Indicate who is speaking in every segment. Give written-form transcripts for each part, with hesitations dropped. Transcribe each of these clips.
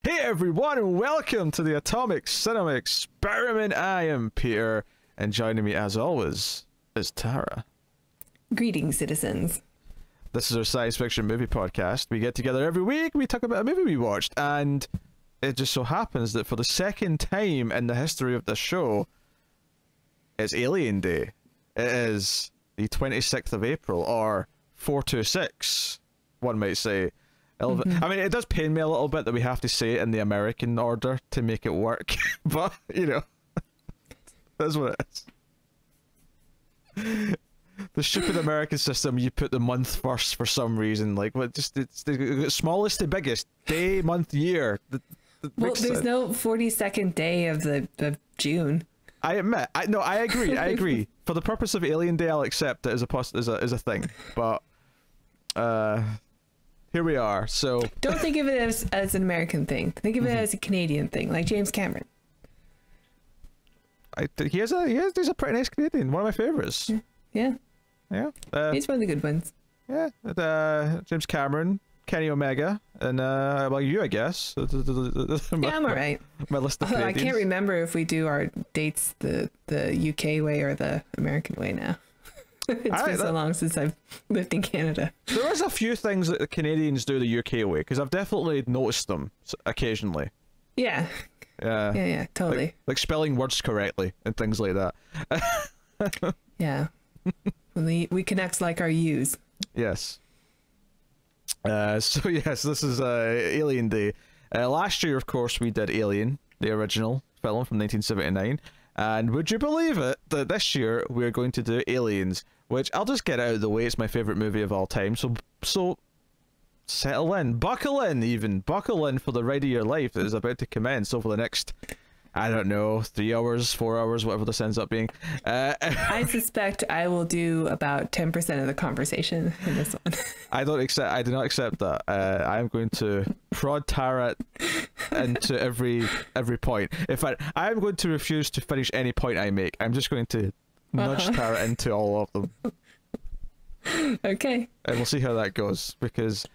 Speaker 1: Hey everyone, and welcome to the Atomic Cinema Experiment. I am Peter, and joining me as always is Tara.
Speaker 2: Greetings, citizens.
Speaker 1: This is our science fiction movie podcast. We get together every week, we talk about a movie we watched, and it just so happens that for the second time in the history of the show, it's Alien Day. It is the 26th of April, or 426, one might say. I mean, it does pain me a little bit that we have to say it in the American order to make it work, but, you know, that's what it is. The stupid American system, you put the month first for some reason. Like, what? Just it's the smallest to biggest, day, month, year.
Speaker 2: Well, there's no 42nd day of the June.
Speaker 1: I admit, I agree, I agree. For the purpose of Alien Day, I'll accept it as a thing, but, here we are. So
Speaker 2: don't think of it as an American thing. Think of it as a Canadian thing, like James Cameron.
Speaker 1: He's a pretty nice Canadian. One of my favorites.
Speaker 2: Yeah.
Speaker 1: He's
Speaker 2: one of the good ones.
Speaker 1: Yeah. James Cameron, Kenny Omega, and well, you, I guess.
Speaker 2: Yeah, I'm alright.
Speaker 1: My list of Canadians.
Speaker 2: I can't remember if we do our dates the UK way or the American way now. It's been so long since I've lived in Canada.
Speaker 1: There is a few things that the Canadians do the UK way, because I've definitely noticed them occasionally.
Speaker 2: Yeah. Yeah, totally.
Speaker 1: Like spelling words correctly and things like that.
Speaker 2: Yeah. We connect like our U's.
Speaker 1: Yes. So yes, this is Alien Day. Last year, of course, we did Alien, the original film from 1979. And would you believe it that this year we're going to do Aliens, which I'll just get out of the way. It's my favorite movie of all time. So settle in, buckle in for the ride of your life that is about to commence over the next, I don't know, 3 hours, 4 hours, whatever this ends up being.
Speaker 2: I suspect I will do about 10% of the conversation in this one. I do
Speaker 1: not accept that. I am going to prod Tara into every point. In fact, I am going to refuse to finish any point I make. I'm just going to nudge Tara into all of them.
Speaker 2: Okay.
Speaker 1: And we'll see how that goes, because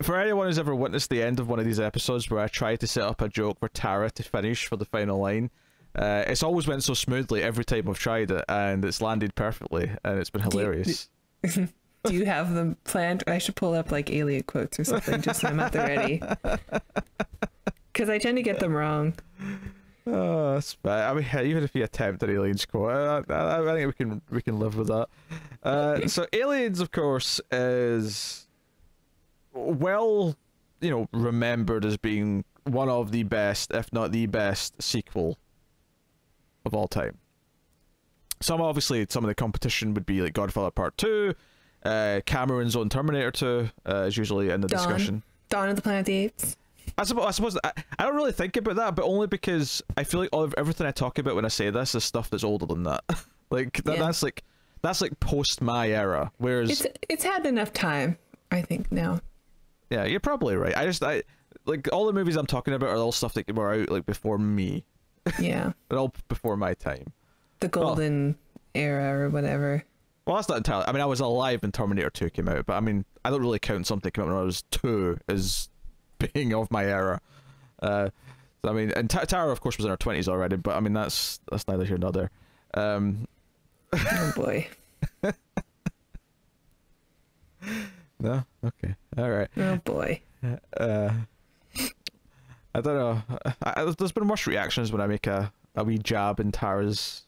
Speaker 1: for anyone who's ever witnessed the end of one of these episodes where I try to set up a joke for Tara to finish for the final line, it's always went so smoothly every time I've tried it, and it's landed perfectly, and it's been hilarious.
Speaker 2: Do you have them planned? I should pull up like alien quotes or something just so I'm at the ready. Because I tend to get them wrong.
Speaker 1: Oh, that's bad. I mean, even if you attempt an aliens quote, I think we can live with that. So Aliens, of course, is well, you know, remembered as being one of the best, if not the best, sequel of all time. Some of the competition would be like Godfather Part 2, Cameron's own Terminator 2 is usually in the discussion. Dawn of the Planet of the Apes. I suppose I don't really think about that, but only because I feel like everything I talk about when I say this is stuff that's older than that. That's like post my era. Whereas
Speaker 2: it's had enough time, I think, now.
Speaker 1: Yeah, you're probably right. I like all the movies I'm talking about are all stuff that were out like before me.
Speaker 2: Yeah.
Speaker 1: They're all before my time.
Speaker 2: The golden era or whatever.
Speaker 1: Well, that's not entirely. I mean, I was alive when Terminator 2 came out, but I mean, I don't really count something came out when I was 2 as being of my era. I mean, and Tara, of course, was in her 20s already, but I mean, that's neither here nor there.
Speaker 2: Oh boy.
Speaker 1: No? Okay. All right.
Speaker 2: Oh boy.
Speaker 1: I don't know. There's been worse reactions when I make a wee jab in Tara's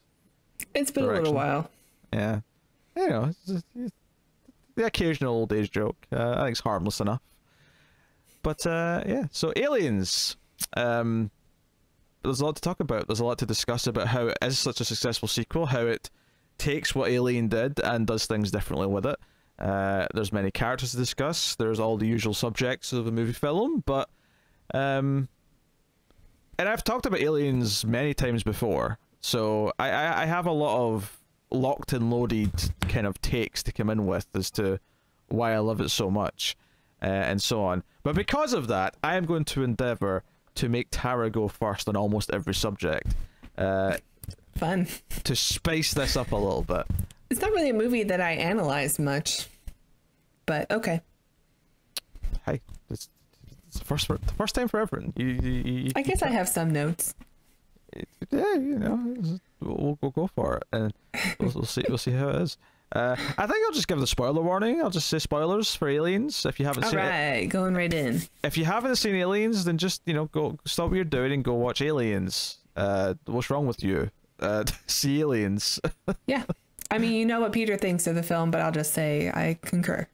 Speaker 2: It's been
Speaker 1: direction.
Speaker 2: A little while.
Speaker 1: Yeah. You know, it's the occasional old age joke. I think it's harmless enough. But yeah, so Aliens. There's a lot to talk about. There's a lot to discuss about how it is such a successful sequel, how it takes what Alien did and does things differently with it. There's many characters to discuss. There's all the usual subjects of a movie film, but and I've talked about Aliens many times before, so I have a lot of locked and loaded kind of takes to come in with as to why I love it so much, and so on. But because of that, I am going to endeavour to make Tara go first on almost every subject.
Speaker 2: Fun.
Speaker 1: To spice this up a little bit.
Speaker 2: It's not really a movie that I analyze much, but okay.
Speaker 1: Hey, it's the first time for everyone.
Speaker 2: I guess I have some notes.
Speaker 1: Yeah, you know, we'll go for it, and we'll see how it is. I think I'll just give the spoiler warning. I'll just say spoilers for Aliens if you haven't seen it.
Speaker 2: Alright, going right in.
Speaker 1: If you haven't seen Aliens, then just, you know, go stop what you're doing and go watch Aliens. What's wrong with you? See Aliens.
Speaker 2: Yeah. I mean, you know what Peter thinks of the film, but I'll just say I concur.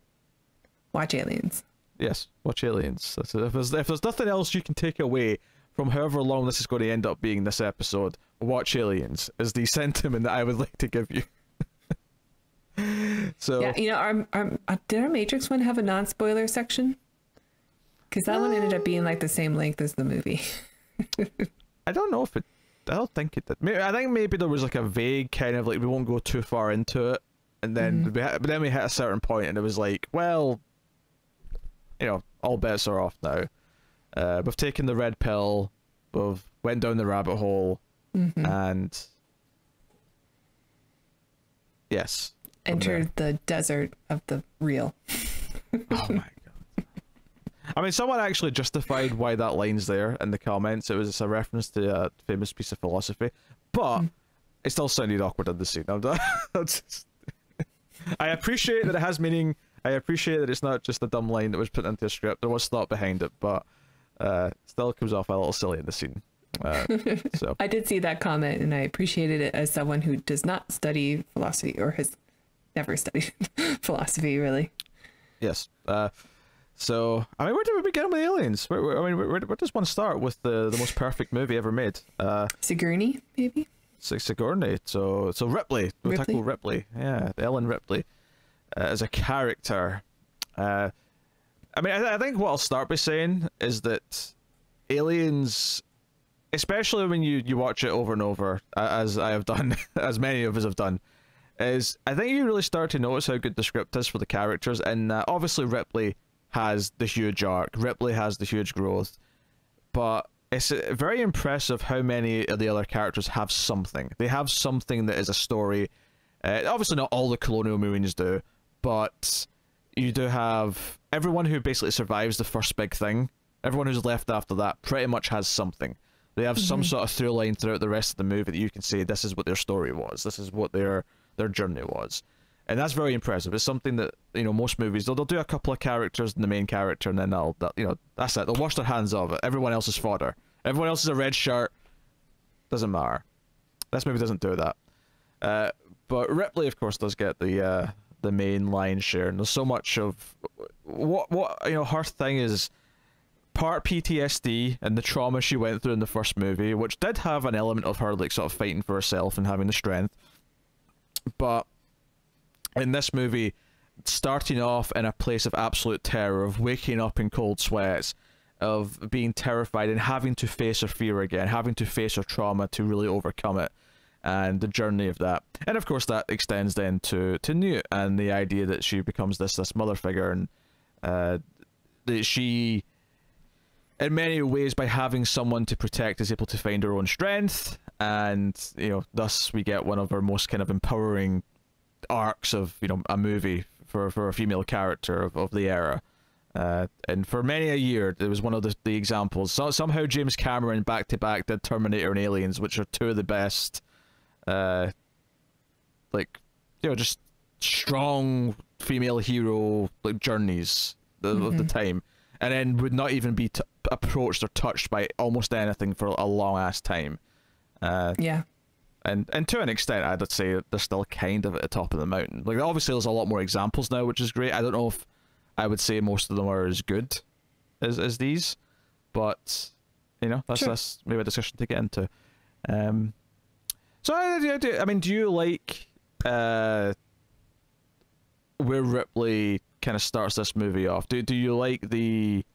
Speaker 2: Watch Aliens.
Speaker 1: Yes, watch Aliens. If there's nothing else you can take away from however long this is going to end up being this episode, watch Aliens is the sentiment that I would like to give you. So
Speaker 2: yeah, you know, did our Matrix one have a non-spoiler section? Because that one ended up being like the same length as the movie.
Speaker 1: I don't know if it. I don't think it did. I think maybe there was like a vague kind of like we won't go too far into it, and then but then we hit a certain point and it was like, well, you know, all bets are off now. We've taken the red pill, we've went down the rabbit hole, and yes,
Speaker 2: entered the desert of the real.
Speaker 1: Oh my god. I mean, someone actually justified why that line's there in the comments. It was a reference to a famous piece of philosophy, but it still sounded awkward in the scene. I appreciate that it has meaning. I appreciate that it's not just a dumb line that was put into a script. There was thought behind it, but still comes off a little silly in the scene. So
Speaker 2: I did see that comment, and I appreciated it as someone who does not study philosophy or has never studied philosophy, really.
Speaker 1: Yes. So I mean, where do we begin with Aliens? Where does one start with the most perfect movie ever made?
Speaker 2: Sigourney, maybe.
Speaker 1: Sigourney. So Ripley. We'll tackle Ripley. Yeah, Ellen Ripley as a character. I mean, I think what I'll start by saying is that Aliens, especially when you watch it over and over, as I have done, as many of us have done, is I think you really start to notice how good the script is for the characters. And obviously Ripley has the huge arc, Ripley has the huge growth, but it's very impressive how many of the other characters have something. They have something that is a story. Obviously not all the colonial movies do, but you do have everyone who basically survives the first big thing. Everyone who's left after that pretty much has something. They have some sort of through line throughout the rest of the movie that you can say this is what their story was, this is what their journey was. And that's very impressive. It's something that, you know, most movies, they'll do a couple of characters and the main character, and then you know, that's it. They'll wash their hands of it. Everyone else is fodder. Everyone else is a red shirt. Doesn't matter. This movie doesn't do that. But Ripley, of course, does get the main line share. And there's so much of what you know, her thing is part PTSD and the trauma she went through in the first movie, which did have an element of her like sort of fighting for herself and having the strength. But in this movie, starting off in a place of absolute terror, of waking up in cold sweats, of being terrified and having to face her fear again, having to face her trauma to really overcome it, and the journey of that. And of course that extends then to Newt and the idea that she becomes this mother figure, and that she, in many ways, by having someone to protect, is able to find her own strength, and, you know, thus we get one of her most kind of empowering arcs of, you know, a movie for a female character of the era. And for many a year, it was one of the examples. So somehow James Cameron back-to-back did Terminator and Aliens, which are two of the best, like, you know, just strong female hero like journeys of the time, and then would not even be approached or touched by almost anything for a long-ass time.
Speaker 2: Yeah.
Speaker 1: And to an extent, I'd say they're still kind of at the top of the mountain. Like, obviously there's a lot more examples now, which is great. I don't know if I would say most of them are as good as these, but, you know, that's maybe a discussion to get into. So I mean, do you like where Ripley kind of starts this movie off? Do you like the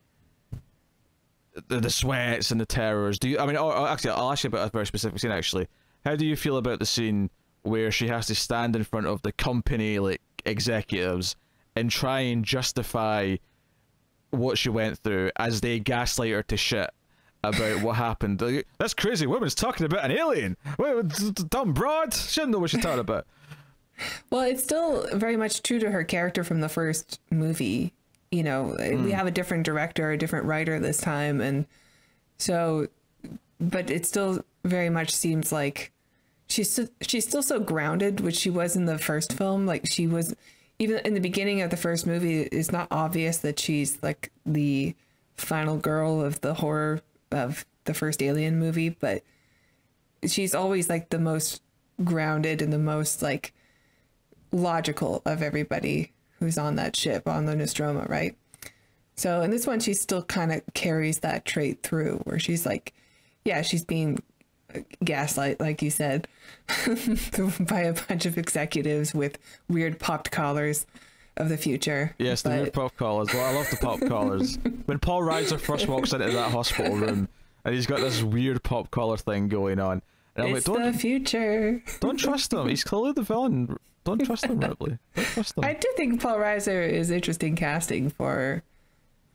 Speaker 1: sweats and the terrors? Do you? I mean, actually, I'll ask you about a very specific scene. Actually, how do you feel about the scene where she has to stand in front of the company like executives and try and justify what she went through as they gaslight her to shit about what happened? Like, this crazy woman's talking about an alien. Dumb broad. She didn't know what she's talking about.
Speaker 2: Well, it's still very much true to her character from the first movie. you know, we have a different director, a different writer this time. And so, but it still very much seems like she's still so grounded, which she was in the first film. Like she was, even in the beginning of the first movie, it's not obvious that she's like the final girl of the horror of the first Alien movie, but she's always like the most grounded and the most like logical of everybody who's on that ship, on the Nostromo, right? So in this one, she still kind of carries that trait through, where she's like, yeah, she's being gaslight, like you said, by a bunch of executives with weird popped collars of the future.
Speaker 1: Yes, the weird pop collars. Well, I love the pop collars. When Paul Reiser first walks into that hospital room and he's got this weird pop collar thing going on, and I'm
Speaker 2: it's
Speaker 1: like,
Speaker 2: the future.
Speaker 1: Don't trust him. He's clearly the villain. Don't trust him, Ripley. Don't trust him.
Speaker 2: I do think Paul Reiser is interesting casting for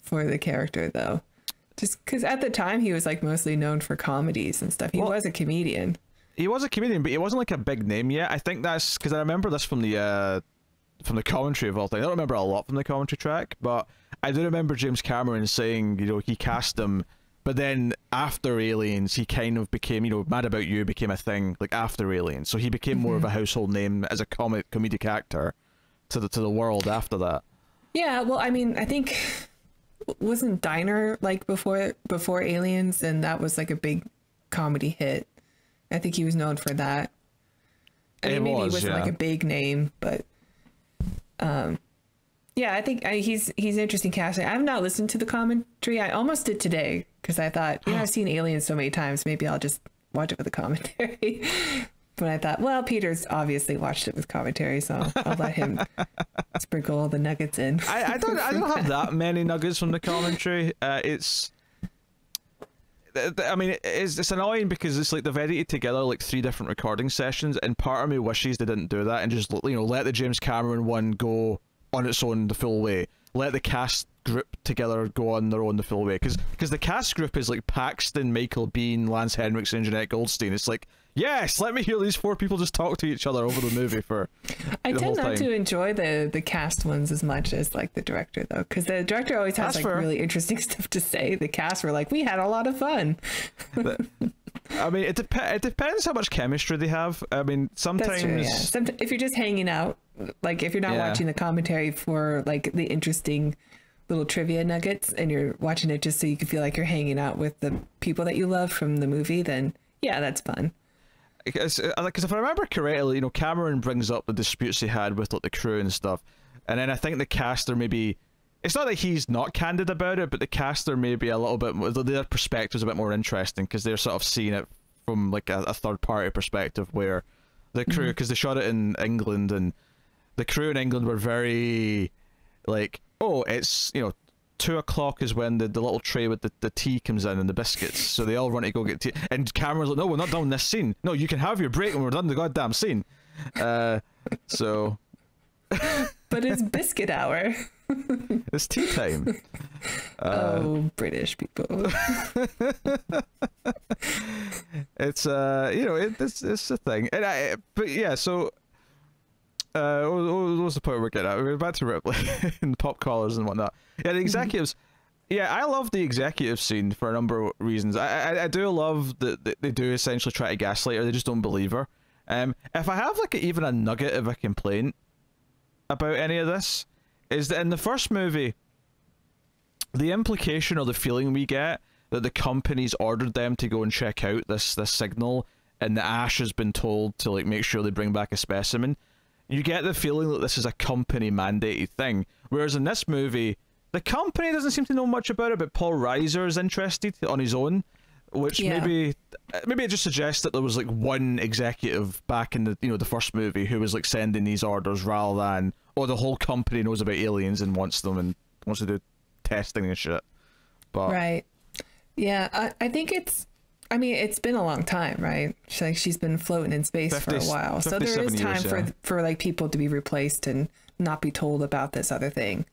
Speaker 2: the character, though. Just because at the time he was like mostly known for comedies and stuff. He was a comedian.
Speaker 1: He was a comedian, but he wasn't like a big name yet. I think that's because I remember this from the commentary of all things. I don't remember a lot from the commentary track, but I do remember James Cameron saying, you know, he cast him, but then after Aliens, he kind of became, you know, Mad About You became a thing like after Aliens, so he became more of a household name as a comedic actor to the world after that. Yeah,
Speaker 2: well, I mean, I think wasn't Diner like before Aliens, and that was like a big comedy hit. I think he was known for that. I mean, maybe he wasn't like a big name, but yeah, I think he's interesting casting. I have not listened to the commentary. I almost did today because I thought, you know, I've seen Aliens so many times, maybe I'll just watch it with the commentary. But I thought, well, Peter's obviously watched it with commentary, so I'll let him sprinkle all the nuggets in.
Speaker 1: I don't have that many nuggets from the commentary. It's annoying because it's like they've edited together like 3 different recording sessions, and part of me wishes they didn't do that and just, you know, let the James Cameron one go on its own the full way. Let the cast group together go on their own the full way, because the cast group is like Paxton, Michael Biehn, Lance Henriksen, Jeanette Goldstein. It's like, yes, let me hear these 4 people just talk to each other over the movie for
Speaker 2: I
Speaker 1: the
Speaker 2: tend
Speaker 1: whole
Speaker 2: not
Speaker 1: time.
Speaker 2: to enjoy the cast ones as much as like the director, though, because the director always has like really interesting stuff to say. The cast were like, we had a lot of fun.
Speaker 1: I mean, it depends how much chemistry they have. I mean, sometimes...
Speaker 2: That's true, yeah. If you're just hanging out, like if you're not watching the commentary for like the interesting little trivia nuggets, and you're watching it just so you can feel like you're hanging out with the people that you love from the movie, then yeah, that's fun.
Speaker 1: Because if I remember correctly, you know, Cameron brings up the disputes he had with like the crew and stuff, and then I think the cast are maybe... It's not that he's not candid about it, but the cast are maybe a little bit more... Their perspective's a bit more interesting, because they're sort of seeing it from like a third-party perspective, where the crew... Because they shot it in England, and the crew in England were very... like, oh, it's, you know, 2 o'clock is when the little tray with the tea comes in and the biscuits, so they all run to go get tea, and Cameron's like, no, we're not done this scene, no, you can have your break when we're done the goddamn scene. So
Speaker 2: but it's biscuit hour.
Speaker 1: It's tea time.
Speaker 2: Oh, British people.
Speaker 1: It's you know, it's a thing, and but yeah, so what was the point we're getting at? We're back to Ripley and pop collars and whatnot. Yeah, the executives. Yeah, I love the executive scene for a number of reasons. I do love that they do essentially try to gaslight her. They just don't believe her. If I have like even a nugget of a complaint about any of this, is that in the first movie, the implication or the feeling we get that the company's ordered them to go and check out this signal, and that Ash has been told to like make sure they bring back a specimen. You get the feeling that this is a company mandated thing, whereas in this movie, the company doesn't seem to know much about it, but Paul Reiser is interested on his own, which maybe it just suggests that there was like one executive back in the first movie who was like sending these orders, rather than, oh, the whole company knows about aliens and wants them and wants to do testing and shit. But
Speaker 2: right, yeah, I think it's... I mean, it's been a long time, right? She's been floating in space for a while, so there is time for like people to be replaced and not be told about this other thing.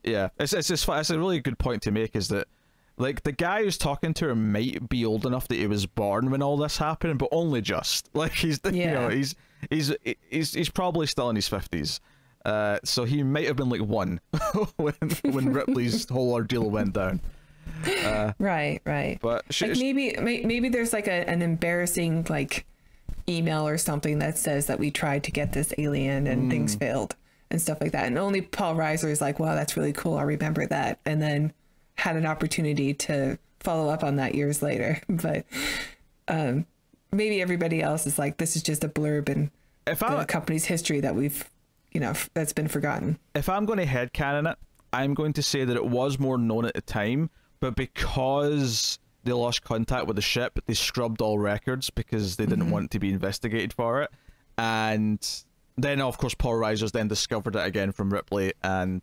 Speaker 1: Yeah, it's a really good point to make, is that like the guy who's talking to her might be old enough that he was born when all this happened, but only just. Like he's you know, he's probably still in his 50s. So he might have been like one when Ripley's whole ordeal went down.
Speaker 2: Right.
Speaker 1: But
Speaker 2: like maybe there's like an embarrassing like email or something that says that we tried to get this alien and things failed and stuff like that. And only Paul Reiser is like, wow, that's really cool. I remember that. And then had an opportunity to follow up on that years later. But maybe everybody else is like, this is just a blurb in the company's history that we've, that's been forgotten.
Speaker 1: If I'm going to headcanon it, I'm going to say that it was more known at the time, but because they lost contact with the ship, they scrubbed all records because they didn't want to be investigated for it. And then, of course, Paul Reiser's then discovered it again from Ripley, and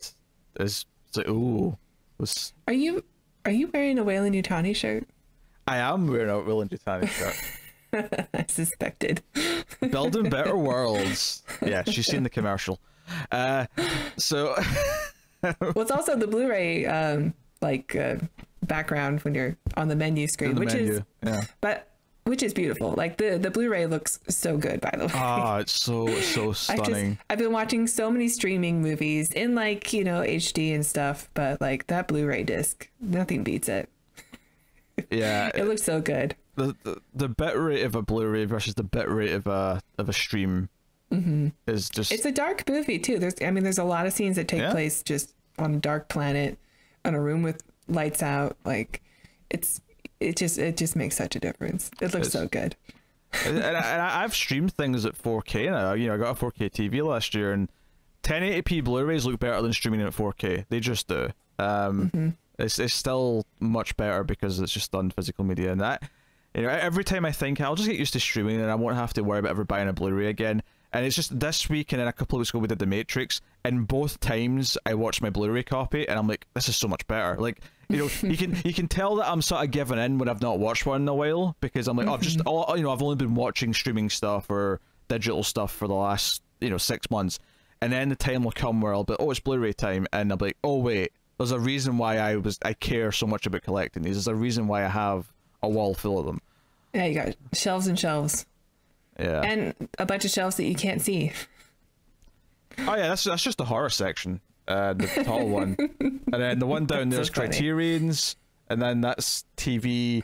Speaker 1: it's like, ooh.
Speaker 2: Are you wearing a Weyland-Yutani shirt? I
Speaker 1: am wearing a Weyland-Yutani shirt.
Speaker 2: I suspected.
Speaker 1: Building better worlds. Yeah, she's seen the commercial. So...
Speaker 2: Well, it's also the Blu-ray background when you're on the menu screen, which is beautiful. Like the Blu-ray looks so good, by the way.
Speaker 1: Oh, it's so stunning.
Speaker 2: I've been watching so many streaming movies in HD and stuff, but like that Blu-ray disc, nothing beats it.
Speaker 1: Yeah,
Speaker 2: it looks so good.
Speaker 1: The bit rate of a Blu-ray versus the bit rate of a stream is just...
Speaker 2: It's a dark movie too. There's a lot of scenes that take place just on a dark planet, on a room with lights out. Like it just makes such a difference. It looks so good.
Speaker 1: and I've streamed things at 4K now. I got a 4K TV last year, and 1080p Blu-rays look better than streaming at 4K. They just do. It's still much better because it's just done physical media, and that every time I think I'll just get used to streaming and I won't have to worry about ever buying a Blu-ray again. And it's just this week and then a couple of weeks ago we did The Matrix, and both times I watched my Blu-ray copy and I'm like, this is so much better. Like, you can tell that I'm sort of giving in when I've not watched one in a while, because I'm like, I've only been watching streaming stuff or digital stuff for the last 6 months, and then the time will come where I'll be, it's Blu-ray time, and I'll be like, oh wait, there's a reason why I care so much about collecting these. There's a reason why I have a wall full of them.
Speaker 2: Yeah, you got shelves and shelves.
Speaker 1: Yeah.
Speaker 2: And a bunch of shelves that you can't see.
Speaker 1: Oh yeah, that's just the horror section, the tall one, and then the one down there's Criterion's, and then that's TV.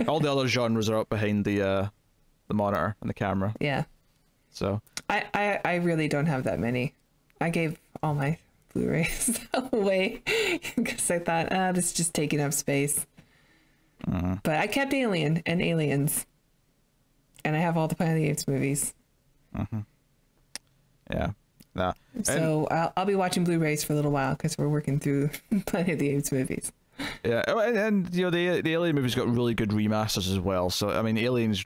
Speaker 1: All the other genres are up behind the monitor and the camera.
Speaker 2: Yeah.
Speaker 1: So
Speaker 2: I really don't have that many. I gave all my Blu-rays away because I thought, this is just taking up space. But I kept Alien and Aliens. And I have all the Planet of the Apes movies.
Speaker 1: Yeah. Nah.
Speaker 2: So I'll be watching Blu-rays for a little while because we're working through Planet of the Apes movies.
Speaker 1: Yeah, and the Alien movies got really good remasters as well. So I mean, Aliens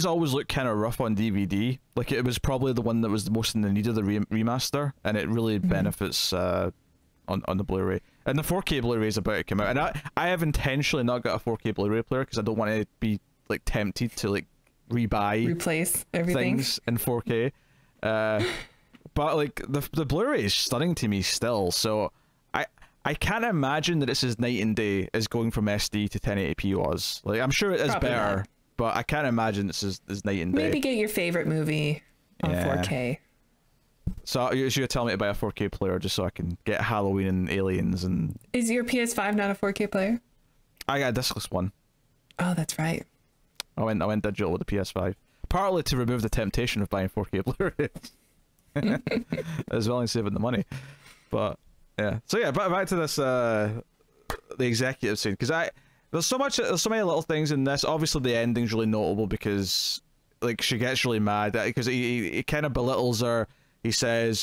Speaker 1: always look kind of rough on DVD. Like it was probably the one that was the most in the need of the remaster, and it really benefits on the Blu-ray. And the 4K Blu-ray is about to come out, and I have intentionally not got a 4K Blu-ray player because I don't want to be tempted to replace everything things in 4K. But like the Blu-ray is stunning to me still, so I can't imagine that it's as night and day as going from SD to 1080p was. Like I'm sure it is probably better, but I can't imagine it's as night and day.
Speaker 2: Maybe get your favorite movie on 4K.
Speaker 1: So you should tell me to buy a 4K player just so I can get Halloween and Aliens. And
Speaker 2: is your PS5 not a 4K player?
Speaker 1: I got a discless one.
Speaker 2: Oh, that's right.
Speaker 1: I went digital with the PS5, partly to remove the temptation of buying 4K Blu-rays, as well as saving the money. But yeah, so yeah, back to this the executive scene, because there's so many little things in this. Obviously, the ending's really notable because like she gets really mad because he kind of belittles her. He says,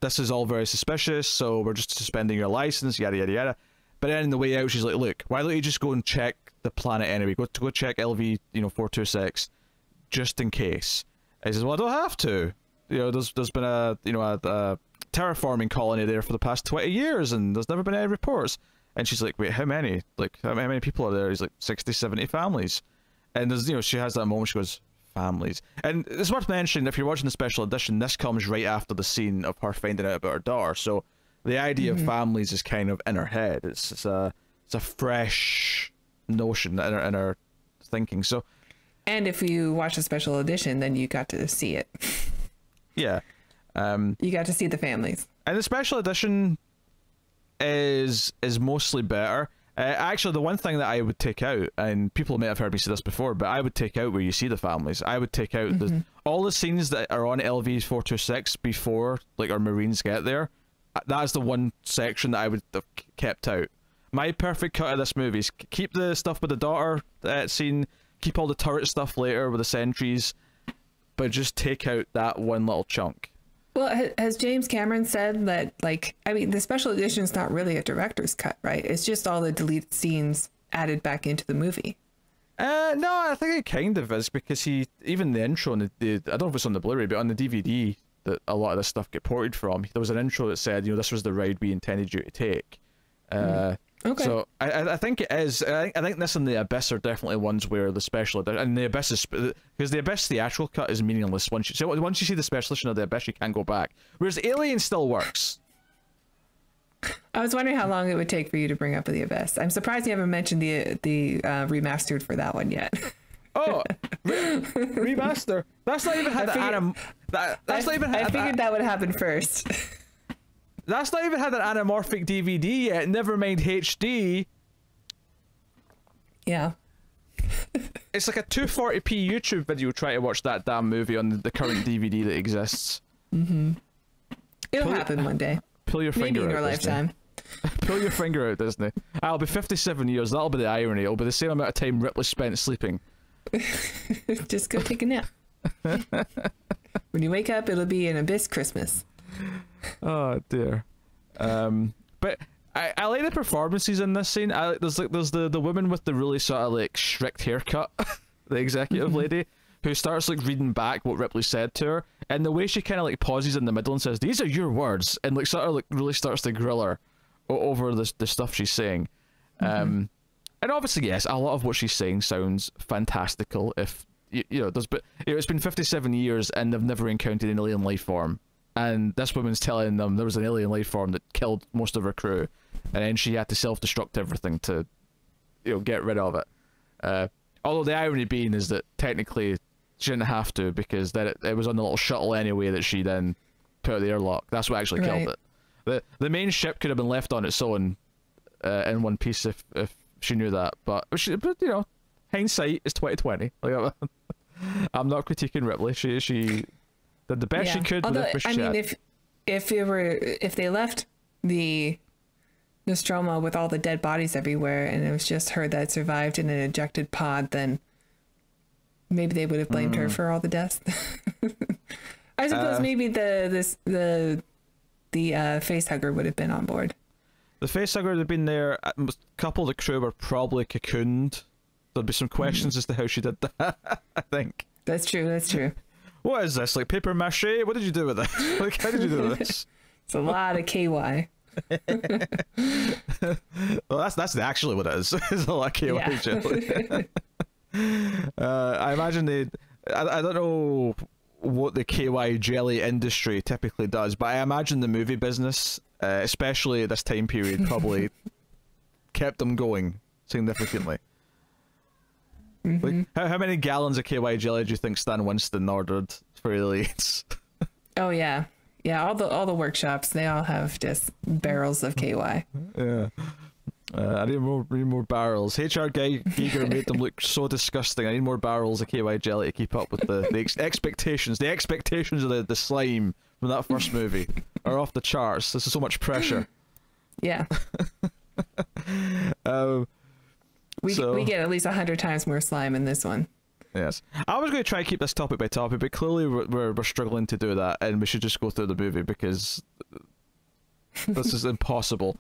Speaker 1: this is all very suspicious, so we're just suspending your license, yada yada yada. But then on the way out, she's like, look, why don't you just go and check the planet anyway? Go check LV 426 just in case. And he says, well, I don't have to. There's been a terraforming colony there for the past 20 years and there's never been any reports. And she's like, wait, how many? Like how many people are there? He's like 60, 70 families. And there's she has that moment, she goes, families. And it's worth mentioning, if you're watching the special edition, this comes right after the scene of her finding out about her daughter. So the idea of families is kind of in her head. It's a fresh notion in her thinking. So,
Speaker 2: and if you watch the special edition, then you got to see it.
Speaker 1: Yeah,
Speaker 2: You got to see the families.
Speaker 1: And the special edition is mostly better. Actually, the one thing that I would take out, and people may have heard me say this before, but I would take out where you see the families. I would take out all the scenes that are on LV-426 before like our Marines get there. That's the one section that I would have kept out. My perfect cut of this movie is keep the stuff with the daughter scene, keep all the turret stuff later with the sentries, but just take out that one little chunk.
Speaker 2: Well, has James Cameron said that, like, I mean, the special edition is not really a director's cut, right? It's just all the deleted scenes added back into the movie.
Speaker 1: No, I think it kind of is, because even the intro, on the I don't know if it's on the Blu-ray, but on the DVD that a lot of this stuff get ported from, there was an intro that said, this was the ride we intended you to take.
Speaker 2: Okay.
Speaker 1: So I think it is. I think this and the Abyss are definitely ones where the special edition, and the Abyss is, because the Abyss theatrical cut is meaningless once you see the special edition of the Abyss, you can't go back. Whereas Alien still works.
Speaker 2: I was wondering how long it would take for you to bring up the Abyss. I'm surprised you haven't mentioned the remastered for that one yet.
Speaker 1: Oh, remaster. That's not even had an
Speaker 2: I figured that would happen first.
Speaker 1: That's not even had an anamorphic DVD yet. Never mind HD.
Speaker 2: Yeah.
Speaker 1: It's like a 240p YouTube video trying to watch that damn movie on the current DVD that exists.
Speaker 2: It'll happen one day.
Speaker 1: Pull your finger out,
Speaker 2: maybe in your
Speaker 1: Disney.
Speaker 2: lifetime.
Speaker 1: Pull your finger out, Disney. I'll be 57 years. That'll be the irony. It'll be the same amount of time Ripley spent sleeping.
Speaker 2: Just go take a nap. When you wake up, it'll be an Abyss Christmas.
Speaker 1: Oh dear. But I like the performances in this scene. There's the woman with the really sort of like strict haircut, the executive lady, who starts like reading back what Ripley said to her, and the way she kind of like pauses in the middle and says, "These are your words," and like sort of like really starts to grill her over the stuff she's saying. And obviously, yes, a lot of what she's saying sounds fantastical. If it's been 57 years and they've never encountered an alien life form. And this woman's telling them there was an alien life form that killed most of her crew, and then she had to self-destruct everything to, get rid of it. Although the irony being is that technically she didn't have to, because then it was on the little shuttle anyway that she then put out the airlock. That's what actually killed it. The main ship could have been left on its own in one piece if she knew that. But hindsight is 2020. Like, I'm not critiquing Ripley. She did the best she could.
Speaker 2: Although,
Speaker 1: with the
Speaker 2: I mean, if they left the Nostromo with all the dead bodies everywhere, and it was just her that survived in an ejected pod, then maybe they would have blamed her for all the deaths. I suppose maybe the facehugger would have been on board. The
Speaker 1: facehugger would have been there. A couple of the crew were probably cocooned. There'd be some questions as to how she did that. I think
Speaker 2: that's true. That's true.
Speaker 1: What is this, like paper mache? What did you do with this? Like, how did you do this?
Speaker 2: It's a lot of KY.
Speaker 1: Well, that's actually what it is. It's a lot of KY jelly. I imagine I don't know what the KY jelly industry typically does, but I imagine the movie business, especially at this time period, probably kept them going significantly. Like, how many gallons of KY jelly do you think Stan Winston ordered for Aliens?
Speaker 2: Oh yeah, all the workshops, they all have just barrels of KY.
Speaker 1: Yeah. I need more barrels. HR Giger made them look so disgusting. I need more barrels of KY jelly to keep up with the expectations. The expectations of the slime from that first movie are off the charts. This is so much pressure.
Speaker 2: Yeah. We get at least 100 times more slime in this one.
Speaker 1: Yes. I was going to try and keep this topic by topic, but clearly we're struggling to do that, and we should just go through the movie because this is impossible.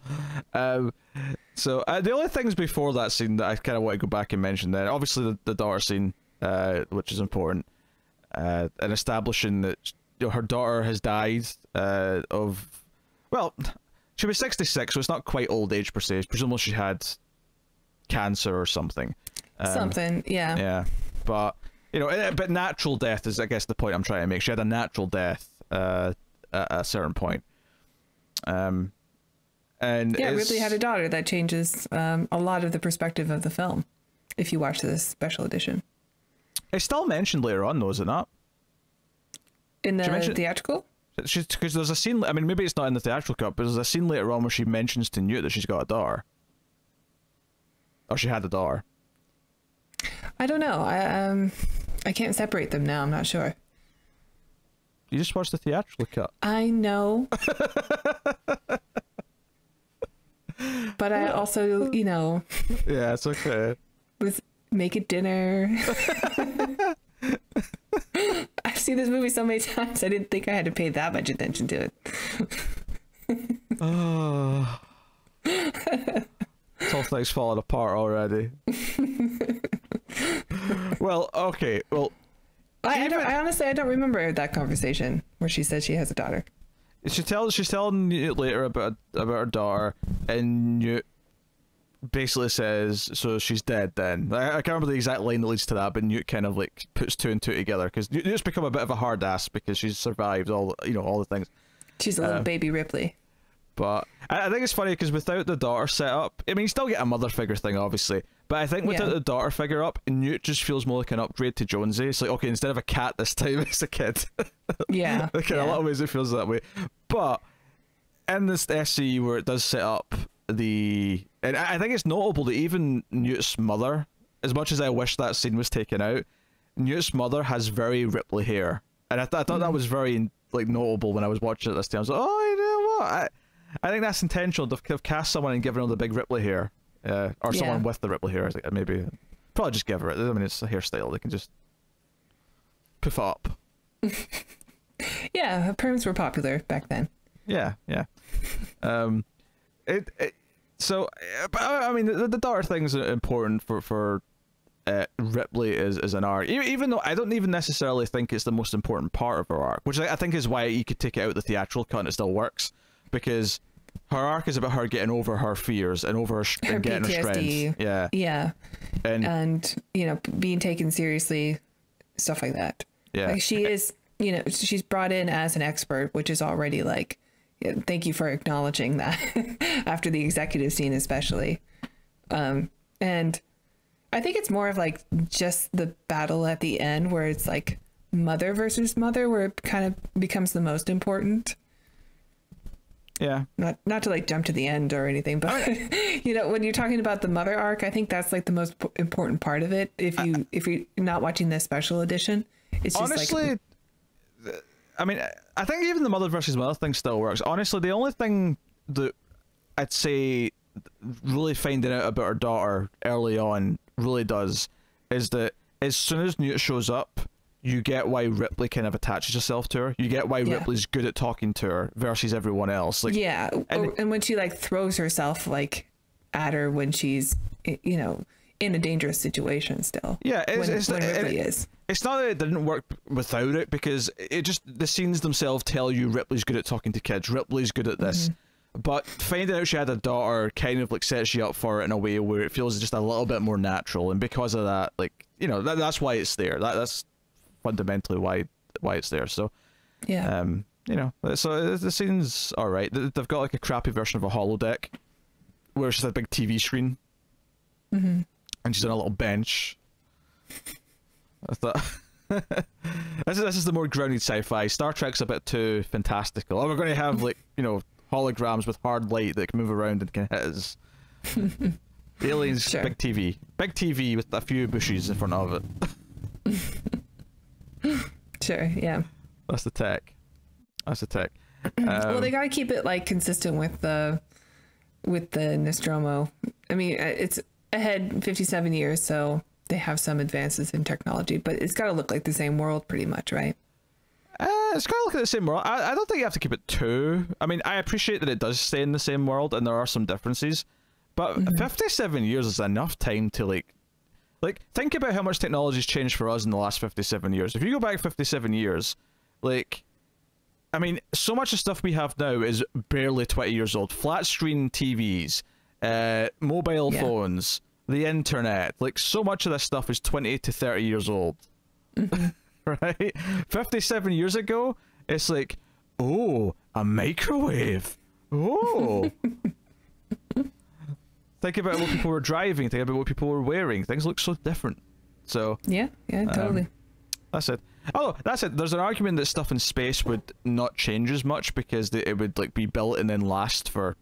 Speaker 1: So the only things before that scene that I kind of want to go back and mention then, obviously the daughter scene, which is important, and establishing that her daughter has died she was 66, so it's not quite old age per se. Presumably she had cancer or something.
Speaker 2: Yeah.
Speaker 1: Yeah, but but natural death is, I guess, the point I'm trying to make. She had a natural death at a certain point. And
Speaker 2: Ripley had a daughter. That changes a lot of the perspective of the film if you watch this special edition.
Speaker 1: It's still mentioned later on, though, is it not?
Speaker 2: In the theatrical?
Speaker 1: Because there's a scene, I mean, maybe it's not in the theatrical cut, but there's a scene later on where she mentions to Newt that she's got a daughter. Or she had a daughter.
Speaker 2: I don't know. I can't separate them now. I'm not sure.
Speaker 1: You just watched the theatrical cut.
Speaker 2: I know. But I also, you know.
Speaker 1: Yeah, it's okay.
Speaker 2: With making dinner. I've seen this movie so many times. I didn't think I had to pay that much attention to it.
Speaker 1: Oh. This whole thing's falling apart already. Well, okay. Well,
Speaker 2: I honestly I don't remember that conversation where she said she has a daughter.
Speaker 1: she's telling Newt later about her daughter, and Newt basically says, "So she's dead then." I can't remember the exact line that leads to that, but Newt kind of like puts two and two together because Newt's become a bit of a hard ass because she's survived all the things.
Speaker 2: She's a little baby Ripley.
Speaker 1: But I think it's funny because without the daughter set up, I mean, you still get a mother figure thing, obviously. But I think without the daughter figure up, Newt just feels more like an upgrade to Jonesy. It's like, okay, instead of a cat this time, it's a kid.
Speaker 2: Yeah.
Speaker 1: Like in a lot of ways, it feels that way. But in this SCU where it does set up and I think it's notable that even Newt's mother, as much as I wish that scene was taken out, Newt's mother has very Ripley hair. And I thought that was very like notable when I was watching it this time. I was like, oh, you know what? I think that's intentional to have cast someone and given her the big Ripley hair, or someone with the Ripley hair. I think maybe probably just give her it. I mean, it's a hairstyle; they can just poof up.
Speaker 2: Yeah, perms were popular back then.
Speaker 1: Yeah. So, but I mean, the daughter thing is important for Ripley as an arc, even though I don't even necessarily think it's the most important part of her arc, which I think is why you could take it out of the theatrical cut and it still works. Because her arc is about her getting over her fears and over her and getting her strength. Yeah. And
Speaker 2: you know, being taken seriously, stuff like that.
Speaker 1: Yeah.
Speaker 2: Like she is, you know, she's brought in as an expert, which is already like, thank you for acknowledging that after the executive scene, especially. And I think it's more of like just the battle at the end where it's like mother versus mother, where it kind of becomes the most important.
Speaker 1: Yeah.
Speaker 2: Not to like jump to the end or anything, but you know, when you're talking about the mother arc, I think that's like the most important part of it. If you're not watching the special edition, it's just
Speaker 1: honestly, like, I mean, I think even the mother versus mother thing still works. Honestly, the only thing that I'd say really finding out about her daughter early on really does is that as soon as Newt shows up, you get why Ripley kind of attaches herself to her. You get why Ripley's good at talking to her versus everyone else. Like,
Speaker 2: and when she like throws herself like at her when she's, you know, in a dangerous situation still. Yeah, when Ripley is.
Speaker 1: It's not that it didn't work without it, because it just, the scenes themselves tell you Ripley's good at talking to kids. Ripley's good at this. But finding out she had a daughter kind of like sets you up for it in a way where it feels just a little bit more natural, and because of that, like, you know, that's why it's there. That's fundamentally why it's there. So
Speaker 2: yeah,
Speaker 1: you know, so the scene's all right. They've got like a crappy version of a holodeck where she's a big TV screen, and she's on a little bench. I thought this is the more grounded sci-fi. Star Trek's a bit too fantastical. Oh, we're going to have like, you know, holograms with hard light that can move around and can hit us. Aliens, sure. Big TV with a few bushes in front of it.
Speaker 2: Sure, yeah.
Speaker 1: That's the tech.
Speaker 2: Well, they gotta keep it like consistent with the Nostromo. I mean, it's ahead 57 years, so they have some advances in technology, but it's got to look like the same world pretty much, right?
Speaker 1: It's got to look at the same world. I don't think you have to keep it too. I mean, I appreciate that it does stay in the same world and there are some differences, but 57 years is enough time to like think about how much technology's changed for us in the last 57 years. If you go back 57 years, like, I mean, so much of stuff we have now is barely 20 years old. Flat screen TVs, mobile phones, the internet, like so much of this stuff is 20 to 30 years old. Right? 57 years ago, it's like, oh, a microwave. Oh. Think about what people were driving, think about what people were wearing. Things look so different. So
Speaker 2: yeah, totally.
Speaker 1: That's it. Oh, that's it. There's an argument that stuff in space would not change as much because it would like be built and then last for,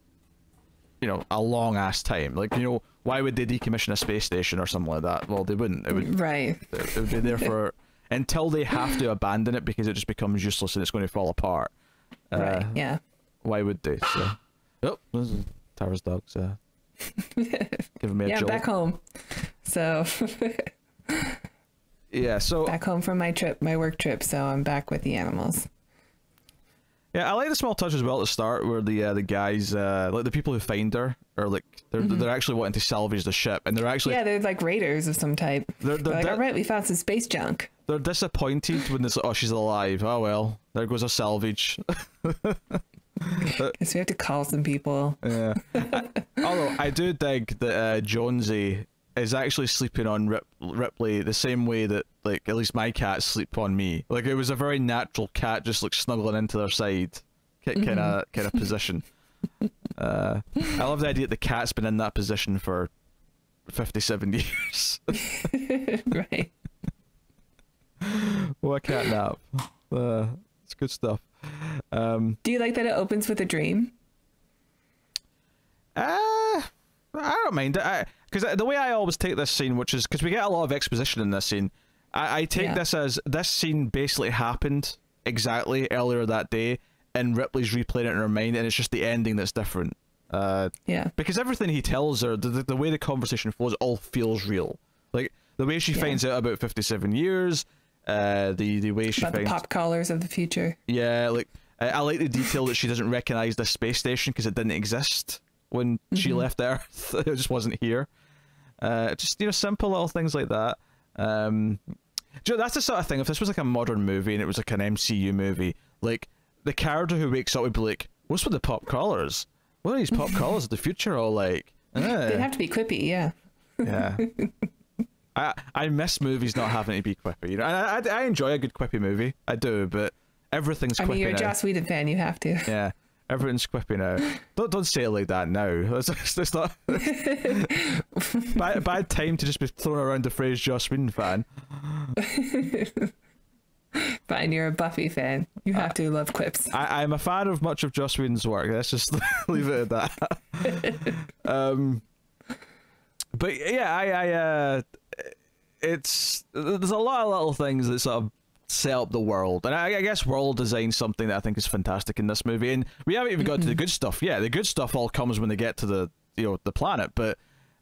Speaker 1: you know, a long ass time. Like, you know, why would they decommission a space station or something like that? Well, they wouldn't. It would It would be there for until they have to abandon it because it just becomes useless and it's going to fall apart.
Speaker 2: Right. Yeah.
Speaker 1: Why would they? So, oh, this is Tara's dog's giving me a jolt.
Speaker 2: Back home. So.
Speaker 1: Yeah. So
Speaker 2: back home from my work trip. So I'm back with the animals.
Speaker 1: Yeah, I like the small touch as well at the start where the guys, like the people who find her, are like they're actually wanting to salvage the ship, and they're actually
Speaker 2: they're like raiders of some type. They're like, all right, we found some space junk.
Speaker 1: They're disappointed when this. Oh, she's alive. Oh well, there goes a salvage.
Speaker 2: Guess we have to call some people.
Speaker 1: Yeah. Although I do dig that Jonesy is actually sleeping on Ripley the same way that, like, at least my cats sleep on me. Like, it was a very natural cat just like snuggling into their side kind of position. I love the idea that the cat's been in that position for 57 years.
Speaker 2: Right.
Speaker 1: What a cat nap. It's good stuff.
Speaker 2: Do you like that it opens with a dream?
Speaker 1: I don't mind it. Because the way I always take this scene, which is because we get a lot of exposition in this scene, I take this as this scene basically happened exactly earlier that day, and Ripley's replaying it in her mind, and it's just the ending that's different. Because everything he tells her, the way the conversation flows, all feels real. Like the way she finds out about 57 years, the way she
Speaker 2: finds the pop collars of the future.
Speaker 1: Yeah, like I like the detail that she doesn't recognize the space station because it didn't exist when she left Earth. It just wasn't here. Just, you know, simple little things like that. You know, that's the sort of thing, if this was like a modern movie and it was like an MCU movie, like the character who wakes up would be like, what's with the pop collars? What are these pop collars of the future all like?
Speaker 2: They'd have to be quippy. Yeah.
Speaker 1: I miss movies not having to be quippy, you know. And I enjoy a good quippy movie, I do, but everything's quippy. I mean,
Speaker 2: you're a Joss Whedon fan, you have to.
Speaker 1: Yeah. Everything's quippy now. Don't say it like that now. It's not bad time to just be throwing around the phrase Joss Whedon fan.
Speaker 2: Fine, you're a Buffy fan. You have to love quips.
Speaker 1: I'm a fan of much of Joss Whedon's work. Let's just leave it at that. But yeah, it's there's a lot of little things that sort of set up the world, and I guess world design something that I think is fantastic in this movie. And we haven't even got to the good stuff. Yeah, the good stuff all comes when they get to the planet. But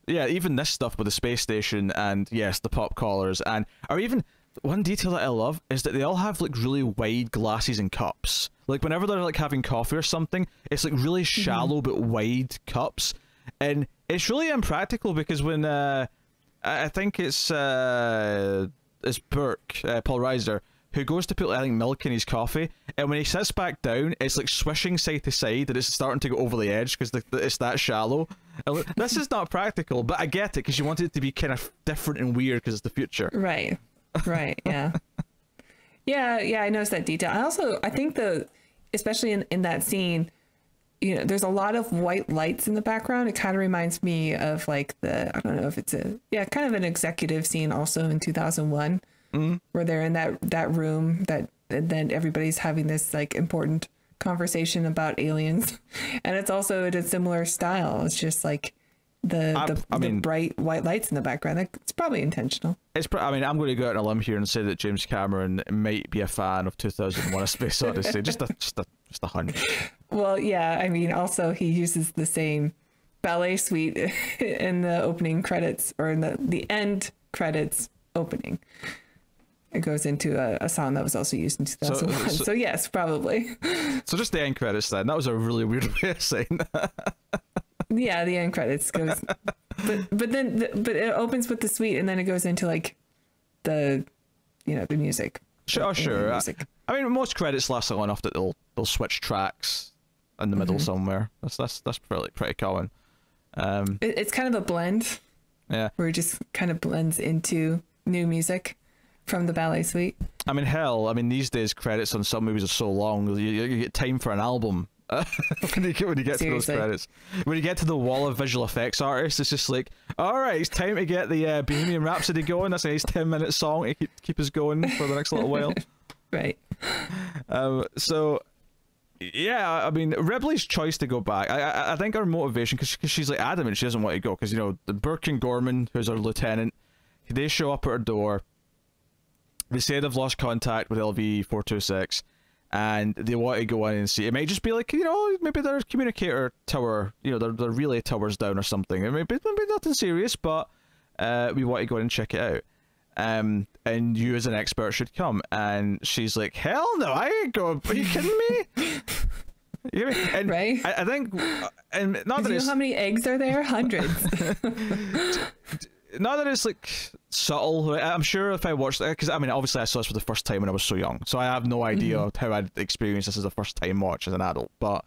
Speaker 1: yeah, even this stuff with the space station and yes, the pop collars, and or even one detail that I love is that they all have like really wide glasses and cups. Like whenever they're like having coffee or something, it's like really shallow but wide cups, and it's really impractical because when I think it's Burke, Paul Reiser, who goes to put, I think, milk in his coffee, and when he sits back down, it's like swishing side to side, and it's starting to go over the edge because it's that shallow. And look, this is not practical, but I get it because you want it to be kind of different and weird because it's the future.
Speaker 2: Right. Yeah. yeah. I noticed that detail. I think especially in that scene, you know, there's a lot of white lights in the background. It kind of reminds me of like I don't know if it's kind of an executive scene also in 2001. Where they're in that room and then everybody's having this like important conversation about aliens, and it's also in a similar style. It's just like the bright white lights in the background. It's probably intentional.
Speaker 1: I mean, I'm going to go out on a limb here and say that James Cameron might be a fan of 2001: A Space Odyssey. just a hunch.
Speaker 2: Well, yeah. I mean, also he uses the same ballet suite in the opening credits, or in the end credits opening. It goes into a song that was also used in 2001. So yes, probably.
Speaker 1: So just the end credits then. That was a really weird way of saying that.
Speaker 2: Yeah, the end credits goes, but it opens with the suite, and then it goes into like the music.
Speaker 1: Sure. Music. I mean, most credits last long enough that they'll switch tracks in the middle somewhere. That's pretty common.
Speaker 2: It's kind of a blend.
Speaker 1: Yeah.
Speaker 2: Where it just kind of blends into new music from the ballet suite.
Speaker 1: I mean, these days credits on some movies are so long, you get time for an album when you get to those credits. When you get to the wall of visual effects artists, it's just like, all right, it's time to get the Bohemian Rhapsody going. That's a nice 10-minute song to keep us going for the next little while.
Speaker 2: Right.
Speaker 1: So, yeah, I mean, Ripley's choice to go back, I think her motivation, because she's like adamant she doesn't want to go, because, you know, the Burke and Gorman, who's her lieutenant, they show up at her door. They say they've lost contact with LV-426, and they want to go in and see. It might just be like, you know, maybe their communicator tower, you know, their relay tower's down or something. It might be nothing serious, but we want to go in and check it out. And you as an expert should come. And she's like, hell no, I ain't going. Are you kidding me? You know, and
Speaker 2: right?
Speaker 1: I think, and not that
Speaker 2: you know how many eggs are there? Hundreds.
Speaker 1: Not that it's like subtle. I'm sure if I watched it, because I mean, obviously I saw this for the first time when I was so young, so I have no idea how I'd experience this as a first time watch as an adult. But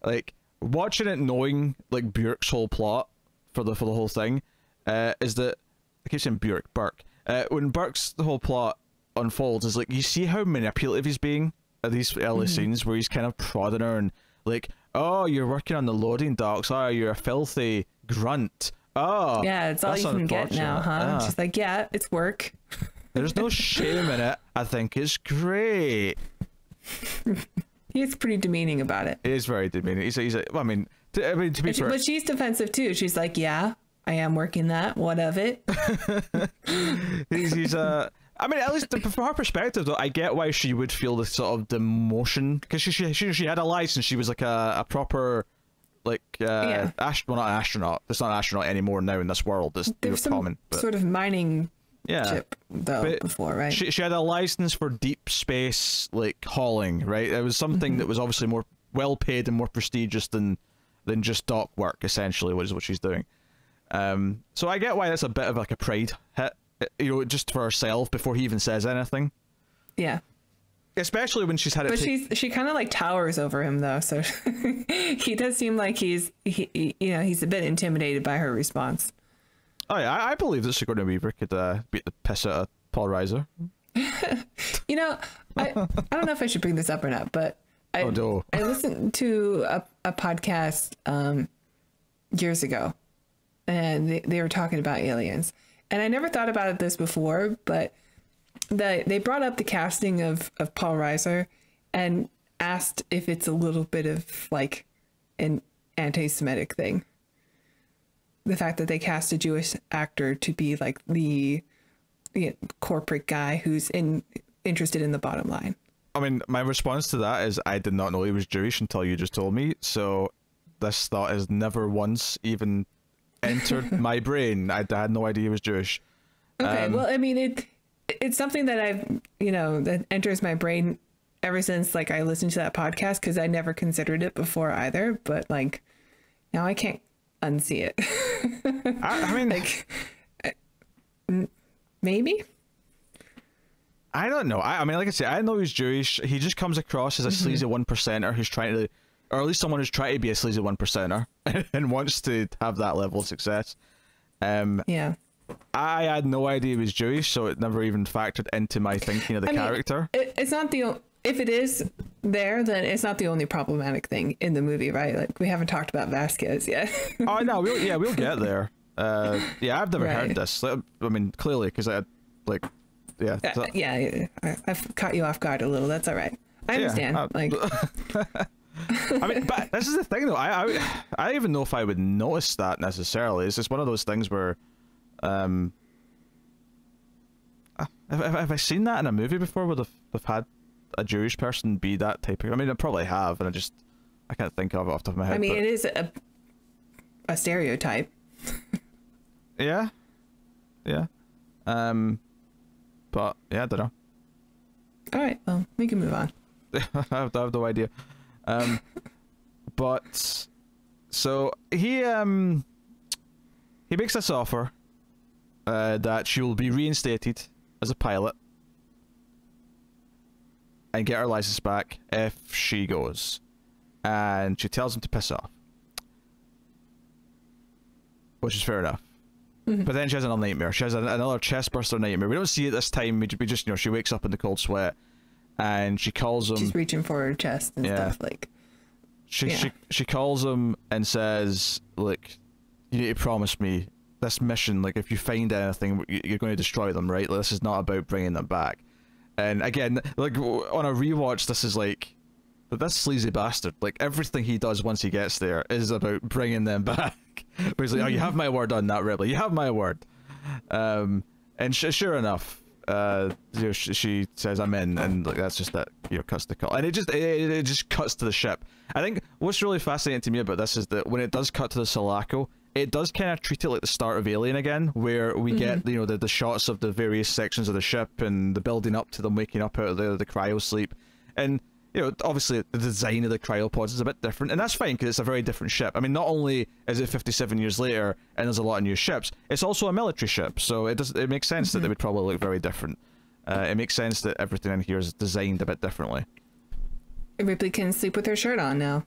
Speaker 1: like watching it, knowing like Bjork's whole plot for the whole thing, is that I keep saying Burke. When Burke's the whole plot unfolds, is like you see how manipulative he's being at these early scenes where he's kind of prodding her and like, oh, you're working on the loading docks. Oh, you're a filthy grunt. Oh,
Speaker 2: yeah, it's all you can get now, huh?
Speaker 1: Yeah.
Speaker 2: She's like, yeah, it's work.
Speaker 1: There's no shame in it. I think it's great.
Speaker 2: He's pretty demeaning about it.
Speaker 1: It is very demeaning. He's well, I mean, to be fair,
Speaker 2: but she's defensive too. She's like, yeah, I am working that. What of it?
Speaker 1: he's I mean, at least from her perspective, though, I get why she would feel this sort of demotion, because she had a license. She was like a proper. Like, well, not an astronaut. It's not an astronaut anymore now in this world. It's common. But,
Speaker 2: sort of mining ship, though, before, right?
Speaker 1: She had a license for deep space, like, hauling, right? It was something that was obviously more well-paid and more prestigious than just dock work, essentially, which is what she's doing. So I get why that's a bit of, like, a pride hit, you know, just for herself before he even says anything.
Speaker 2: Yeah.
Speaker 1: Especially when she's had it.
Speaker 2: But she kind of like towers over him though, so he does seem like he's a bit intimidated by her response.
Speaker 1: Oh yeah, I believe that Sigourney Weaver could beat the piss out of Paul Reiser.
Speaker 2: You know, I don't know if I should bring this up or not, but I listened to a podcast years ago, and they were talking about aliens, and I never thought about this before, but. They brought up the casting of Paul Reiser and asked if it's a little bit of like an anti-Semitic thing. The fact that they cast a Jewish actor to be like the corporate guy who's interested in the bottom line.
Speaker 1: I mean, my response to that is I did not know he was Jewish until you just told me. So this thought has never once even entered my brain. I had no idea he was Jewish.
Speaker 2: Okay, well, I mean, it's something that that enters my brain ever since like I listened to that podcast, because I never considered it before either, but like now I can't unsee it.
Speaker 1: I mean,
Speaker 2: like maybe
Speaker 1: I don't know. I mean, like I said, I know he's Jewish. He just comes across as a sleazy 1%er who's trying to, or at least someone who's trying to be a sleazy 1%er and wants to have that level of success.
Speaker 2: Yeah.
Speaker 1: I had no idea he was Jewish, so it never even factored into my thinking of the character.
Speaker 2: It's not if it is there, then it's not the only problematic thing in the movie, right? Like we haven't talked about Vasquez yet.
Speaker 1: Oh no, we'll get there. Yeah, I've never heard this. I mean, clearly, because I like, yeah.
Speaker 2: I've caught you off guard a little. That's all right. I understand. Like,
Speaker 1: I mean, but this is the thing, though. I don't even know if I would notice that necessarily. It's just one of those things where. Have I seen that in a movie before where they've had a Jewish person be that type of... I mean, I probably have, and I can't think of it off the top of my head.
Speaker 2: I mean, it is a stereotype.
Speaker 1: Yeah. Yeah. But, yeah, I don't know.
Speaker 2: All right, well, we can move on.
Speaker 1: I have no idea. But, so, he makes this offer that she will be reinstated as a pilot and get her license back if she goes. And she tells him to piss off. Which is fair enough. But then she has another nightmare. She has another chestburster nightmare. We don't see it this time. We just, she wakes up in the cold sweat and she calls him.
Speaker 2: She's reaching for her chest and stuff like.
Speaker 1: she calls him and says, "Look, you need to promise me this mission. Like, if you find anything, you're going to destroy them, right? Like, this is not about bringing them back." And again, like on a rewatch, this is like, this sleazy bastard. Like, everything he does once he gets there is about bringing them back. But he's like, "Oh, you have my word on that, Ripley. You have my word." And sure enough, she says, "I'm in," and like that's just that, cuts the call, and it just cuts to the ship. I think what's really fascinating to me about this is that when it does cut to the Sulaco, it does kind of treat it like the start of Alien again, where we get the shots of the various sections of the ship and the building up to them waking up out of the cryo sleep, and obviously the design of the cryopods is a bit different, and that's fine because it's a very different ship. I mean, not only is it 57 years later and there's a lot of new ships, it's also a military ship, so it makes sense that they would probably look very different. It makes sense that everything in here is designed a bit differently.
Speaker 2: Ripley can sleep with her shirt on now.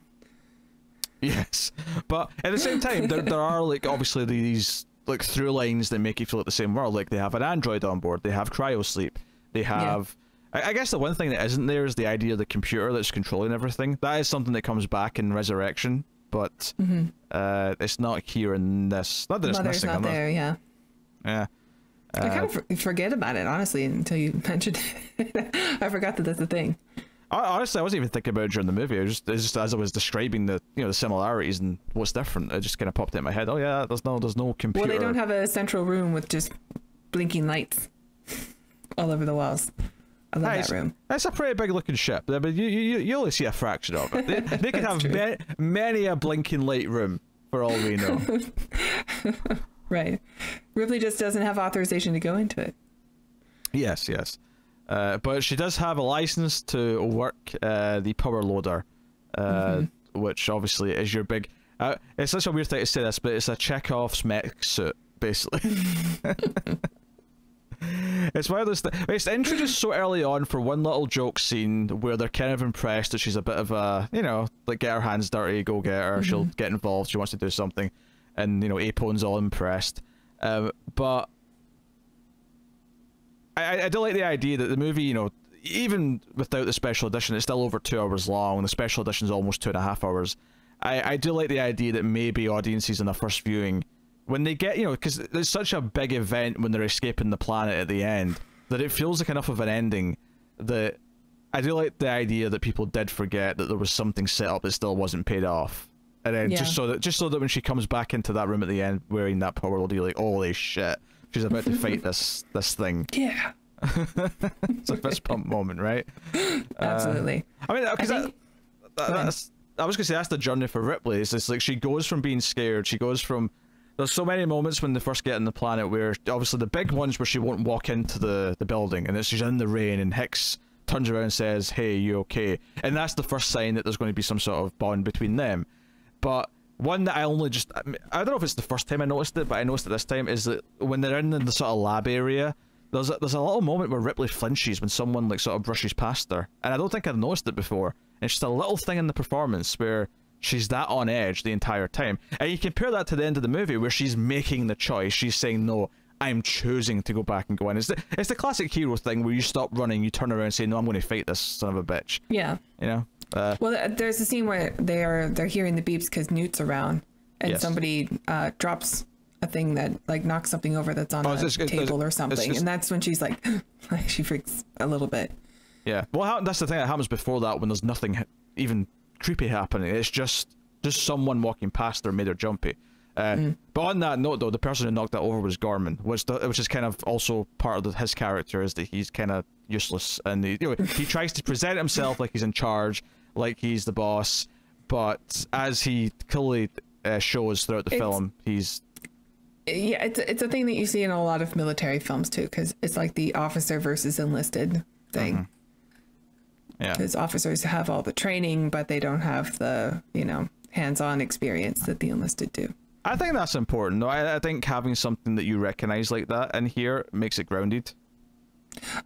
Speaker 1: Yes, but at the same time, there are like obviously these like through lines that make you feel like the same world. Like they have an android on board, they have cryosleep, they have. I guess the one thing that isn't there is the idea of the computer that's controlling everything. That is something that comes back in Resurrection, but it's not here in this. Not that it's
Speaker 2: Mother's
Speaker 1: missing.
Speaker 2: not there, yeah.
Speaker 1: Yeah.
Speaker 2: I kind of forget about it, honestly, until you mentioned it. I forgot that that's a thing.
Speaker 1: Honestly, I wasn't even thinking about it during the movie. It's just as I was describing the the similarities and what's different, it just kind of popped in my head. Oh yeah, there's no computer.
Speaker 2: Well, they don't have a central room with just blinking lights all over the walls. I love that room.
Speaker 1: That's a pretty big looking ship, but you only see a fraction of it. They could have many a blinking light room for all we know.
Speaker 2: Right. Ripley just doesn't have authorization to go into it.
Speaker 1: Yes. But she does have a license to work the power loader, which obviously is your big... it's such a weird thing to say this, but it's a Chekhov's mech suit, basically. It's one of those things. It's introduced so early on for one little joke scene where they're kind of impressed that she's a bit of a, like get her hands dirty, go get her, she'll get involved, she wants to do something. And, Apone's all impressed. But... I do like the idea that the movie, even without the special edition, it's still over 2 hours long. The special edition is almost 2.5 hours. I do like the idea that maybe audiences in the first viewing, when they get, because there's such a big event when they're escaping the planet at the end, that it feels like enough of an ending that I do like the idea that people did forget that there was something set up that still wasn't paid off. And then just so that when she comes back into that room at the end wearing that power loader, you're like, holy shit. She's about to fight this thing.
Speaker 2: Yeah.
Speaker 1: It's a fist pump moment, right?
Speaker 2: Absolutely.
Speaker 1: I mean, because I was going to say that's the journey for Ripley. It's just like she goes from being scared. She goes from... There's so many moments when they first get on the planet where, obviously, the big ones where she won't walk into the building, and she's in the rain, and Hicks turns around and says, "Hey, you okay?" And that's the first sign that there's going to be some sort of bond between them. But one that I don't know if it's the first time I noticed it, but I noticed it this time, is that when they're in the sort of lab area, there's a little moment where Ripley flinches when someone like sort of brushes past her, and I don't think I'd noticed it before. And it's just a little thing in the performance where she's that on edge the entire time, and you compare that to the end of the movie where she's making the choice. She's saying, "No, I'm choosing to go back and go in." It's the classic hero thing where you stop running, you turn around and say, "No, I'm going to fight this son of a bitch."
Speaker 2: Yeah. Well, there's a scene where they're hearing the beeps because Newt's around, and somebody drops a thing that like knocks something over that's on a table or something, and that's when she's like she freaks a little bit.
Speaker 1: Yeah. Well, that's the thing that happens before that, when there's nothing even creepy happening. It's just someone walking past her made her jumpy. But on that note, though, the person who knocked that over was Gorman, which is kind of also part of his character, is that he's kind of useless, and he tries to present himself like he's in charge, like he's the boss, but as he clearly shows throughout the film, he's...
Speaker 2: Yeah, it's a thing that you see in a lot of military films too, because it's like the officer versus enlisted thing. Yeah, because officers have all the training, but they don't have the hands-on experience that the enlisted do. I
Speaker 1: think that's important, though. I think having something that you recognize like that in here makes it grounded.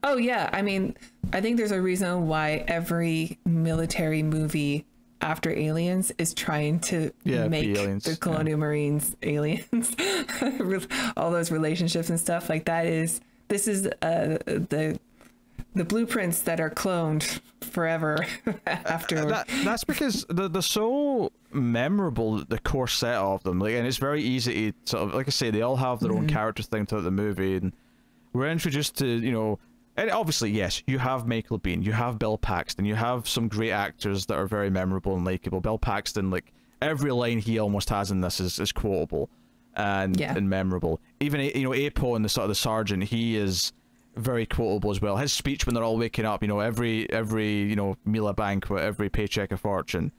Speaker 2: Oh yeah, I mean, I think there's a reason why every military movie after Aliens is trying to make the Colonial Marines aliens. All those relationships and stuff like that this is the blueprints that are cloned forever after.
Speaker 1: That's because they're so memorable, the core set of them. Like, and it's very easy to sort of, like I say, they all have their own character thing throughout the movie, and we're introduced to, you know, and obviously, yes, you have Michael Biehn, you have Bill Paxton, you have some great actors that are very memorable and likable. Bill Paxton, like, every line he almost has in this is quotable and memorable. Even, you know, Apo and the sort of the sergeant, he is very quotable as well. His speech when they're all waking up, you know, every you know, meal a banquet, every paycheck a fortune.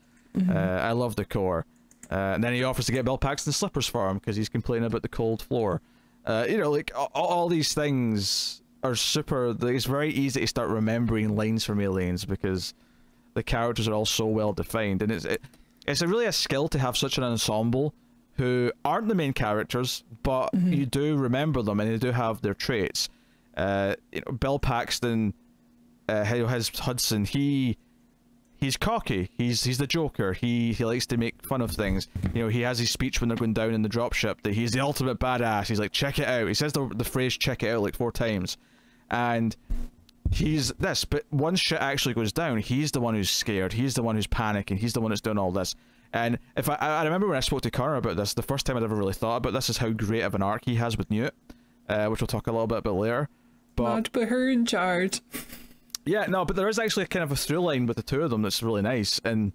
Speaker 1: I love the core. And then he offers to get Bill Paxton slippers for him because he's complaining about the cold floor. You know, like, all these things are super. It's very easy to start remembering lines from Aliens because the characters are all so well defined, and it's really a skill to have such an ensemble who aren't the main characters, but you do remember them and they do have their traits. You know, Bill Paxton, his Hudson, he's cocky. He's the Joker. He likes to make fun of things. You know, he has his speech when they're going down in the dropship that he's the ultimate badass. He's like, check it out. He says the phrase "check it out" like 4 times, and he's this. But once shit actually goes down, he's the one who's scared. He's the one who's panicking. He's the one that's doing all this. And if I remember when I spoke to Connor about this, the first time I'd ever really thought about this is how great of an arc he has with Newt, which we'll talk a little bit about later. But
Speaker 2: not to put her in charge.
Speaker 1: Yeah, no, but there is actually kind of a through line with the two of them that's really nice. And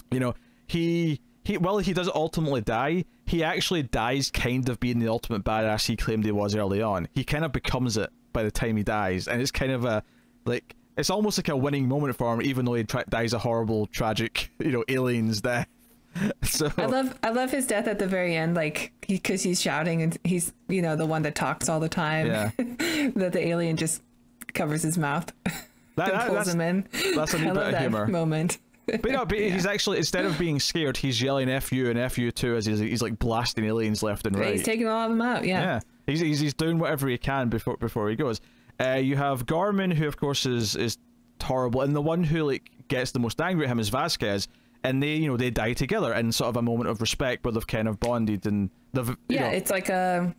Speaker 1: you know, he while he does ultimately die, he actually dies kind of being the ultimate badass he claimed he was early on. He kind of becomes it by the time he dies, and it's kind of a, like, it's almost like a winning moment for him, even though he dies a horrible, tragic, you know, alien's death. So
Speaker 2: I love his death at the very end, like, because he's shouting and he's, you know, the one that talks all the time.
Speaker 1: Yeah.
Speaker 2: That the alien just covers his mouth and pulls him in.
Speaker 1: That's a new bit of humor
Speaker 2: moment.
Speaker 1: But no, but he's actually, instead of being scared, he's yelling "F you" and "F you too" as he's like blasting aliens left and right.
Speaker 2: He's taking all of them out. Yeah.
Speaker 1: He's doing whatever he can before he goes. You have Gorman, who of course is horrible, and the one who like gets the most angry at him is Vasquez, and they die together in sort of a moment of respect where they've kind of bonded, and they've
Speaker 2: it's like a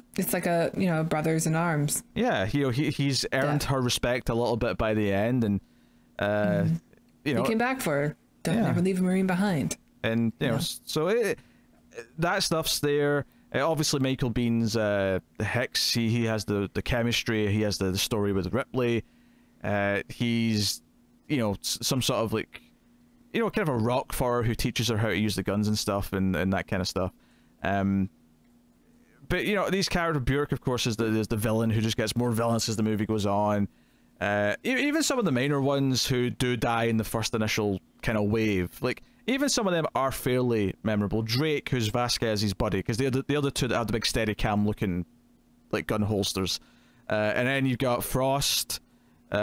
Speaker 2: you know, brothers in arms. Yeah,
Speaker 1: he's earned her respect a little bit by the end, and you know,
Speaker 2: he came back for her. Don't never leave a Marine behind.
Speaker 1: And you know, so that stuff's there. Obviously, Michael Bihn's the Hicks. He has the chemistry. He has the story with Ripley. He's, you know, some sort of like, you know, kind of a rock for her who teaches her how to use the guns and stuff and that kind of stuff. But you know, these characters, Bjork, of course, is the villain who just gets more villainous as the movie goes on. Even some of the minor ones who do die in the first initial kind of wave, like even some of them are fairly memorable. Drake, who's Vasquez's buddy, because the other two that have the big Steadicam looking like gun holsters, and then you've got Frost, who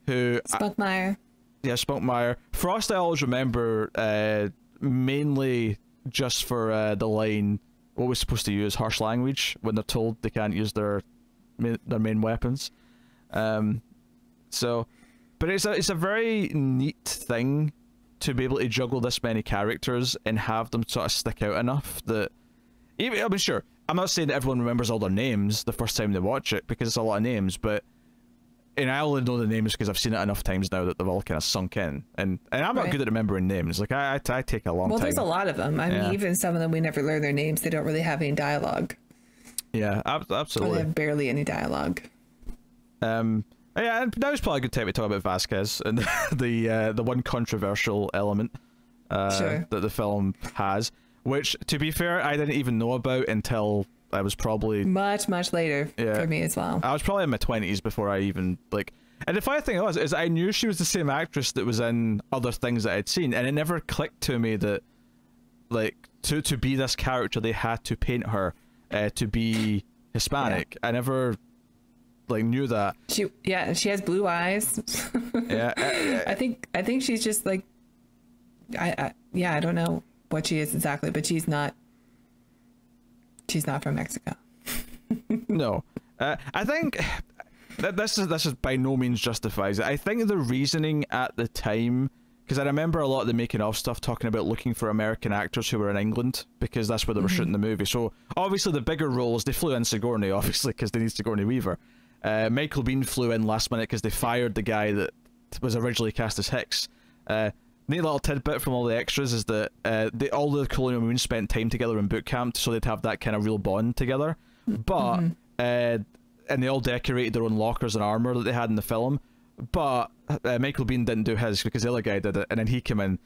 Speaker 2: Spunkmeyer.
Speaker 1: Yeah, Spunkmeyer. Frost I always remember mainly just for the line, what we're supposed to use harsh language when they're told they can't use their main weapons. So, but it's a very neat thing to be able to juggle this many characters and have them sort of stick out enough that, even, I mean, sure, I'm not saying that everyone remembers all their names the first time they watch it, because it's a lot of names, but, and I only know the names because I've seen it enough times now that they've all kind of sunk in, and I'm not good at remembering names. Like I take a long time.
Speaker 2: Well, there's a lot of them. I mean, even some of them we never learn their names. They don't really have any dialogue.
Speaker 1: Yeah, absolutely.
Speaker 2: Or they have barely any dialogue.
Speaker 1: Yeah, and now's probably a good time to talk about Vasquez and the one controversial element that the film has, which, to be fair, I didn't even know about until I was probably
Speaker 2: much later for me as well.
Speaker 1: I was probably in my 20s before I even like. And the funny thing is I knew she was the same actress that was in other things that I'd seen, and it never clicked to me that, like, to be this character they had to paint her to be Hispanic. I never like knew that.
Speaker 2: She has blue eyes. I think she's just like, I don't know what she is exactly, but she's not from Mexico.
Speaker 1: No, I think that this is by no means justifies it. I think the reasoning at the time, because I remember a lot of the making of stuff talking about looking for American actors who were in England, because that's where they were shooting the movie. So obviously the bigger roles, they flew in Sigourney, obviously, because they need Sigourney Weaver. Michael Biehn flew in last minute because they fired the guy that was originally cast as Hicks. Neat little tidbit from all the extras is that all the Colonial Marines spent time together in boot camp, so they'd have that kind of real bond together. But and they all decorated their own lockers and armor that they had in the film. But Michael Biehn didn't do his because the other guy did it, and then he came in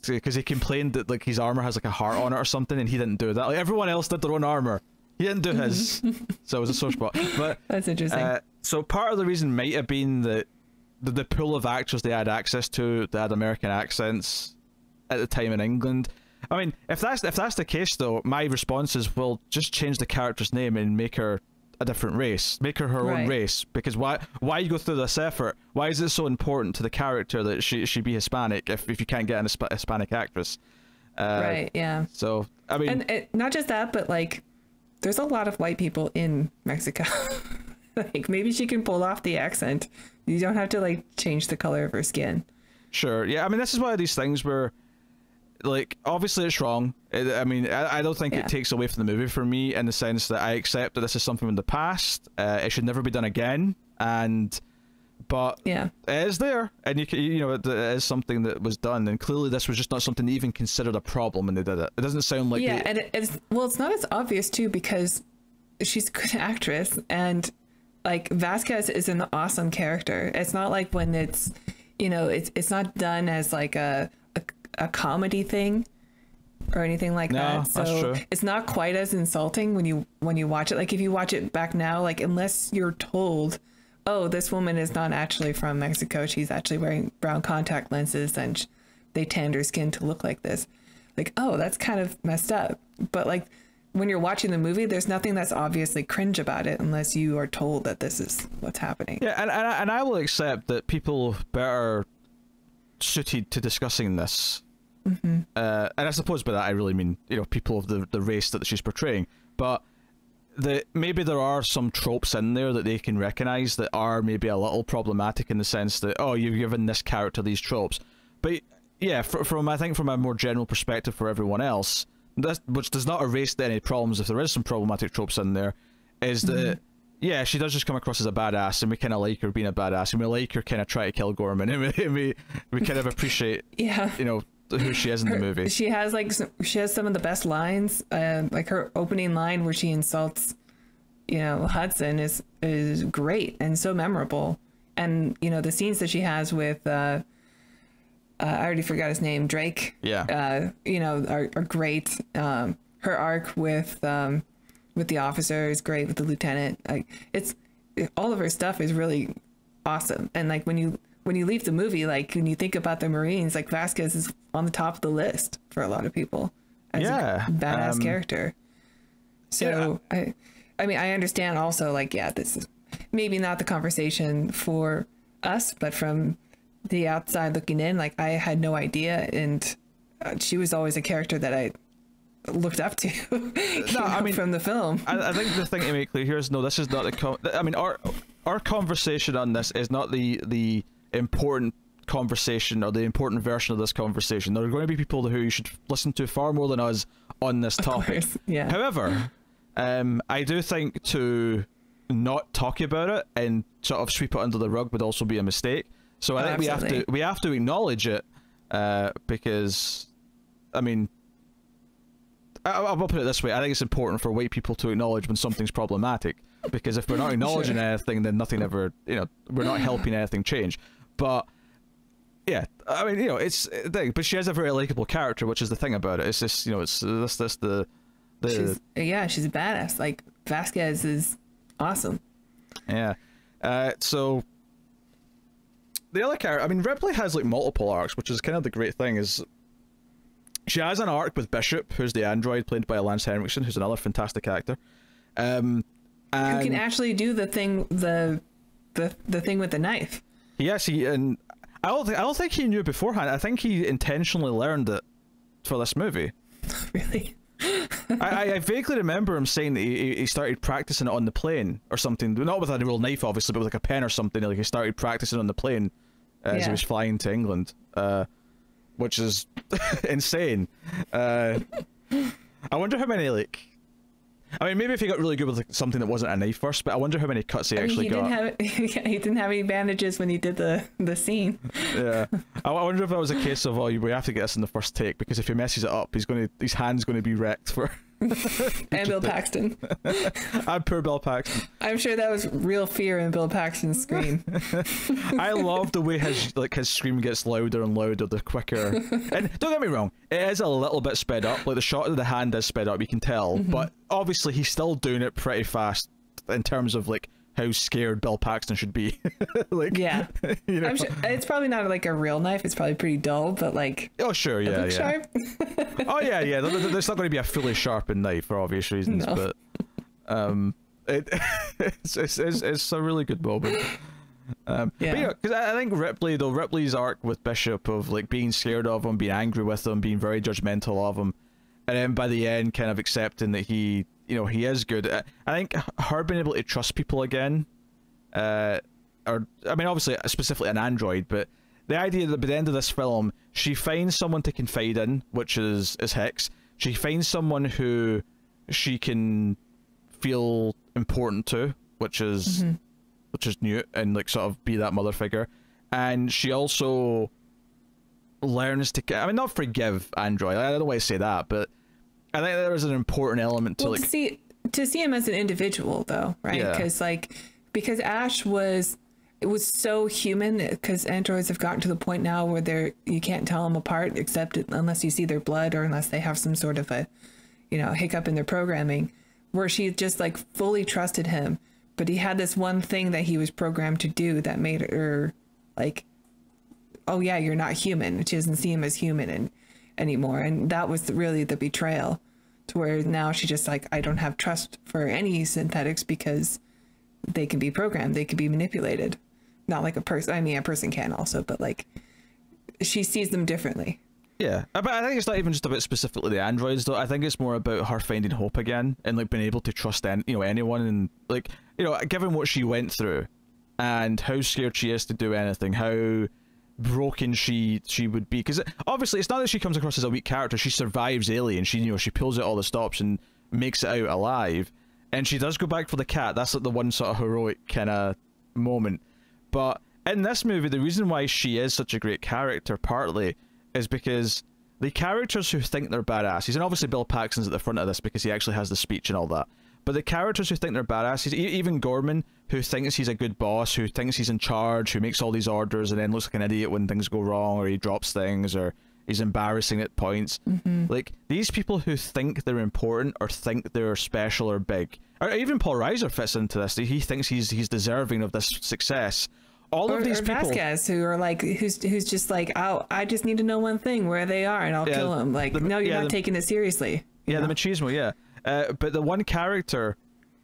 Speaker 1: because he complained that like his armor has like a heart on it or something, and he didn't do that. Like everyone else did their own armor. He didn't do his, so it was a sore spot. But
Speaker 2: that's interesting.
Speaker 1: So part of the reason might have been that the pool of actors they had access to that had American accents at the time in England. I mean, if that's the case, though, my response is, well, just change the character's name and make her a different race, make her own race. Because why you go through this effort? Why is it so important to the character that she be Hispanic if you can't get an Hispanic actress?
Speaker 2: Right. Yeah.
Speaker 1: So I mean,
Speaker 2: and not just that, but like, there's a lot of white people in Mexico. Like maybe she can pull off the accent. You don't have to like change the color of her skin.
Speaker 1: Sure. Yeah. I mean, this is one of these things where, like, obviously it's wrong. I mean, I don't think it takes away from the movie for me in the sense that I accept that this is something from the past. It should never be done again. But it is there, and you know it is something that was done, and clearly this was just not something they even considered a problem when they did it. It doesn't sound like
Speaker 2: and it's not as obvious too because she's a good actress, and like Vasquez is an awesome character. It's not like when it's, you know, it's not done as like a comedy thing or anything like that. So
Speaker 1: that's true.
Speaker 2: It's not quite as insulting when you watch it. Like if you watch it back now, like unless you're told, oh, this woman is not actually from Mexico. She's actually wearing brown contact lenses and they tanned her skin to look like this. Like, oh, that's kind of messed up. But like when you're watching the movie, there's nothing that's obviously cringe about it unless you are told that this is what's happening.
Speaker 1: Yeah, and I will accept that people better suited to discussing this. And I suppose by that I really mean, you know, people of the race that she's portraying. But maybe there are some tropes in there that they can recognize that are maybe a little problematic in the sense that, oh, you've given this character these tropes. But yeah, from I think from a more general perspective for everyone else, which does not erase any problems if there is some problematic tropes in there, is that yeah, she does just come across as a badass, and we kind of like her being a badass, and we like her kind of try to kill Gorman, and we kind of appreciate you know who she is in the movie.
Speaker 2: She has some of the best lines. Like her opening line where she insults, you know, Hudson is great and so memorable. And you know the scenes that she has with I already forgot his name, Drake.
Speaker 1: Yeah.
Speaker 2: You know are great. Her arc with the officer is great. With the lieutenant, like all of her stuff is really awesome. And like when you leave the movie, like when you think about the Marines, like Vasquez is on the top of the list for a lot of people as a badass character. So I mean, I understand also like, this is maybe not the conversation for us, but from the outside looking in, like I had no idea. And she was always a character that I looked up to I mean, from the film.
Speaker 1: I think the thing to make clear here is, no, this is not I mean, our conversation on this is not the important conversation or the important version of this conversation. There are going to be people who you should listen to far more than us on this topic.
Speaker 2: Yeah.
Speaker 1: However, I do think to not talk about it and sort of sweep it under the rug would also be a mistake. So I think we have to acknowledge it because, I mean, I'll put it this way. I think it's important for white people to acknowledge when something's problematic, because if we're not acknowledging anything, then nothing ever, you know, we're not helping anything change. But yeah, I mean, you know, it's but she has a very likable character, which is the thing about it. It's just, you know, it's this the
Speaker 2: she's a badass. Like Vasquez is awesome.
Speaker 1: Yeah. So the other character, I mean, Ripley has like multiple arcs, which is kind of the great thing. Is she has an arc with Bishop, who's the android played by Lance Henriksen, who's another fantastic actor. Who
Speaker 2: can actually do the thing, the thing with the knife.
Speaker 1: Yes, and I don't think he knew beforehand. I think he intentionally learned it for this movie.
Speaker 2: Really?
Speaker 1: I vaguely remember him saying that he started practicing it on the plane or something. Not with a real knife, obviously, but with like a pen or something. Like he started practicing on the plane as he was flying to England, which is insane. I wonder how many I mean, maybe if he got really good with like, something that wasn't a knife first, but I wonder how many cuts he actually got.
Speaker 2: He didn't have any bandages when he did the scene.
Speaker 1: Yeah, I wonder if that was a case of, oh, we have to get this in the first take, because if he messes it up, his hand's going to be wrecked for.
Speaker 2: And Bill Paxton.
Speaker 1: And poor Bill Paxton.
Speaker 2: I'm sure that was real fear in Bill Paxton's scream.
Speaker 1: I love the way his scream gets louder and louder the quicker. And don't get me wrong, it is a little bit sped up. Like the shot of the hand is sped up, you can tell. But obviously he's still doing it pretty fast in terms of like how scared Bill Paxton should be. Like,
Speaker 2: yeah,
Speaker 1: you know?
Speaker 2: I'm sure it's probably not like a real knife. It's probably pretty dull, but like,
Speaker 1: oh sure, yeah,
Speaker 2: sharp.
Speaker 1: Oh yeah. There's not going to be a fully sharpened knife for obvious reasons,
Speaker 2: no.
Speaker 1: But it's a really good moment.
Speaker 2: Yeah,
Speaker 1: but yeah, because I think Ripley's arc with Bishop of like being scared of him, being angry with him, being very judgmental of him, and then by the end kind of accepting that he is good. I think her being able to trust people again, or I mean obviously specifically an android, but the idea that by the end of this film she finds someone to confide in, which is Hicks. She finds someone who she can feel important to, which is Newt, and like sort of be that mother figure. And she also learns to, I mean, not forgive Android, I don't want to say that, but I think there is an important element to
Speaker 2: to see him as an individual though, right?
Speaker 1: Yeah.
Speaker 2: Because Ash was so human, because androids have gotten to the point now where you can't tell them apart except unless you see their blood or unless they have some sort of a hiccup in their programming, where she just like fully trusted him, but he had this one thing that he was programmed to do that made her like, oh yeah, you're not human. She doesn't see him as human anymore, and that was really the betrayal, to where now she just like, I don't have trust for any synthetics because they can be programmed, they can be manipulated. Not like a person. I mean, a person can also, but like she sees them differently.
Speaker 1: Yeah, but I think it's not even just about specifically the androids though. I think it's more about her finding hope again and like being able to trust anyone, and like given what she went through and how scared she is to do anything, how broken she would be, because obviously it's not that she comes across as a weak character. She survives Alien, she pulls out all the stops and makes it out alive, and she does go back for the cat. That's like the one sort of heroic kind of moment. But in this movie, the reason why she is such a great character partly is because the characters who think they're badasses, and obviously Bill Paxton's at the front of this because he actually has the speech and all that, but the characters who think they're badasses, even Gorman, who thinks he's a good boss, who thinks he's in charge, who makes all these orders and then looks like an idiot when things go wrong, or he drops things, or he's embarrassing at points. Like, these people who think they're important or think they're special or big, or even Paul Reiser fits into this. He thinks he's deserving of this success. All of these people,
Speaker 2: Vasquez, who are like, who's just like, oh, I just need to know one thing, where they are, and I'll kill him. Like, no, you're not taking it seriously.
Speaker 1: Yeah, the machismo, yeah. But the one character,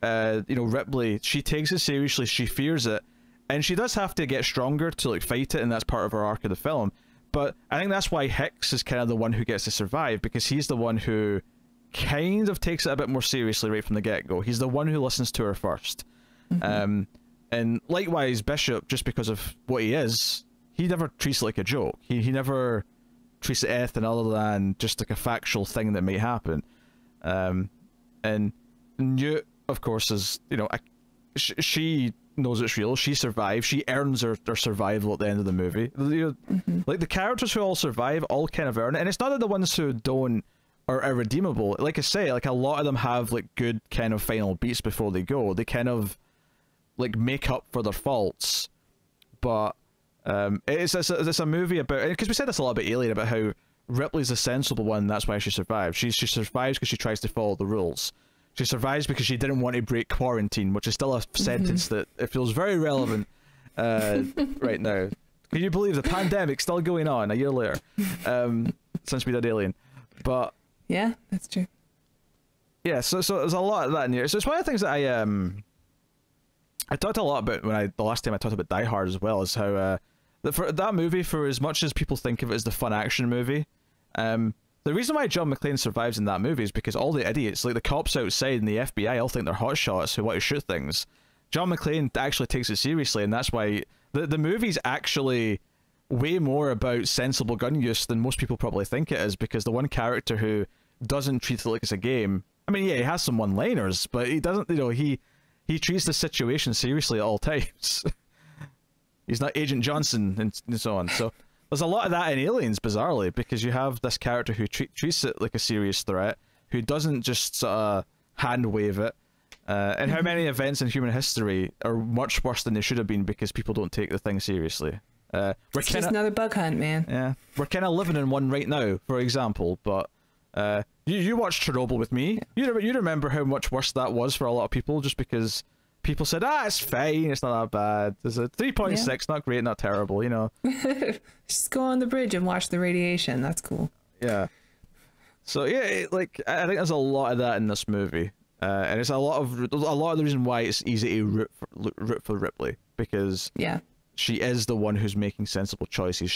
Speaker 1: Ripley, she takes it seriously. She fears it, and she does have to get stronger to like fight it, and that's part of her arc of the film. But I think that's why Hicks is kind of the one who gets to survive, because he's the one who kind of takes it a bit more seriously right from the get-go. He's the one who listens to her first. And likewise, Bishop, just because of what he is, he never treats it like a joke. He never treats it anything other than just like a factual thing that might happen. And Newt, of course, is, she knows it's real. She survives. She earns her survival at the end of the movie. Like, the characters who all survive all kind of earn it. And it's not that the ones who don't are irredeemable. Like I say, like, a lot of them have like good kind of final beats before they go. They kind of like make up for their faults. But it's a movie about, because we said this a lot about Alien, about how Ripley's the sensible one, and that's why she survives. She survives because she tries to follow the rules. She survives because she didn't want to break quarantine, which is still a sentence that it feels very relevant right now. Can you believe the pandemic's still going on a year later since we did Alien? But
Speaker 2: yeah, that's true.
Speaker 1: Yeah, so there's a lot of that in here. So it's one of the things that I talked a lot about the last time I talked about Die Hard as well, is how for that movie, for as much as people think of it as the fun action movie, the reason why John McClane survives in that movie is because all the idiots, like the cops outside and the FBI, all think they're hotshots who want to shoot things. John McClane actually takes it seriously, and that's why the movie's actually way more about sensible gun use than most people probably think it is, because the one character who doesn't treat it like it's a game I mean, yeah, he has some one-liners, but he doesn't, he treats the situation seriously at all times. He's not Agent Johnson and so on. So there's a lot of that in Aliens, bizarrely, because you have this character who treats it like a serious threat, who doesn't just sort of hand-wave it. And how many events in human history are much worse than they should have been because people don't take the thing seriously?
Speaker 2: It's just another bug hunt, man.
Speaker 1: Yeah, we're kind of living in one right now, for example. But you watched Chernobyl with me. You remember how much worse that was for a lot of people, just because people said, it's fine, it's not that bad. There's a 3.6, not great, not terrible,
Speaker 2: Just go on the bridge and watch the radiation. That's cool.
Speaker 1: Yeah. So yeah, like I think there's a lot of that in this movie. And it's a lot of the reason why it's easy to root for Ripley, because she is the one who's making sensible choices.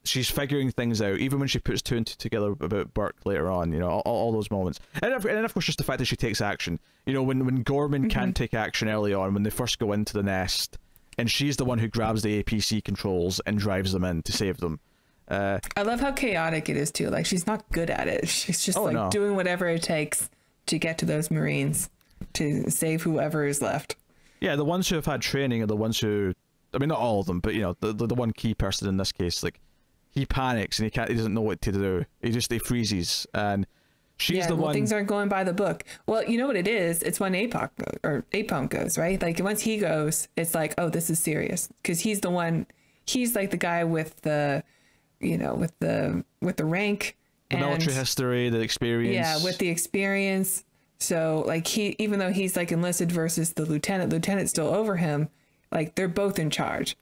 Speaker 1: She's figuring things out, even when she puts two and two together about Burke later on. All those moments, and of course just the fact that she takes action. When Gorman can't take action early on when they first go into the nest, and she's the one who grabs the APC controls and drives them in to save them.
Speaker 2: I love how chaotic it is too. Like, she's not good at it. She's just doing whatever it takes to get to those Marines, to save whoever is left. Yeah,
Speaker 1: the ones who have had training are the ones who, I mean, not all of them, but the one key person in this case, like, he panics and he doesn't know what to do. He freezes, and she's the one.
Speaker 2: Things aren't going by the book. Well, you know what it is? It's when Apom goes, right? Like, once he goes, it's like, oh, this is serious, because he's the one. He's like the guy with the, with the rank.
Speaker 1: The military history, the experience.
Speaker 2: Yeah, with the experience. So, like, even though he's like enlisted versus the lieutenant's still over him, like, they're both in charge.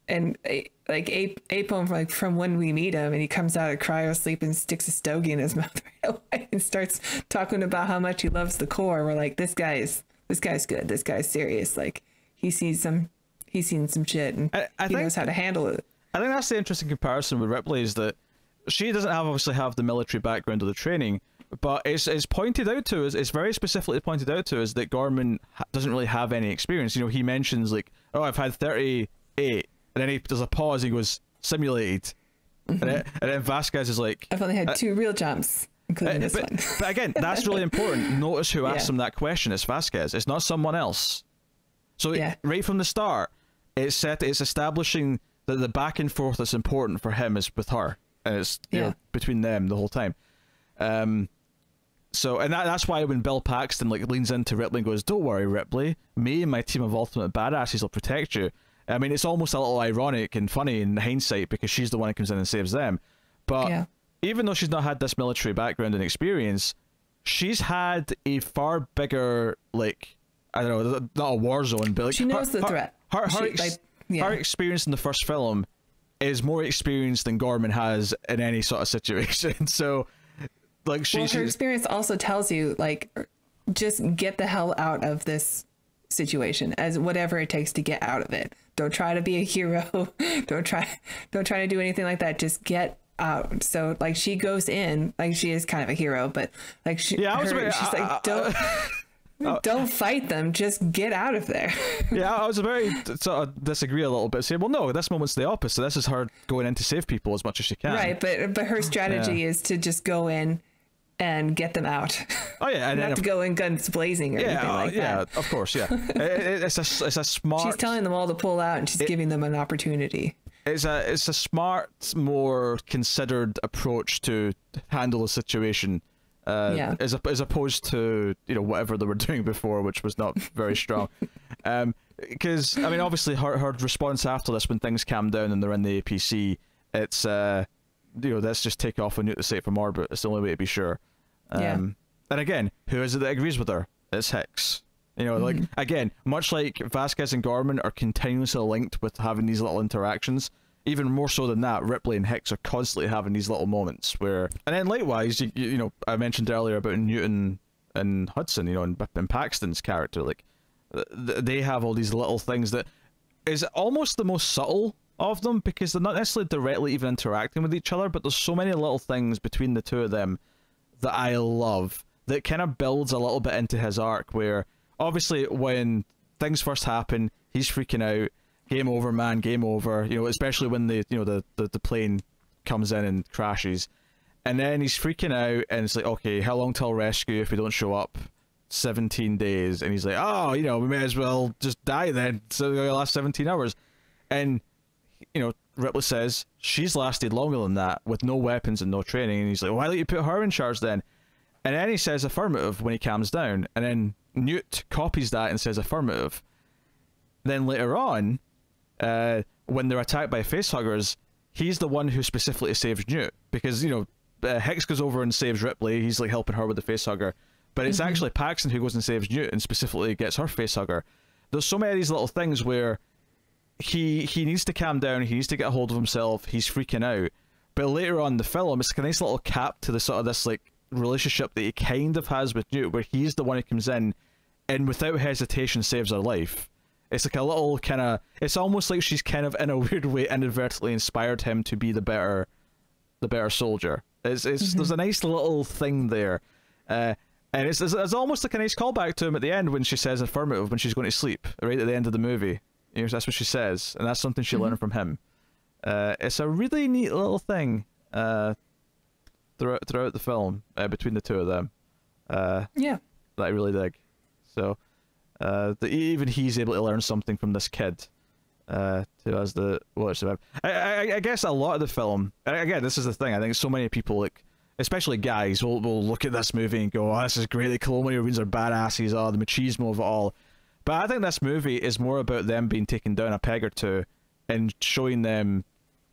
Speaker 2: And like Apom, like, from when we meet him, and he comes out of cryo sleep and sticks a stogie in his mouth right away and starts talking about how much he loves the Corps. We're like, this guy's good. This guy's serious. Like, he's seen some shit, and he knows how to handle it.
Speaker 1: I think that's the interesting comparison with Ripley, is that she doesn't obviously have the military background or the training, but it's pointed out to us, it's very specifically pointed out to us that Gorman doesn't really have any experience. He mentions, like, oh, I've had 38, and then there's a pause, he goes, simulated. And then Vasquez is like,
Speaker 2: I've only had 2 real jumps, including this one.
Speaker 1: But again, that's really important. Notice who asked him that question. It's Vasquez. It's not someone else. So right from the start, it's establishing that the back and forth that's important for him is with her. And it's between them the whole time. So that's why when Bill Paxton leans into Ripley and goes, "Don't worry, Ripley, me and my team of ultimate badasses will protect you." I mean, it's almost a little ironic and funny in hindsight, because she's the one who comes in and saves them. But even though she's not had this military background and experience, she's had a far bigger, like, I don't know, not a war zone, but like,
Speaker 2: she knows the threat.
Speaker 1: Her experience in the first film is more experience than Gorman has in any sort of situation. So, like, her
Speaker 2: experience also tells you, like, just get the hell out of this situation, as whatever it takes to get out of it. Don't try to be a hero. Don't try to do anything like that. Just get out. So, like, she goes in, like, she is kind of a hero, but like, she's like, don't fight them, just get out of there.
Speaker 1: I was very sort of disagree a little bit, saying, well, no, this moment's the opposite. This is her going in to save people as much as she can.
Speaker 2: Right, but her strategy is to just go in and get them out.
Speaker 1: Oh yeah, and
Speaker 2: not to go in guns blazing or anything like that.
Speaker 1: Yeah, of course, yeah. It's a smart.
Speaker 2: She's telling them all to pull out, and she's giving them an opportunity.
Speaker 1: It's a smart, more considered approach to handle a situation. As opposed to whatever they were doing before, which was not very strong. Because I mean, obviously her response after this, when things calm down and they're in the APC, it's let's just take off and nuke the site from orbit. It's the only way to be sure. And again, who is it that agrees with her? It's Hicks. Like, again, much like Vasquez and Gorman are continuously linked with having these little interactions, even more so than that, Ripley and Hicks are constantly having these little moments where... And then likewise, I mentioned earlier about Newton and Hudson, and Paxton's character, like, they have all these little things that is almost the most subtle of them, because they're not necessarily directly even interacting with each other, but there's so many little things between the two of them that I love, that kind of builds a little bit into his arc, where obviously when things first happen, he's freaking out, game over, man, game over, especially when the plane comes in and crashes, And then he's freaking out, and it's like, okay, how long till rescue if we don't show up? 17 days. And he's like, oh, you know, we may as well just die then. So the last 17 hours. And, you know, Ripley says she's lasted longer than that with no weapons and no training. And he's like, why don't you put her in charge then? And then he says affirmative when he calms down. And then Newt copies that and says affirmative. Then later on, when they're attacked by facehuggers, he's the one who specifically saves Newt. Because, you know, Hicks goes over and saves Ripley. He's like helping her with the facehugger. But it's actually Paxton who goes and saves Newt and specifically gets her facehugger. There's so many of these little things where he needs to calm down, he needs to get a hold of himself, he's freaking out. But later on in the film, it's like a nice little cap to the sort of this like relationship that he kind of has with Newt, where he's the one who comes in and without hesitation saves her life. It's like a little kind of, it's almost like she's kind of in a weird way inadvertently inspired him to be the better soldier. There's a nice little thing there. And it's almost like a nice callback to him at the end when she says affirmative when she's going to sleep, right at the end of the movie. You know, that's what she says, and that's something she learned from him. It's a really neat little thing throughout the film between the two of them.
Speaker 2: Yeah.
Speaker 1: That I really dig. So even he's able to learn something from this kid. To as the watch the web. I guess a lot of the film, again, this is the thing, I think so many people, like especially guys, will look at this movie and go, oh, this is great, the colonial Marines are badasses, oh, the machismo of it all. But I think this movie is more about them being taken down a peg or two and showing them,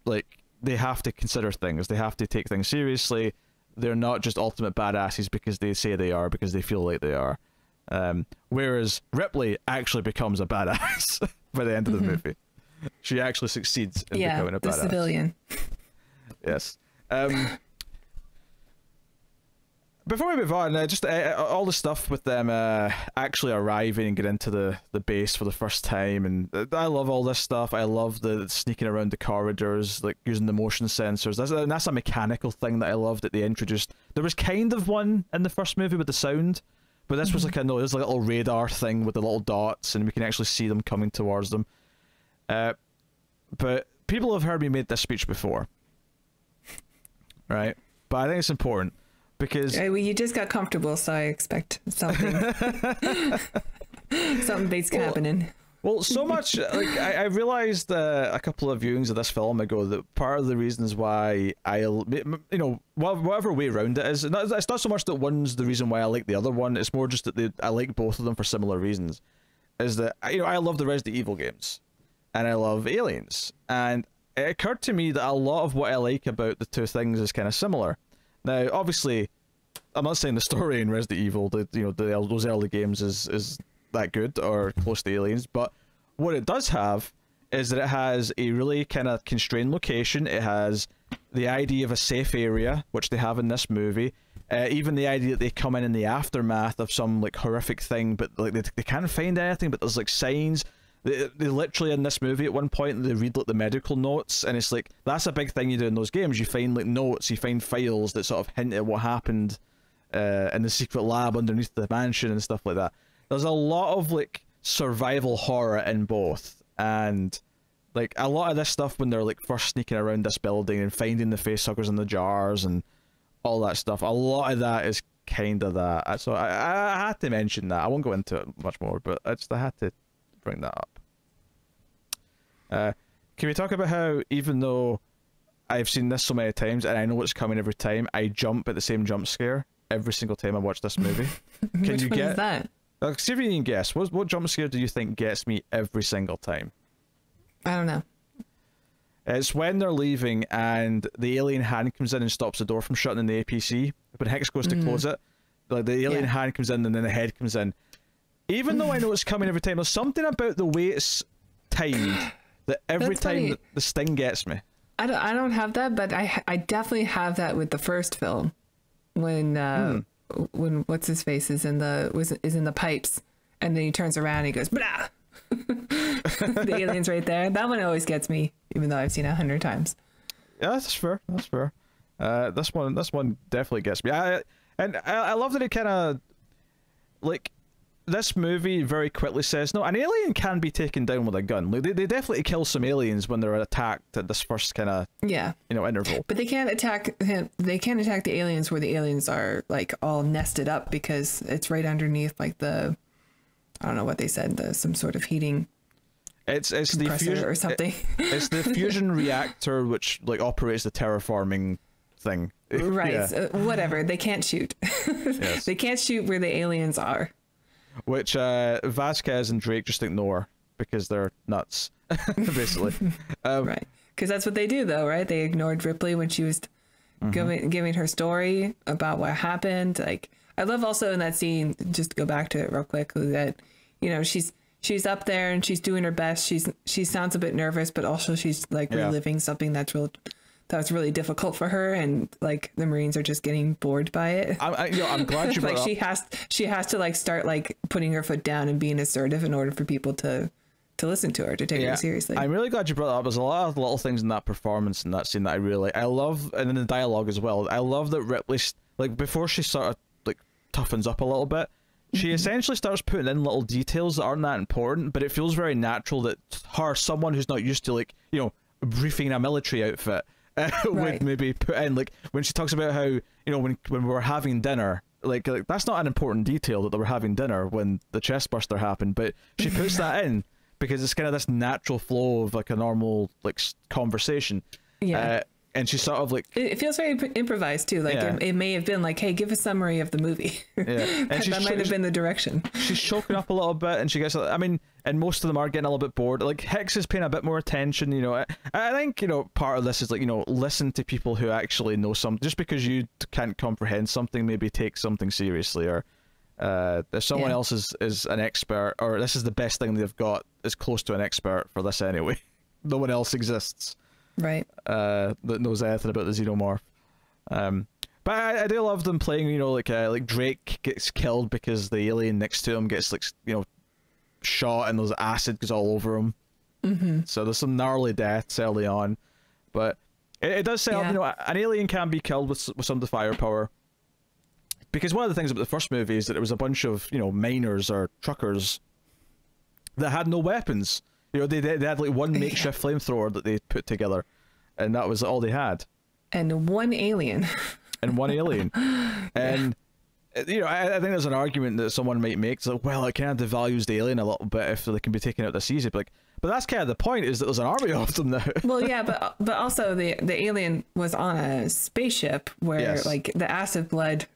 Speaker 1: like, they have to consider things, they have to take things seriously, they're not just ultimate badasses because they say they are, because they feel like they are. Whereas Ripley actually becomes a badass by the end of the movie. She actually succeeds in becoming a badass.
Speaker 2: The civilian.
Speaker 1: Yes. Before we move on, just all the stuff with them actually arriving and get into the base for the first time, and I love all this stuff. I love the sneaking around the corridors, like using the motion sensors. That's a mechanical thing that I love that they introduced. There was kind of one in the first movie with the sound, but this was like there's like a little radar thing with the little dots, and we can actually see them coming towards them. But people have heard me make this speech before, right? But I think it's important because
Speaker 2: well, you just got comfortable, so I expect something. Something big's happening.
Speaker 1: Well, so much like I realized a couple of viewings of this film ago that part of the reasons why whatever way around it is, it's not so much that one's the reason why I like the other one. It's more just that I like both of them for similar reasons. Is that I love the Resident Evil games, and I love Aliens, and it occurred to me that a lot of what I like about the two things is kind of similar. Now, obviously, I'm not saying the story in Resident Evil, those early games is that good or close to Aliens, but what it does have is that it has a really kind of constrained location. It has the idea of a safe area, which they have in this movie. Even the idea that they come in the aftermath of some like horrific thing, but like they can't find anything, but there's like signs. They literally in this movie at one point they read like the medical notes, and it's like that's a big thing you do in those games. You find like notes, you find files that sort of hint at what happened in the secret lab underneath the mansion and stuff like that. There's a lot of like survival horror in both, and like a lot of this stuff when they're like first sneaking around this building and finding the facehuggers in the jars and all that stuff. A lot of that is kind of that. So I had to mention that. I won't go into it much more, but I had to bring that up. Can we talk about how even though I've seen this so many times and I know what's coming every time, I jump at the same jump scare every single time I watch this movie? Can
Speaker 2: Which
Speaker 1: you
Speaker 2: one
Speaker 1: get
Speaker 2: is that?
Speaker 1: See if you can guess. What jump scare do you think gets me every single time?
Speaker 2: I don't know.
Speaker 1: It's when they're leaving and the alien hand comes in and stops the door from shutting in the APC. When Hicks goes to close it, like the alien hand comes in and then the head comes in. Even though I know it's coming every time, there's something about the way it's timed that every time the sting gets me.
Speaker 2: I don't have that, but I definitely have that with the first film when what's his face is in the pipes, and then he turns around and he goes blah. The alien's right there. That one always gets me, even though I've seen it 100 times.
Speaker 1: Yeah, that's fair. That's fair. This one definitely gets me. I love that it kind of like this movie very quickly says, no, an alien can be taken down with a gun. Like, they definitely kill some aliens when they're attacked at this first kind of, interval.
Speaker 2: But they can't attack him. They can't attack the aliens where the aliens are, like, all nested up, because it's right underneath, like, I don't know what they said, some sort of heating
Speaker 1: it's the fusion
Speaker 2: or something.
Speaker 1: It's the fusion reactor which, like, operates the terraforming thing.
Speaker 2: Right.
Speaker 1: Yeah.
Speaker 2: So, whatever. They can't shoot.
Speaker 1: Yes.
Speaker 2: They can't shoot where the aliens are.
Speaker 1: Which Vasquez and Drake just ignore because they're nuts, basically.
Speaker 2: Right. Because that's what they do, though, right? They ignored Ripley when she was giving her story about what happened. Like, I love also in that scene, just to go back to it real quick, that, she's up there and she's doing her best. She sounds a bit nervous, but also she's like reliving something that's really difficult for her, and like the Marines are just getting bored by it.
Speaker 1: I'm glad you brought
Speaker 2: like
Speaker 1: up.
Speaker 2: she has to like start like putting her foot down and being assertive in order for people to listen to her, to take her seriously.
Speaker 1: I'm really glad you brought that up. There's a lot of little things in that performance and that scene that I really like. I love, and in the dialogue as well. I love that Ripley, like, before she sort of like toughens up a little bit, she essentially starts putting in little details that aren't that important, but it feels very natural that someone who's not used to, like, briefing in a military outfit, would maybe put in, like, when she talks about how, when we were having dinner, like that's not an important detail that they were having dinner when the chest burster happened, but she puts that in because it's kind of this natural flow of like a normal like conversation. And she's sort of like,
Speaker 2: it feels very improvised too. Like it may have been like, hey, give a summary of the movie. And that might have been the direction.
Speaker 1: She's choking up a little bit, and she gets, I mean, and most of them are getting a little bit bored. Like Hicks is paying a bit more attention. I think part of this is like, listen to people who actually know something. Just because you can't comprehend something, maybe take something seriously, or if someone else is an expert, or this is the best thing they've got, is close to an expert for this anyway. No one else exists.
Speaker 2: Right.
Speaker 1: That knows anything about the xenomorph. But I do love them playing, like Drake gets killed because the alien next to him gets, like, shot and there's acid goes all over him. So there's some gnarly deaths early on. But it does say, an alien can be killed with some of the firepower. Because one of the things about the first movie is that it was a bunch of, miners or truckers that had no weapons. They had like one makeshift flamethrower that they put together, and that was all they had. And one alien. And I think there's an argument that someone might make. It's like, well, it kind of devalues the alien a little bit if they can be taken out this easy. But that's kind of the point, is that there's an army of them now. Well, yeah, but also the alien was on a spaceship where like the acid blood,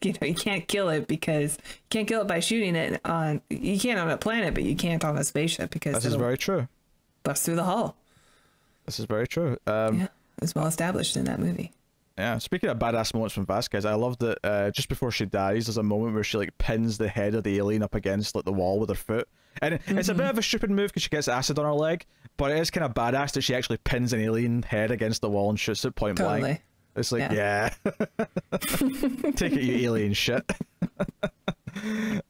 Speaker 1: you can't kill it because you can't kill it by shooting it on. You can on a planet, but you can't on a spaceship because this is very true. Bust through the hull. This is very true. It's well established in that movie. Yeah, speaking of badass moments from Vasquez, I love that just before she dies, there's a moment where she like pins the head of the alien up against like the wall with her foot. And it's a bit of a stupid move because she gets acid on her leg, but it is kind of badass that she actually pins an alien head against the wall and shoots it point blank. It's like, take it, you alien shit.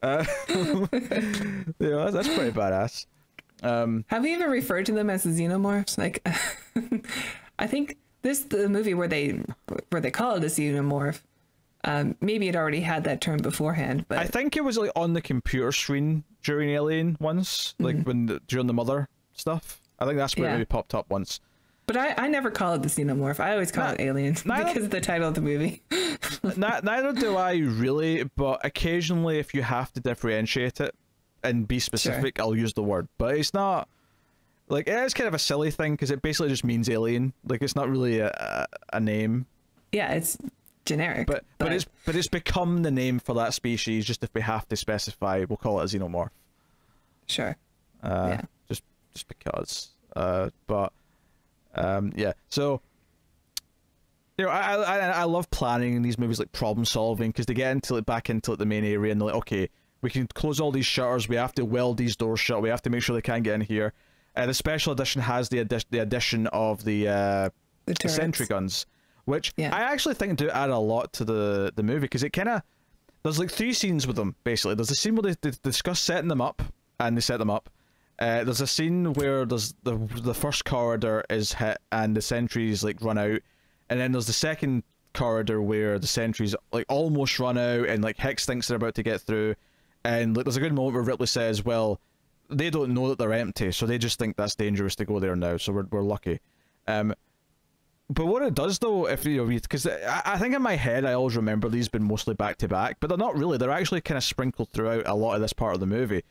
Speaker 1: That's pretty badass. Have we even referred to them as the xenomorphs? Like, I think the movie where they call it a xenomorph, maybe it already had that term beforehand, but I think it was like on the computer screen during Alien once, like during the mother stuff. I think that's where it maybe popped up once. But I never call it the xenomorph. I always call it Alien because of the title of the movie. Neither do I really, but occasionally if you have to differentiate it and be specific, I'll use the word. But it's not, like, it is kind of a silly thing because it basically just means alien. Like, it's not really a name. Yeah, it's generic. But it's become the name for that species. Just if we have to specify, we'll call it a xenomorph. Sure. Just because. Yeah. So, I love planning in these movies, like problem solving, because they get into back into the main area and they're like, okay, we can close all these shutters. We have to weld these doors shut. We have to make sure they can't get in here. The special edition has the addition of the sentry guns, which I actually think do add a lot to the movie, because it kind of, there's like 3 scenes with them basically. There's a scene where they discuss setting them up, and they set them up. There's a scene where there's the first corridor is hit and the sentries like run out, and then there's the second corridor where the sentries like almost run out and like Hicks thinks they're about to get through, And like, there's a good moment where Ripley says, well, they don't know that they're empty, so they just think that's dangerous to go there now, so we're lucky. But what it does, though, if you know, because I think in my head I always remember these being mostly back to back, but they're not really. They're actually kind of sprinkled throughout a lot of this part of the movie.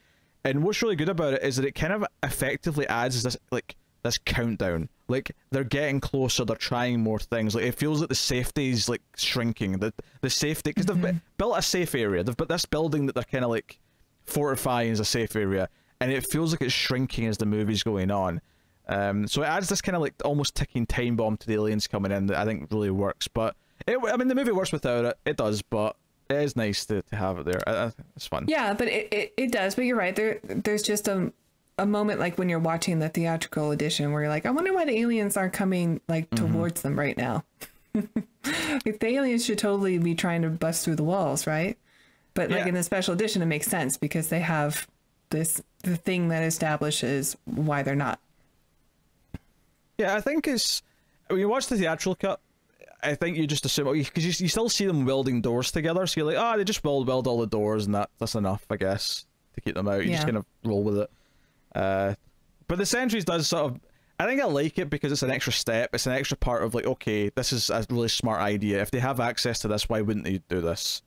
Speaker 1: And what's really good about it is that it kind of effectively adds this countdown. Like, they're getting closer, they're trying more things. Like, it feels like the safety's like shrinking. The safety, because they've built a safe area. They've built this building that they're kind of like fortifying as a safe area, and it feels like it's shrinking as the movie's going on. So it adds this kind of like almost ticking time bomb to the aliens coming in that I think really works. But I mean, the movie works without it. It does, but it is nice to have it there. It's fun.
Speaker 2: Yeah, but it does. But you're right. There's just a moment like when you're watching the theatrical edition where you're like, I wonder why the aliens aren't coming like towards them right now. Like, the aliens should totally be trying to bust through the walls, right? But like in the special edition, it makes sense because they have the thing that establishes why they're not.
Speaker 1: Yeah, I think it's when you watch the theatrical cut, I think you just assume, because you still see them welding doors together, so you're like, they just weld all the doors, and that's enough, I guess, to keep them out. You just kind of roll with it. But the Sentries does sort of, I think I like it because it's an extra step. It's an extra part of like, okay, this is a really smart idea. If they have access to this, why wouldn't they do this?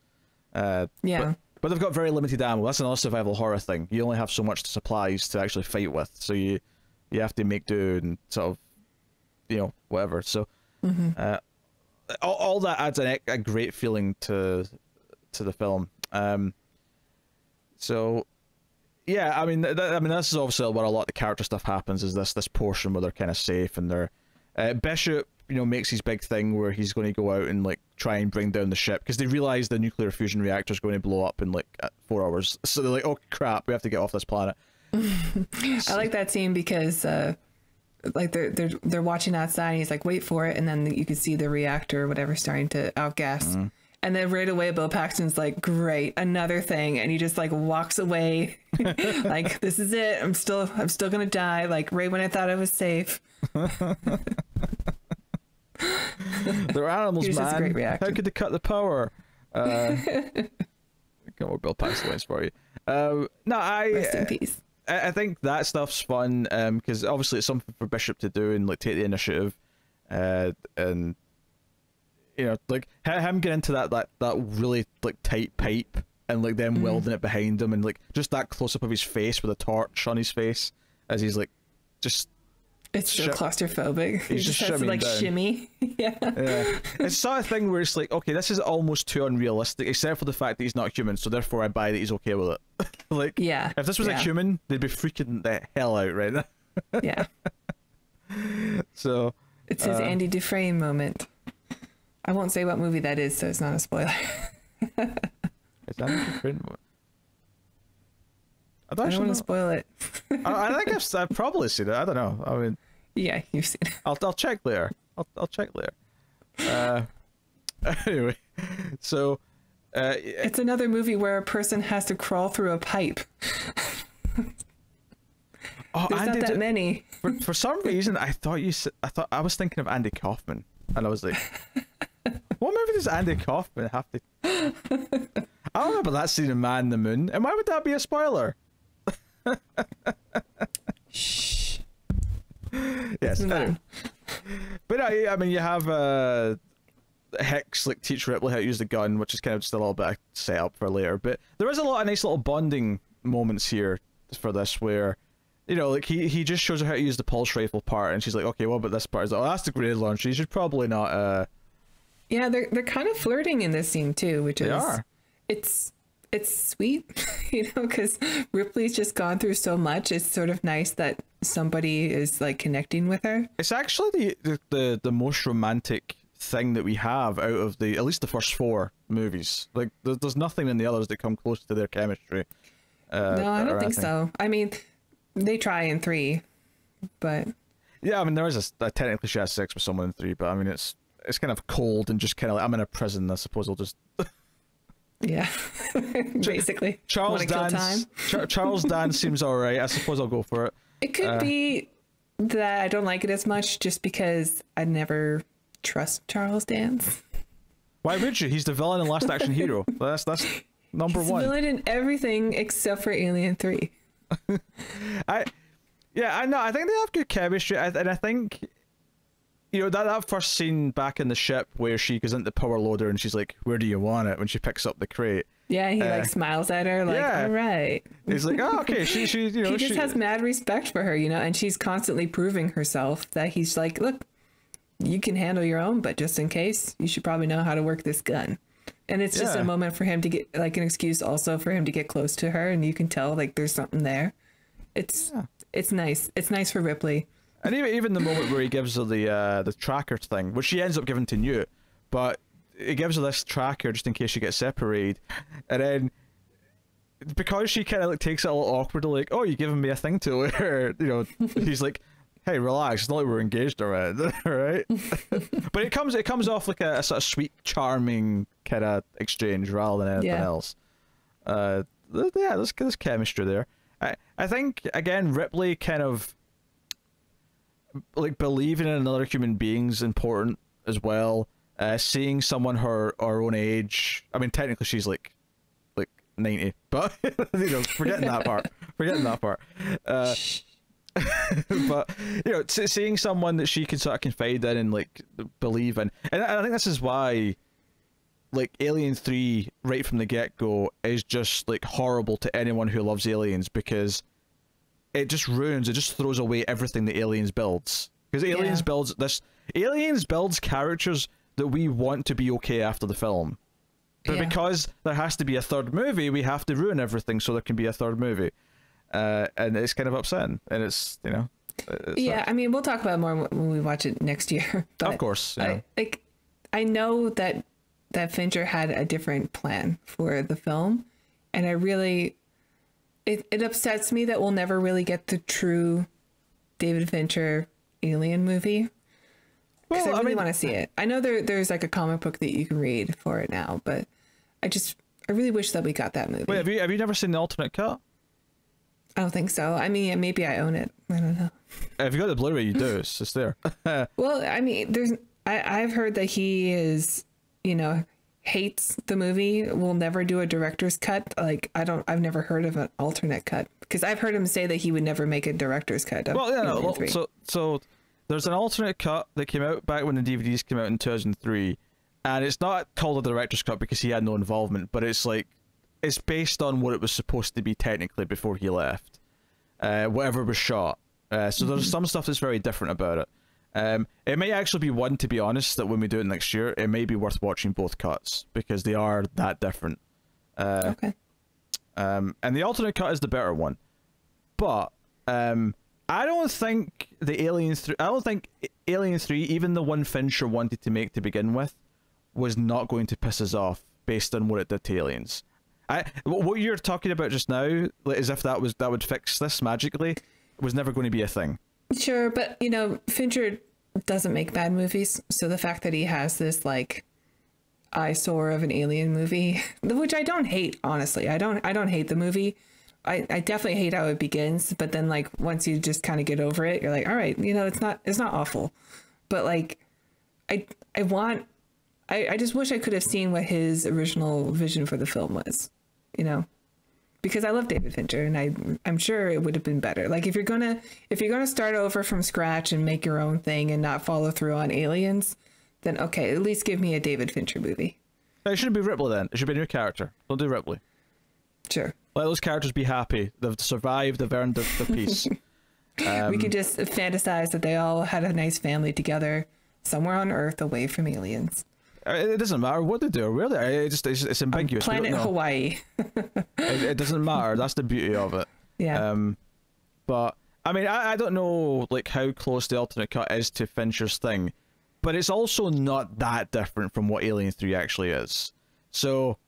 Speaker 1: But they've got very limited ammo. That's another survival horror thing. You only have so much supplies to actually fight with, so you have to make do and sort of, you know, whatever. So all that adds a great feeling to the film. So yeah, I mean this is obviously where a lot of the character stuff happens, is this portion where they're kind of safe, and they're Bishop, you know, makes his big thing where he's going to go out and like try and bring down the ship because they realize the nuclear fusion reactor is going to blow up in like 4 hours. So they're like, oh crap, we have to get off this planet.
Speaker 2: I like that scene because like they're watching outside and he's like, wait for it, and then you can see the reactor or whatever starting to outgas. And then right away Bill Paxton's like, great, another thing, and he just like walks away like, this is it, I'm still gonna die, like right when I thought I was safe.
Speaker 1: They're animals, man.
Speaker 2: Just a great reaction.
Speaker 1: How could they cut the power? Got more Bill Paxton lines for you. No,
Speaker 2: Rest in peace.
Speaker 1: I think that stuff's fun because obviously it's something for Bishop to do and like take the initiative, and you know, like him get into that really like tight pipe and like them welding it behind him, and like just that close up of his face with a torch on his face as he's like just.
Speaker 2: It's so claustrophobic.
Speaker 1: He's just
Speaker 2: has to like
Speaker 1: down.
Speaker 2: shimmy. Yeah.
Speaker 1: It's sort of thing where it's like, okay, this is almost too unrealistic, except for the fact that he's not human, so therefore I buy that he's okay with it. Like, if this was a human, they'd be freaking the hell out right now.
Speaker 2: Yeah.
Speaker 1: So
Speaker 2: it's his Andy Dufresne moment. I won't say what movie that is, so it's not a spoiler.
Speaker 1: Is that Andy Dufresne moment?
Speaker 2: I don't want to spoil it.
Speaker 1: I think I've probably seen it. I don't know. I mean,
Speaker 2: yeah, you've seen it.
Speaker 1: I'll check later. I'll check later. Anyway, so
Speaker 2: it's another movie where a person has to crawl through a pipe. There's not that many.
Speaker 1: For some reason, I thought I was thinking of Andy Kaufman, and I was like, what movie does Andy Kaufman have to? I don't remember that scene in Man in the Moon, and why would that be a spoiler?
Speaker 2: Shh.
Speaker 1: Yes. Anyway. But I mean, you have Hicks like teach Ripley how to use the gun, which is kind of just a little bit of setup for later. But there is a lot of nice little bonding moments here for this, where you know, like he just shows her how to use the pulse rifle part, and she's like, okay, what about this part? He's like, oh, that's the grenade launcher. You should probably not.
Speaker 2: Yeah, they're kind of flirting in this scene too, which it's sweet, you know, because Ripley's just gone through so much. It's sort of nice that somebody is like connecting with her.
Speaker 1: It's actually the most romantic thing that we have out of at least the first 4 movies. Like there's nothing in the others that come close to their chemistry.
Speaker 2: No, I don't think so. I mean, they try in 3, but
Speaker 1: yeah, I mean there is technically she has sex with someone in 3, but I mean it's kind of cold and just kind of like, I'm in a prison, I suppose I'll just
Speaker 2: yeah. Basically
Speaker 1: Charles Dance seems all right. I suppose I'll go for it.
Speaker 2: It could be that I don't like it as much just because I never trust Charles Dance.
Speaker 1: Why would you? He's the villain and Last Action Hero. That's number
Speaker 2: He's
Speaker 1: one.
Speaker 2: a villain in everything except for Alien 3.
Speaker 1: I know. I think they have good chemistry, and I think, you know, that first scene back in the ship where she goes into the power loader and she's like, "Where do you want it?" when she picks up the crate.
Speaker 2: Yeah, he like smiles at her like,
Speaker 1: yeah.
Speaker 2: all right.
Speaker 1: He's like, "Oh, okay." She you know,
Speaker 2: he just has mad respect for her, you know, and she's constantly proving herself that he's like, look, you can handle your own, but just in case, you should probably know how to work this gun. And it's just a moment for him to get, like, an excuse also for him to get close to her, and you can tell like there's something there. It's nice. It's nice for Ripley.
Speaker 1: And even the moment where he gives her the tracker thing, which she ends up giving to Newt, but he gives her this tracker just in case she gets separated, and then because she kind of like takes it a little awkwardly, like, "Oh, you giving me a thing to wear?" You know, he's like, "Hey, relax. It's not like we're engaged already, right?" But it comes off like a sort of sweet, charming kind of exchange rather than anything else. Yeah, there's chemistry there. I think again, Ripley kind of like believing in another human being is important as well. Seeing someone her own age. I mean, technically she's like 90, but you know, forgetting that part. But you know, seeing someone that she can sort of confide in and like believe in, and I think this is why like Alien 3 right from the get-go is just like horrible to anyone who loves Aliens, because it just throws away everything that Aliens builds. Because Aliens builds characters that we want to be okay after the film. But because there has to be a third movie, we have to ruin everything so there can be a third movie. And it's kind of upsetting. And it's, you know...
Speaker 2: I mean, we'll talk about it more when we watch it next year. But
Speaker 1: of course. Yeah.
Speaker 2: I know that Fincher had a different plan for the film. And I really... It upsets me that we'll never really get the true David Fincher Alien movie. Because I really want to see it. I know there's like a comic book that you can read for it now, but I really wish that we got that movie.
Speaker 1: Wait, have you never seen the alternate cut?
Speaker 2: I don't think so. I mean, maybe I own it. I don't know.
Speaker 1: If you got the Blu-ray, you do. It's just there.
Speaker 2: Well, I mean, I've heard that he is, you know, hates the movie, will never do a director's cut. Like, I've never heard of an alternate cut, because I've heard him say that he would never make a director's cut of Alien 3.
Speaker 1: So there's an alternate cut that came out back when the DVDs came out in 2003, and it's not called a director's cut because he had no involvement, but it's like, it's based on what it was supposed to be technically before he left, whatever was shot. So there's some stuff that's very different about it. It may actually be one, to be honest, that when we do it next year, it may be worth watching both cuts, because they are that different.
Speaker 2: Okay.
Speaker 1: And the alternate cut is the better one. But I don't think Alien 3, even the one Fincher wanted to make to begin with, was not going to piss us off based on what it did to Aliens. What you're talking about just now, as if that would fix this magically, was never going to be a thing.
Speaker 2: Sure, but you know, Fincher doesn't make bad movies, so the fact that he has this like eyesore of an alien movie, which I don't hate, honestly. I don't hate the movie. I definitely hate how it begins, but then like once you just kind of get over it, you're like, all right, you know, it's not awful. But like I just wish I could have seen what his original vision for the film was, you know. Because I love David Fincher, and I'm sure it would have been better. Like if you're gonna start over from scratch and make your own thing and not follow through on Aliens, then okay, at least give me a David Fincher movie.
Speaker 1: It shouldn't be Ripley then. It should be a new character. Don't do Ripley.
Speaker 2: Sure.
Speaker 1: Let those characters be happy. They've survived. They've earned their peace.
Speaker 2: We could just fantasize that they all had a nice family together somewhere on Earth, away from aliens.
Speaker 1: It doesn't matter what they do, really. It's ambiguous.
Speaker 2: Planet Hawaii.
Speaker 1: It doesn't matter. That's the beauty of it.
Speaker 2: Yeah.
Speaker 1: But I mean, I don't know like how close the alternate cut is to Fincher's thing, but it's also not that different from what Alien 3 actually is. So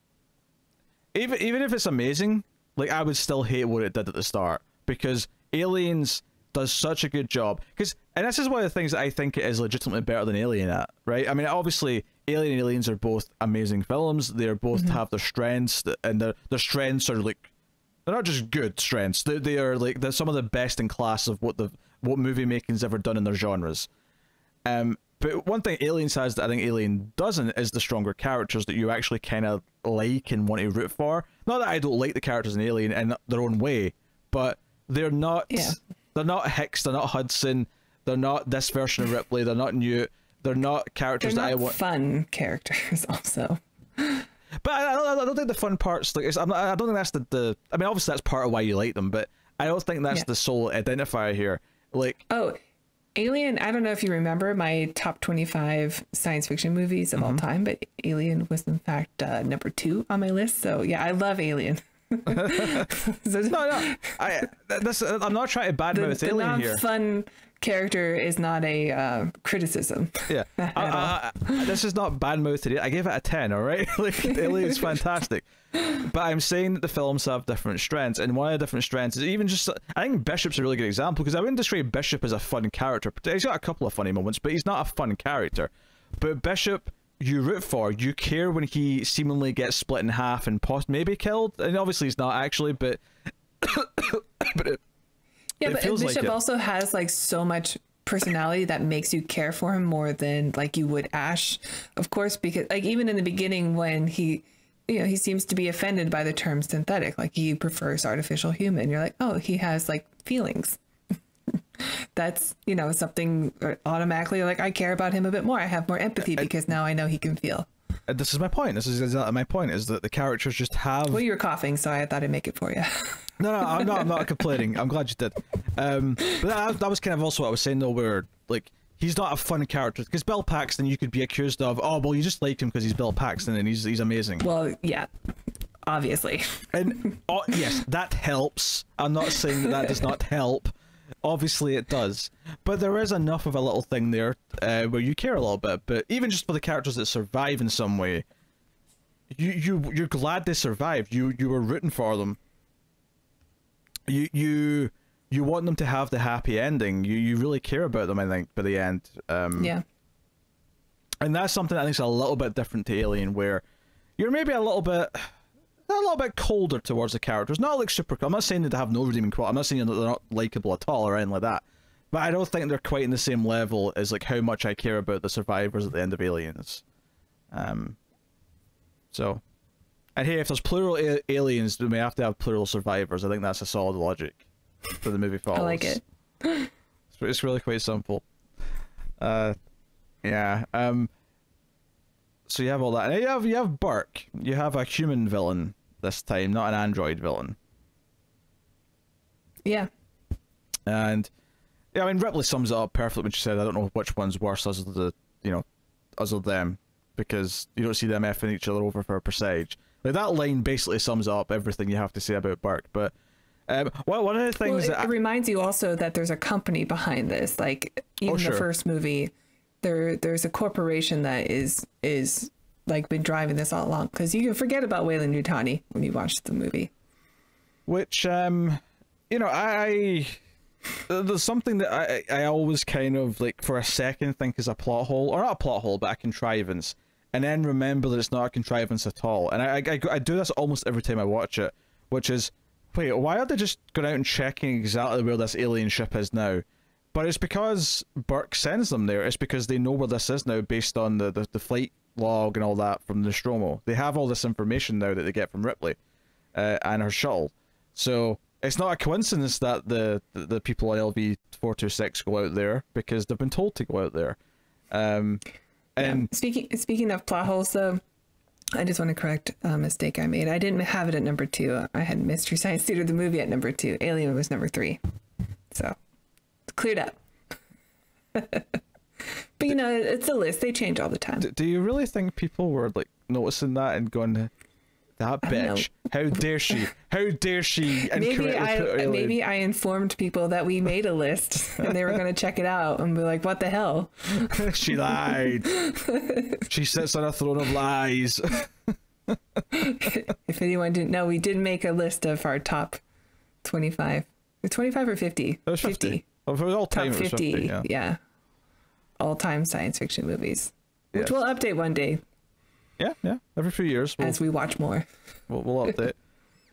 Speaker 1: even if it's amazing, like I would still hate what it did at the start, because Aliens does such a good job. And this is one of the things that I think it is legitimately better than Alien at, right? I mean, obviously, Alien and Aliens are both amazing films. They're both have their strengths, and their strengths are like, they're not just good strengths. They are like, they're some of the best in class of what movie making's ever done in their genres. But But one thing Aliens has that I think Alien doesn't is the stronger characters that you actually kind of like and want to root for. Not that I don't like the characters in Alien in their own way, but they're not.
Speaker 2: Yeah.
Speaker 1: They're not Hicks. They're not Hudson. They're not this version of Ripley. They're not Newt. They're not characters
Speaker 2: They're
Speaker 1: that
Speaker 2: not
Speaker 1: I want.
Speaker 2: fun characters, also.
Speaker 1: But I don't think the fun parts. Like, I don't think that's the. I mean, obviously that's part of why you like them, but I don't think that's the sole identifier here. Like,
Speaker 2: oh, Alien. I don't know if you remember my top 25 science fiction movies of all time, but Alien was in fact number 2 on my list. So yeah, I love Alien.
Speaker 1: no, I'm not trying to badmouth Alien here.
Speaker 2: The non-fun character is not a criticism.
Speaker 1: Yeah, this is not badmouthed. I gave it a 10. All right, like Alien's fantastic, but I'm saying that the films have different strengths, and one of the different strengths is even just. I think Bishop's a really good example because I wouldn't describe Bishop as a fun character. He's got a couple of funny moments, but he's not a fun character. But Bishop, you root for, you care when he seemingly gets split in half and maybe killed, and obviously he's not actually, but but it feels
Speaker 2: Bishop
Speaker 1: like it.
Speaker 2: also has like so much personality that makes you care for him more than like you would Ash, of course, because like even in the beginning when he seems to be offended by the term synthetic, like he prefers artificial human. You're like, oh, he has like feelings. That's, something automatically like I care about him a bit more. I have more empathy because now I know he can feel.
Speaker 1: This is my point. This is exactly my point, is that the characters just have...
Speaker 2: Well, you were coughing, so I thought I'd make it for you.
Speaker 1: No, I'm not complaining. I'm glad you did. But that was kind of also what I was saying, though, where, like, he's not a fun character. Because Bill Paxton, you could be accused of, oh, well, you just like him because he's Bill Paxton and he's amazing.
Speaker 2: Well, yeah, obviously.
Speaker 1: And, yes, that helps. I'm not saying that does not help. Obviously it does, but there is enough of a little thing there where you care a little bit. But even just for the characters that survive in some way, you're glad they survived. You were rooting for them. You want them to have the happy ending. You really care about them, I think, by the end.
Speaker 2: Yeah.
Speaker 1: And that's something I think is a little bit different to Alien, where you're maybe a little bit colder towards the characters. Not like super. I'm not saying that they have no redeeming quality. I'm not saying that they're not likable at all or anything like that. But I don't think they're quite in the same level as like how much I care about the survivors at the end of Aliens. So, and hey, if there's plural aliens, we may have to have plural survivors. I think that's a solid logic for the movie follows.
Speaker 2: I like it.
Speaker 1: It's really quite simple. Yeah. So you have all that, and you have Burke. You have a human villain this time, not an android villain.
Speaker 2: Yeah.
Speaker 1: And yeah, I mean Ripley sums it up perfectly when she said, "I don't know which one's worse, us or them, because you don't see them effing each other over for a percentage." Like that line basically sums up everything you have to say about Burke. But one of the things
Speaker 2: it reminds you also that there's a company behind this. Like even the first movie. There's a corporation that is like been driving this all along, because you can forget about Weyland-Yutani when you watch the movie. Which
Speaker 1: there's something that I always kind of like for a second think is a plot hole, or not a plot hole, but a contrivance, and then remember that it's not a contrivance at all. And I do this almost every time I watch it, which is, wait, why are they just going out and checking exactly where this alien ship is now? But it's because Burke sends them there. It's because they know where this is now based on the flight log and all that from the Nostromo. They have all this information now that they get from Ripley and her shuttle. So it's not a coincidence that the people on LV-426 go out there, because they've been told to go out there. And
Speaker 2: speaking of plot holes, though, I just want to correct a mistake I made. I didn't have it at number 2. I had Mystery Science Theater, the movie, at number 2. Alien was number 3. So... cleared up. But it's a list. They change all the time.
Speaker 1: Do you really think people were like noticing that and going, that bitch, how dare she
Speaker 2: maybe I informed people that we made a list and they were going to check it out and be like, what the hell?
Speaker 1: She lied. She sits on a throne of lies.
Speaker 2: If anyone didn't know, we did make a list of our top 25 or 50.
Speaker 1: It was 50. Well, if it was all time,
Speaker 2: top 50,
Speaker 1: 50, yeah.
Speaker 2: All-time science fiction movies, which we'll update one day.
Speaker 1: Yeah. Every few years,
Speaker 2: as we watch more.
Speaker 1: We'll update.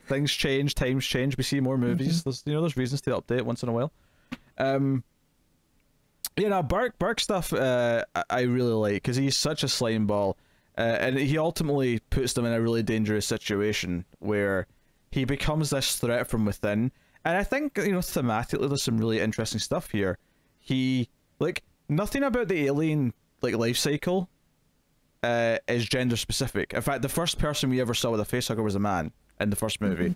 Speaker 1: Things change, times change. We see more movies. There's reasons to update once in a while. You know, Burke stuff I really like because he's such a slime ball, and he ultimately puts them in a really dangerous situation where he becomes this threat from within. And I think, you know, thematically there's some really interesting stuff here. He, like, nothing about the alien, like, life cycle is gender specific. In fact, the first person we ever saw with a facehugger was a man in the first movie. Mm-hmm.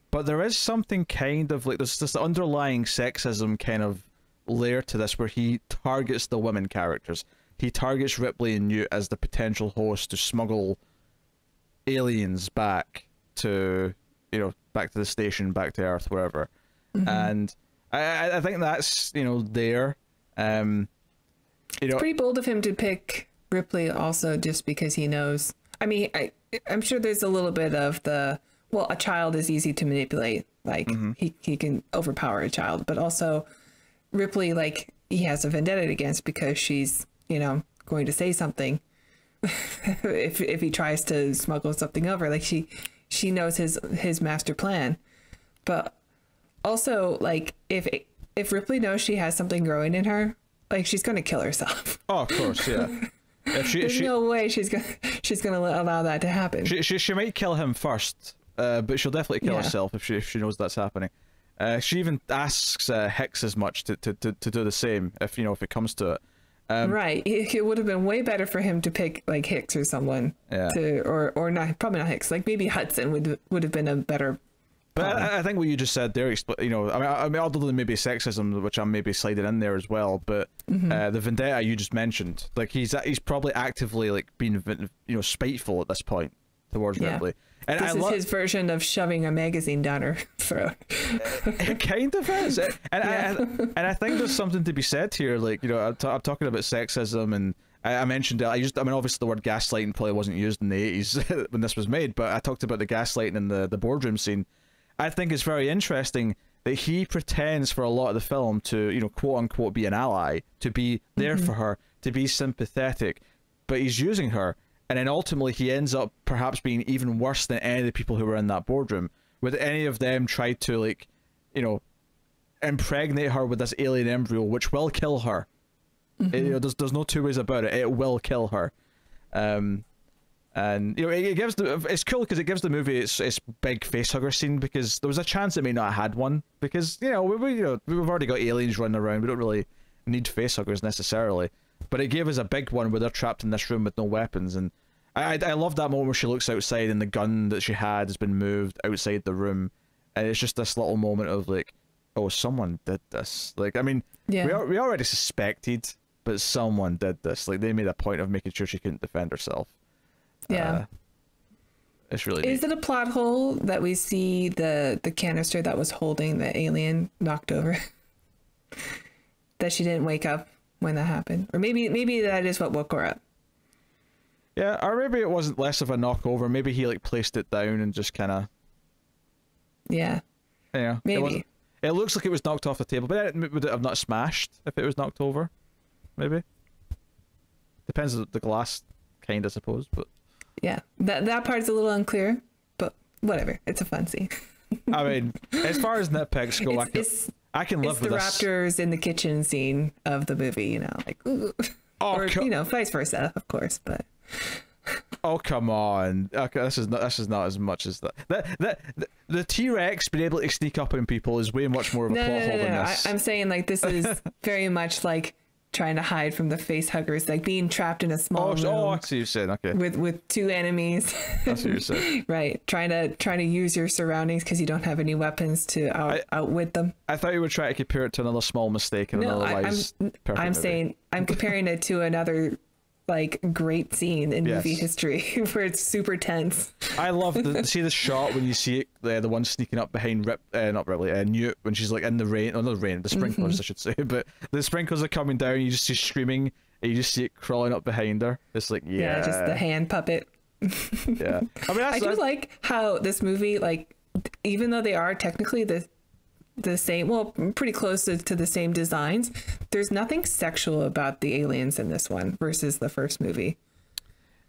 Speaker 1: But there is something kind of like there's this underlying sexism kind of layer to this where he targets the women characters. He targets Ripley and Newt as the potential host to smuggle aliens back to, you know, back to the station, back to Earth, wherever. Mm-hmm. And I think that's, you know, there. You know,
Speaker 2: it's pretty bold of him to pick Ripley also just because he knows. I mean, I'm sure there's a little bit of the, well, a child is easy to manipulate. Like, mm-hmm. he can overpower a child. But also, Ripley, like, he has a vendetta against because she's, you know, going to say something if he tries to smuggle something over. Like, she knows his master plan. But also, like, if Ripley knows she has something growing in her, like, she's going to kill herself.
Speaker 1: Oh, of course, yeah.
Speaker 2: There's no way she's gonna allow that to happen.
Speaker 1: She might kill him first, but she'll definitely kill herself if she knows that's happening. She even asks Hicks as much to do the same if it comes to it.
Speaker 2: Right. It would have been way better for him to pick like Hicks or someone or not, probably not Hicks. Like maybe Hudson would have been a better.
Speaker 1: But I think what you just said there, you know, I mean, other than maybe sexism, which I'm maybe sliding in there as well, but mm-hmm. The vendetta you just mentioned, like he's probably actively like being, you know, spiteful at this point towards Ripley. And
Speaker 2: this is his version of shoving a magazine down her throat.
Speaker 1: It kind of is, and I think there's something to be said here. Like, you know, I'm talking about sexism, and I mentioned it. I mean, obviously the word gaslighting probably wasn't used in the 80s when this was made, but I talked about the gaslighting in the boardroom scene. I think it's very interesting that he pretends for a lot of the film to, you know, quote unquote be an ally, to be there mm-hmm. for her, to be sympathetic, but he's using her, and then ultimately he ends up perhaps being even worse than any of the people who were in that boardroom. With any of them tried to, like, you know, impregnate her with this alien embryo, which will kill her. Mm-hmm. You know, there's no two ways about it. It will kill her. And you know, it's cool because it gives the movie its big facehugger scene, because there was a chance it may not have had one, because you know we've already got aliens running around. We don't really need facehuggers necessarily, but it gave us a big one where they're trapped in this room with no weapons. And I love that moment where she looks outside and the gun that she had has been moved outside the room, and it's just this little moment of like, oh, someone did this. Like, I mean, we already suspected, but someone did this. Like, they made a point of making sure she couldn't defend herself.
Speaker 2: Yeah.
Speaker 1: It's really
Speaker 2: Is it a plot hole that we see the canister that was holding the alien knocked over? That she didn't wake up when that happened? Or maybe that is what woke her up.
Speaker 1: Yeah, or maybe it wasn't less of a knockover. Maybe he like placed it down and just kind of...
Speaker 2: Yeah.
Speaker 1: Yeah.
Speaker 2: Maybe.
Speaker 1: It looks like it was knocked off the table, but would it have not smashed if it was knocked over? Maybe. Depends on the glass kind, I suppose, but...
Speaker 2: Yeah, that part's a little unclear, but whatever. It's a fun scene.
Speaker 1: I mean, as far as nitpicks go, I can live with this.
Speaker 2: It's the raptors in the kitchen scene of the movie, you know, like, ooh. Or you know, vice versa, of course. But
Speaker 1: oh, come on. Okay, this is not as much as that. The T-Rex being able to sneak up on people is way much more of a plot hole than this.
Speaker 2: I'm saying like this is very much like trying to hide from the face huggers, like being trapped in a small room.
Speaker 1: Oh, I see what you're saying. Okay.
Speaker 2: With two enemies.
Speaker 1: That's what you're saying.
Speaker 2: Right. Trying to use your surroundings because you don't have any weapons to outwit them.
Speaker 1: I thought you would try to compare it to another small mistake in another otherwise
Speaker 2: I'm saying I'm comparing it to another like great scene in movie history where it's super tense.
Speaker 1: I love see the shot when you see it, the one sneaking up behind Newt when she's like in the rain, not the rain, the sprinklers I should say, but the sprinklers are coming down, you just see screaming and you just see it crawling up behind her. It's like
Speaker 2: just the hand puppet.
Speaker 1: Yeah, I mean, I
Speaker 2: do like how this movie, like, even though they are technically the same, well, pretty close to the same designs, there's nothing sexual about the aliens in this one versus the first movie.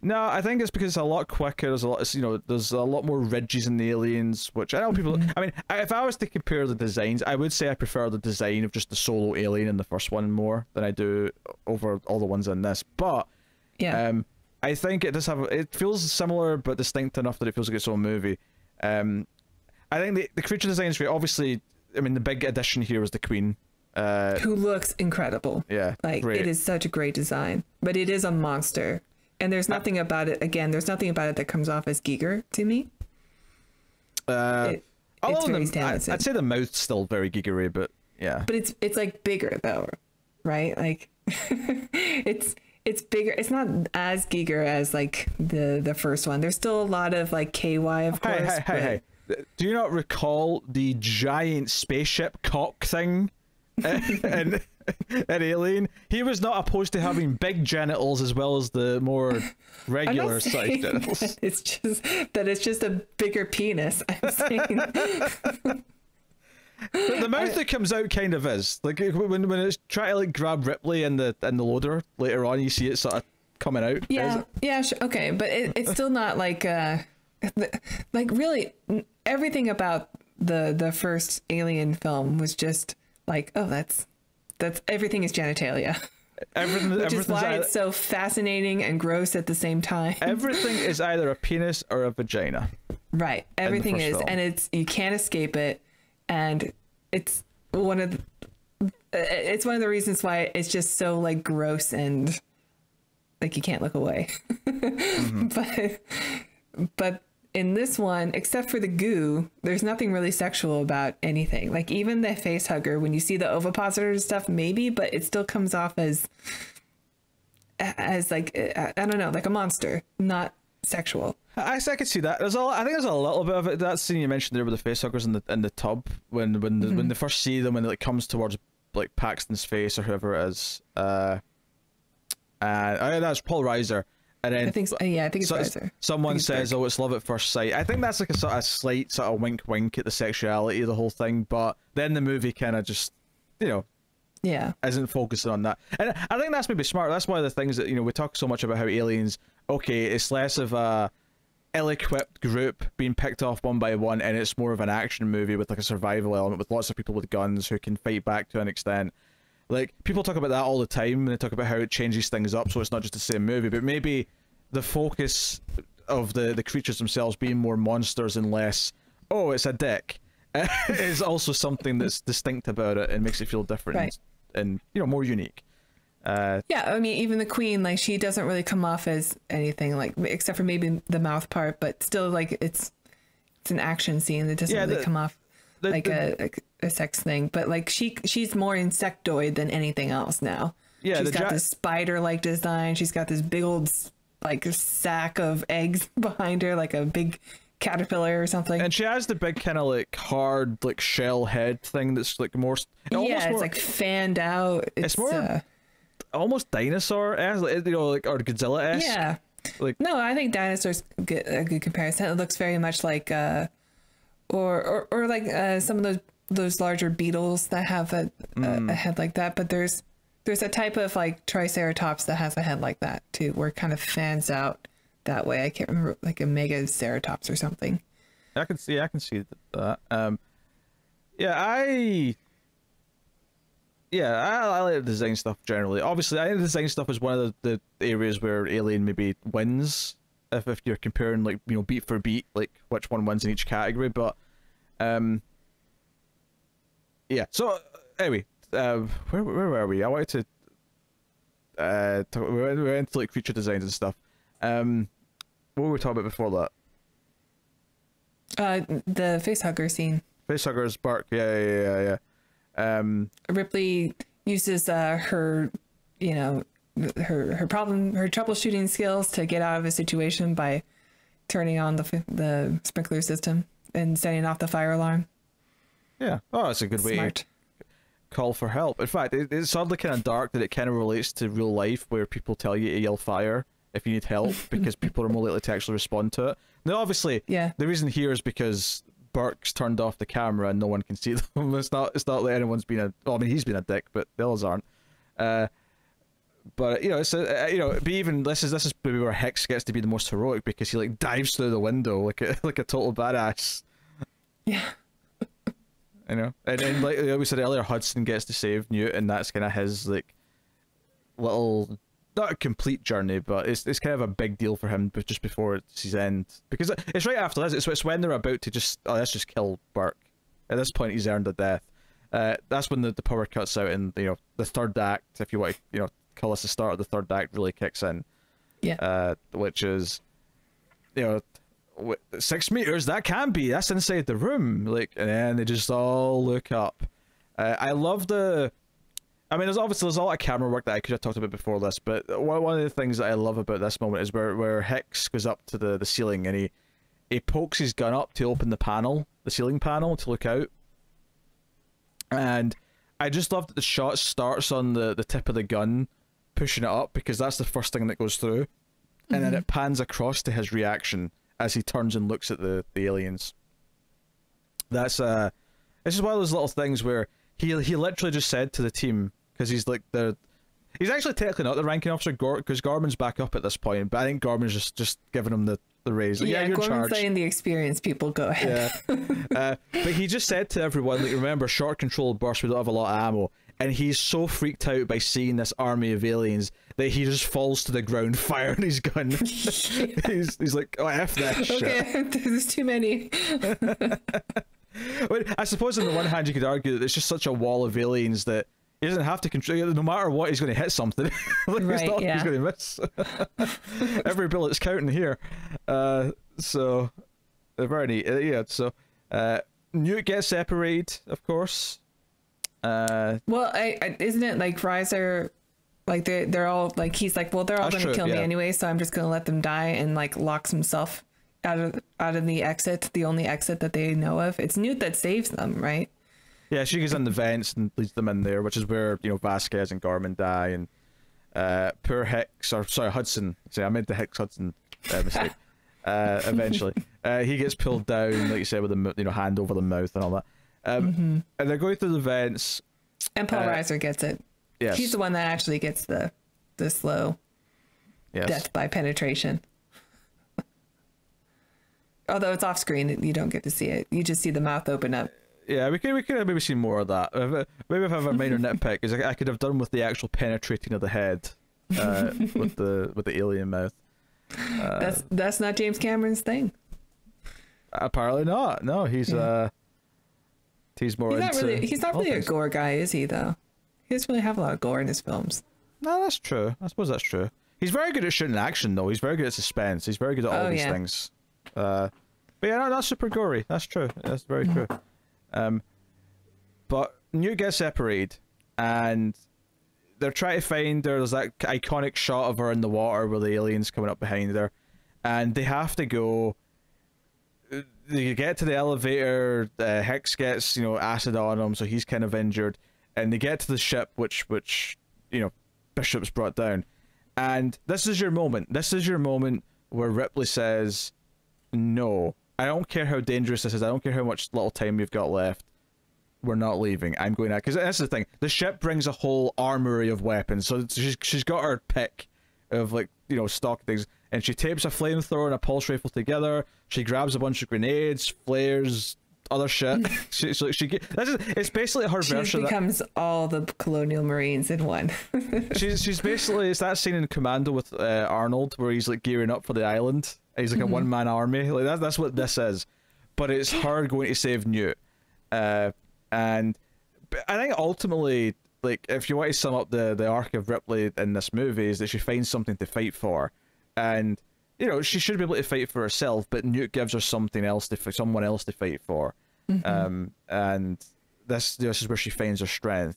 Speaker 1: No, I think it's because it's a lot quicker. There's a lot, there's a lot more ridges in the aliens, which I know people. I mean, if I was to compare the designs, I would say I prefer the design of just the solo alien in the first one more than I do over all the ones in this. But
Speaker 2: yeah,
Speaker 1: I think it does have. It feels similar but distinct enough that it feels like its own movie. I think the creature design is great. Obviously, I mean, the big addition here was the Queen.
Speaker 2: who looks incredible.
Speaker 1: Yeah,
Speaker 2: like
Speaker 1: great.
Speaker 2: It is such a great design, but it is a monster. And there's nothing about it. Again, there's nothing about it that comes off as Giger to me. It's very standard.
Speaker 1: I'd say the mouth's still very gigery, but yeah.
Speaker 2: But it's like bigger though, right? Like it's bigger. It's not as Giger as like the first one. There's still a lot of like KY, of course.
Speaker 1: Hey. Do you not recall the giant spaceship cock thing in Alien? He was not opposed to having big genitals as well as the more regular sized genitals.
Speaker 2: It's just a bigger penis. I'm saying.
Speaker 1: The mouth that comes out kind of is like when it's trying to like grab Ripley in the loader later on, you see it sort of coming out.
Speaker 2: Yeah, sure, okay, but it's still not like really everything about the first Alien film was just like, oh, that's everything is genitalia. Which is why it's so fascinating and gross at the same time.
Speaker 1: Everything is either a penis or a vagina.
Speaker 2: Right. Everything is, film. And you can't escape it, and it's one of the reasons why it's just so like gross and like you can't look away. But in this one, except for the goo, there's nothing really sexual about anything. Like even the face hugger, when you see the ovipositor stuff, maybe, but it still comes off as like, I don't know, like a monster, not sexual.
Speaker 1: I could see that. I think there's a little bit of it. That scene you mentioned there with the face huggers in the tub when they first see them, when it like comes towards like Paxton's face or whoever it is. That's Paul Reiser. And then
Speaker 2: I think it's Reiser.
Speaker 1: Someone says, "Oh, it's love at first sight." I think that's like a sort of slight sort of wink at the sexuality of the whole thing, but then the movie kind of just, isn't focusing on that. And I think that's maybe smart. That's one of the things that we talk so much about how Aliens. Okay, it's less of a ill-equipped group being picked off one by one, and it's more of an action movie with like a survival element with lots of people with guns who can fight back to an extent. Like, people talk about that all the time when they talk about how it changes things up, so it's not just the same movie, but maybe the focus of the creatures themselves being more monsters and less, oh, it's a dick, is also something that's distinct about it and makes it feel different, right, and more unique.
Speaker 2: I mean, even the Queen, like, she doesn't really come off as anything, like, except for maybe the mouth part, but still, like, it's an action scene that doesn't really come off like a sex thing, but like she's more insectoid than anything else now. Yeah, she's got this spider-like design. She's got this big old like sack of eggs behind her, like a big caterpillar or something. And she has the big kind of like hard like shell head thing that's like more. It's like fanned out. It's more
Speaker 1: almost dinosaur, like, or Godzilla-esque.
Speaker 2: Yeah. Like, no, I think dinosaurs get a good comparison. It looks very much like or like some of those larger beetles that have a head like that, but there's a type of like triceratops that has a head like that too, where it kind of fans out that way. I can't remember, like a megaceratops or something.
Speaker 1: I can see that. I like the design stuff generally. Obviously, I think the design stuff is one of the areas where Alien maybe wins if you're comparing like beat for beat, like which one wins in each category. But so anyway, where were we? I wanted to we went into like creature designs and stuff. What were we talking about before
Speaker 2: that? The facehugger scene.
Speaker 1: Facehugger's bark. Yeah.
Speaker 2: Ripley uses her troubleshooting skills to get out of a situation by turning on the sprinkler system and setting off the fire alarm. Yeah. Oh, that's a good way to call for help. In fact, it's oddly kind of dark that it kind of relates to real life, where people tell you to yell fire if you need help because people are more likely to actually respond to it. Now, obviously, the reason here is because Burke's turned off the camera and no one can see them. It's not like anyone's been he's been a dick, but the others aren't.
Speaker 1: But it's but even this is maybe where Hicks gets to be the most heroic, because he like dives through the window like a total badass.
Speaker 2: Yeah.
Speaker 1: And like we said earlier, Hudson gets to save Newt, and that's kind of his like little, not a complete journey, but it's kind of a big deal for him, but just before it's his end, because it's right after this. It's when they're about to just let's just kill Burke. At this point, he's earned a death. That's when the power cuts out, and the third act, if you want to call this the start of the third act, really kicks in.
Speaker 2: Yeah.
Speaker 1: Which is 6 meters. That's inside the room. Like, and then they just all look up. I love there's a lot of camera work that I could have talked about before this, but one of the things that I love about this moment is where Hicks goes up to the ceiling, and he pokes his gun up to open the ceiling panel to look out. And I just love that the shot starts on the tip of the gun, pushing it up, because that's the first thing that goes through. And then it pans across to his reaction as he turns and looks at the aliens. It's just one of those little things where he literally just said to the team, because he's like he's actually technically not the ranking officer, because Gorman's back up at this point, but I think Gorman's just giving him the raise. Like, yeah, you're in charge.
Speaker 2: Saying the experienced people, go ahead.
Speaker 1: Yeah. But he just said to everyone, like, remember, short controlled burst, we don't have a lot of ammo. And he's so freaked out by seeing this army of aliens that he just falls to the ground firing his gun. He's like, oh, F that shit.
Speaker 2: Okay, there's too many.
Speaker 1: I suppose on the one hand you could argue that it's just such a wall of aliens that he doesn't have to control. No matter what, he's going to hit something. Like,
Speaker 2: right,
Speaker 1: it's not like he's going to miss. Every bullet's counting here. So very neat. Yeah. So Newt gets separated, of course.
Speaker 2: Well, isn't it like Reiser? Like they're all like, he's like, well, they're all going to kill me anyway, so I'm just going to let them die, and like locks himself out of the exit, the only exit that they know of. It's Newt that saves them, right? Yeah,
Speaker 1: she goes in the vents and leads them in there, which is where Vasquez and Gorman die, and poor Hicks, or sorry, Hudson. See, I meant the Hicks Hudson mistake. Eventually, he gets pulled down, like you said, with the hand over the mouth and all that. And they're going through the vents,
Speaker 2: and Paul Reiser gets it. Yes, he's the one that actually gets the slow death by penetration. Although it's off screen, you don't get to see it. You just see the mouth open up.
Speaker 1: Yeah, we could have maybe seen more of that. Maybe if I have a minor nitpick, is I could have done with the actual penetrating of the head with the alien mouth.
Speaker 2: That's not James Cameron's thing.
Speaker 1: Apparently not. No, he's more. He's
Speaker 2: not really a gore guy, is he? Though he doesn't really have a lot of gore in his films.
Speaker 1: No, that's true. I suppose that's true. He's very good at shooting action, though. He's very good at suspense. He's very good at all these things. But yeah, no, that's super gory. That's true. That's very true. But Newt gets separated, and they're trying to find her. There's that iconic shot of her in the water where the alien's coming up behind her, and they have to go. They get to the elevator. Hicks gets acid on him, so he's kind of injured, and they get to the ship, which Bishop's brought down, and this is your moment. This is your moment where Ripley says, "No, I don't care how dangerous this is. I don't care how much little time we've got left. We're not leaving. I'm going out." Because that's the thing. The ship brings a whole armory of weapons, so she's got her pick of stock things, and she tapes a flamethrower and a pulse rifle together. She grabs a bunch of grenades, flares, other shit. It's basically her version.
Speaker 2: She becomes all the colonial marines in one.
Speaker 1: she's basically, it's that scene in Commando with Arnold where he's like gearing up for the island. He's like a one-man army. Like that's what this is, but it's her going to save Newt. And I think ultimately, like, if you want to sum up the arc of Ripley in this movie, is that she finds something to fight for, and she should be able to fight for herself, but Newt gives her someone else to fight for. And this is where she finds her strength.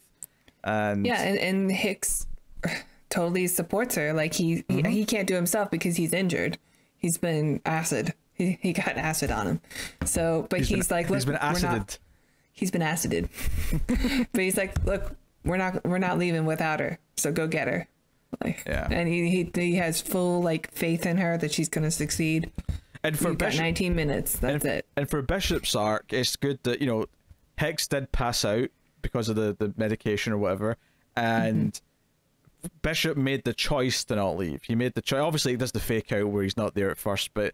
Speaker 1: And
Speaker 2: and Hicks totally supports her. Like he can't do himself because he's injured. He's been acid. He got acid on him. So, but he's like, look,
Speaker 1: he's been acided.
Speaker 2: He's been acided. But he's like, look, we're not leaving without her. So go get her. And he has full faith in her that she's gonna succeed. And for Bishop, 19 minutes. That's it.
Speaker 1: And for Bishop's arc, it's good that Hicks did pass out because of the medication or whatever, and Bishop made the choice to not leave. He made the choice. Obviously, he does the fake out where he's not there at first, but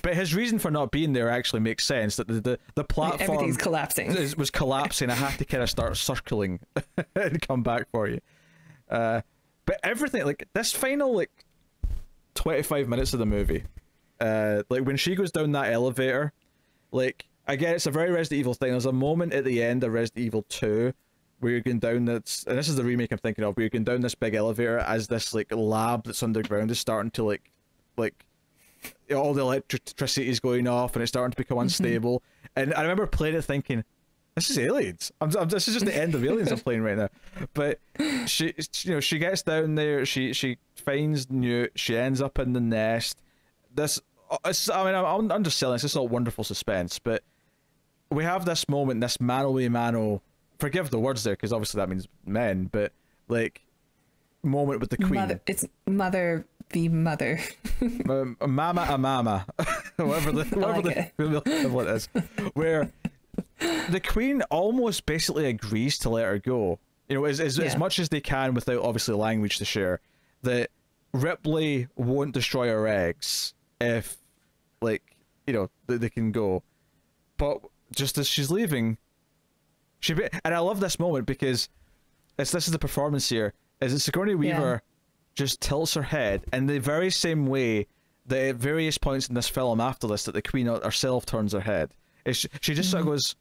Speaker 1: but his reason for not being there actually makes sense. That the platform
Speaker 2: everything's collapsing.
Speaker 1: was collapsing. I had to kind of start circling and come back for you. But everything, like this final 25 minutes of the movie, like when she goes down that elevator, like again, it's a very Resident Evil thing. There's a moment at the end of Resident Evil 2 where you're going down and this is the remake I'm thinking of, where you're going down this big elevator as this like lab that's underground is starting to like all the electricity is going off and it's starting to become unstable. And I remember playing it thinking, this is Aliens. This is just the end of Aliens I'm playing right now. But she gets down there, she finds Newt, she ends up in the nest. I'm underselling this. It's all wonderful suspense, but we have this moment, this mano a mano. Forgive the words there, because obviously that means men, but like moment with the Queen.
Speaker 2: It's mother v mother.
Speaker 1: Mama a mama, whatever what it is, where the Queen almost basically agrees to let her go. As much as they can without obviously language to share. That Ripley won't destroy her eggs if, they can go. But just as she's leaving, and I love this moment because this is the performance here. Is that Sigourney Weaver just tilts her head in the very same way that at various points in this film after this that the Queen herself turns her head. She just sort of goes,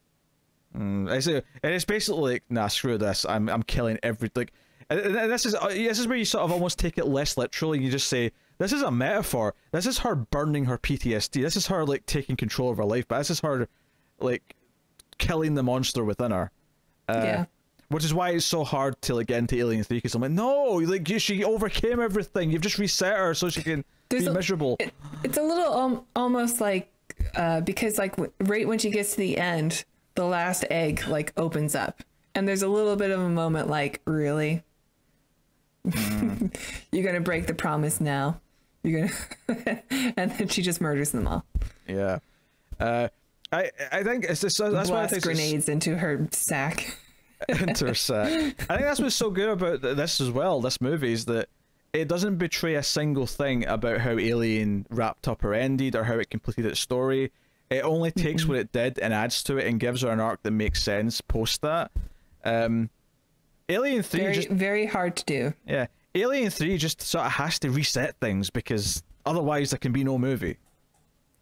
Speaker 1: and it's basically like, nah, screw this. I'm killing everything. And this is where you sort of almost take it less literally. And you just say, this is a metaphor. This is her burning her PTSD. This is her taking control of her life. But this is her killing the monster within her. Which is why it's so hard to get into Alien 3, because I'm like, no, she overcame everything. You've just reset her so she can be miserable.
Speaker 2: It's a little almost like because right when she gets to the end, the last egg opens up, and there's a little bit of a moment really. You're gonna break the promise now. You're gonna, and then she just murders them all.
Speaker 1: Yeah, I think it's just that's why I think
Speaker 2: grenades into her sack.
Speaker 1: Into her sack. I think that's what's so good about this as well. This movie is that it doesn't betray a single thing about how Alien wrapped up or ended or how it completed its story. It only takes what it did and adds to it and gives her an arc that makes sense post that. Alien 3
Speaker 2: very hard to do.
Speaker 1: Yeah. Alien 3 just sort of has to reset things because otherwise there can be no movie.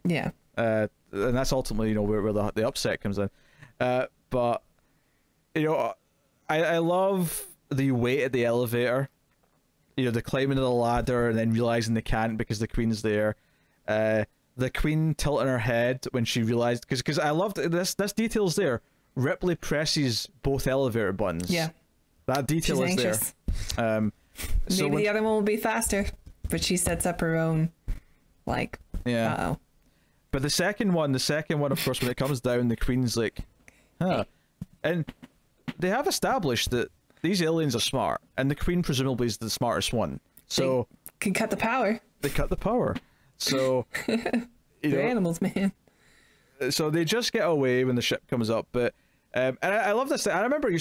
Speaker 2: Yeah.
Speaker 1: And that's ultimately, where the upset comes in. But I love the wait at the elevator. The climbing of the ladder and then realizing they can't because the Queen's there. The Queen tilting her head when she realized, because I loved this detail's there. Ripley presses both elevator buttons.
Speaker 2: Yeah.
Speaker 1: That detail is there.
Speaker 2: Maybe the other one will be faster, but she sets up her own,
Speaker 1: yeah.
Speaker 2: Uh-oh.
Speaker 1: But the second one, of course, when it comes down, the Queen's like, huh. And they have established that these aliens are smart, and the Queen presumably is the smartest one. So
Speaker 2: they can cut the power.
Speaker 1: They cut the power. So
Speaker 2: they're animals, man.
Speaker 1: So they just get away when the ship comes up, but and I love this thing. I remember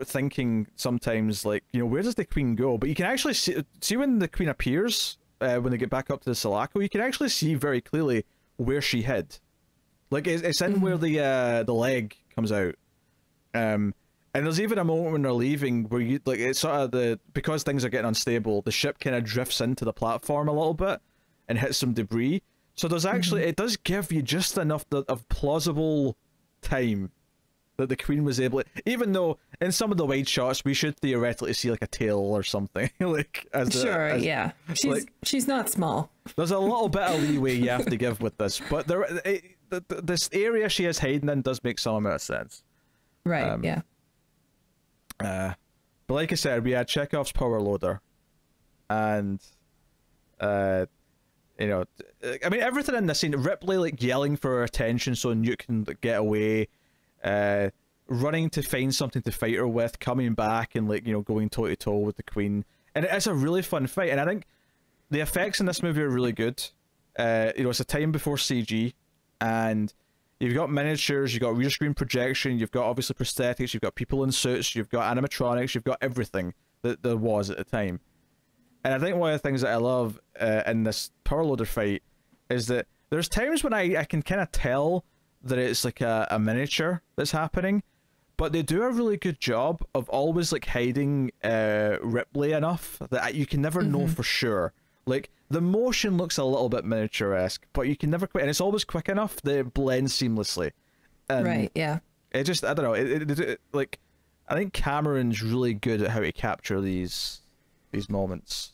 Speaker 1: thinking sometimes where does the Queen go? But you can actually see when the Queen appears when they get back up to the Sulaco, you can actually see very clearly where she hid. It's in where the leg comes out. And there's even a moment when they're leaving where it's sort of because things are getting unstable, the ship kind of drifts into the platform a little bit and hits some debris. So there's actually it does give you just enough of plausible time that the Queen was able to, even though in some of the wide shots we should theoretically see a tail or something
Speaker 2: yeah, she's not small.
Speaker 1: There's a little bit of leeway you have to give with this, but this area she is hiding in does make some amount of sense.
Speaker 2: Right. Yeah.
Speaker 1: But like I said, we had Chekhov's power loader, and everything in this scene, Ripley yelling for her attention so Newt can get away, running to find something to fight her with, coming back and going toe to toe with the Queen, and it's a really fun fight. And I think the effects in this movie are really good. It's a time before CG, and you've got miniatures, you've got rear screen projection, you've got obviously prosthetics, you've got people in suits, you've got animatronics, you've got everything that there was at the time. And I think one of the things that I love in this power loader fight is that there's times when I can kind of tell that it's like a miniature that's happening, but they do a really good job of always like hiding Ripley enough that you can never know for sure. Like, the motion looks a little bit miniature-esque, but you can never quite, and it's always quick enough that it blends seamlessly. And
Speaker 2: right, yeah.
Speaker 1: It just, I don't know, it like, I think Cameron's really good at how to capture these moments.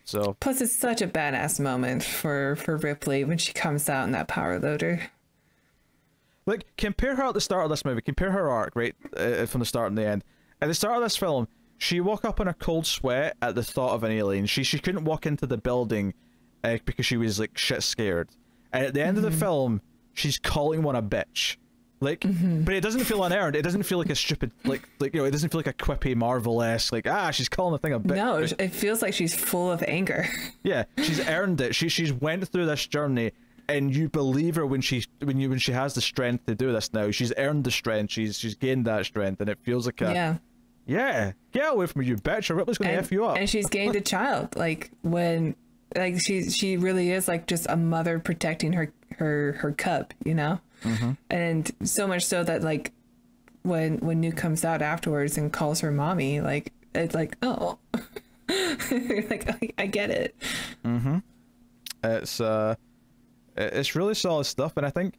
Speaker 1: So
Speaker 2: plus it's such a badass moment for Ripley when she comes out in that power loader.
Speaker 1: Like, compare her at the start of this movie, compare her arc, right, from the start and the end. At the start of this film, she woke up in a cold sweat at the thought of an alien. She couldn't walk into the building because she was like shit scared. And at the end of the film, she's calling one a bitch. Like, but it doesn't feel unearned. It doesn't feel like a stupid, like you know, it doesn't feel like a quippy Marvel-esque, like, she's calling the thing a bitch.
Speaker 2: No, it feels like she's full of anger.
Speaker 1: Yeah, she's earned it. She's went through this journey, and you believe her when she has the strength to do this now. She's earned the strength. She's gained that strength, and it feels like a yeah, get away from me, you bitch, or Ripley's gonna F you up.
Speaker 2: And she's gained a child, like when, like she really is like just a mother protecting her cub, you know. And so much so that like when Nuke comes out afterwards and calls her mommy, like it's like, oh, like I get it.
Speaker 1: It's really solid stuff, and I think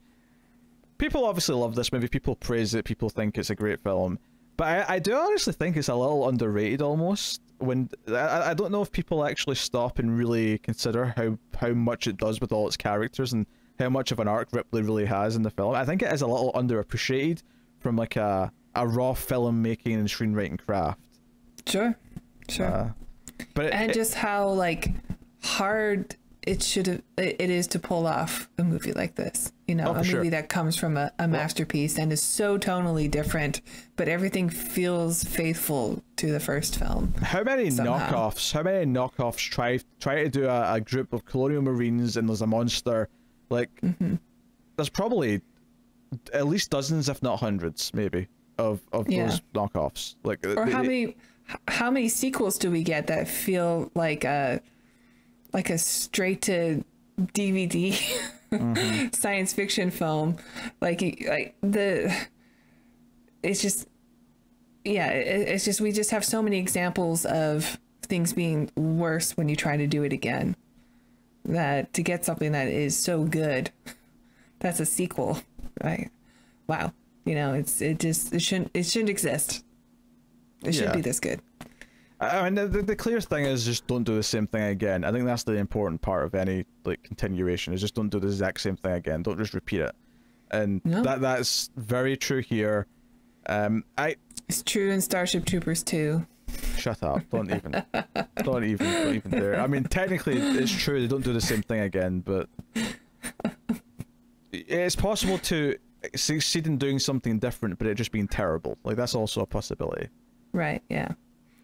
Speaker 1: people obviously love this movie. People praise it. People think it's a great film, but I do honestly think it's a little underrated almost. When I don't know if people actually stop and really consider how much it does with all its characters and how much of an arc Ripley really has in the film. I think it is a little underappreciated from like a raw filmmaking and screenwriting craft.
Speaker 2: Sure.
Speaker 1: But
Speaker 2: just how like hard it is to pull off a movie like this, you know, a movie that comes from a masterpiece and is so tonally different, but everything feels faithful to the first film.
Speaker 1: How many
Speaker 2: somehow.
Speaker 1: knockoffs try to do a group of colonial marines and there's a monster, like there's probably at least dozens if not hundreds maybe of those knockoffs, like,
Speaker 2: or how many sequels do we get that feel like a straight to DVD science fiction film, it's just we just have so many examples of things being worse when you try to do it again, that to get something that is so good, that's a sequel, right? Wow, you know, it shouldn't exist. It shouldn't be this good.
Speaker 1: I mean, the clear thing is just don't do the same thing again. I think that's the important part of any like continuation, is just don't do the exact same thing again. Don't just repeat it. And that's very true here.
Speaker 2: It's true in Starship Troopers 2.
Speaker 1: Shut up! Don't even dare. I mean, technically, it's true they don't do the same thing again, but it's possible to succeed in doing something different, but it just being terrible. Like, that's also a possibility.
Speaker 2: Right. Yeah.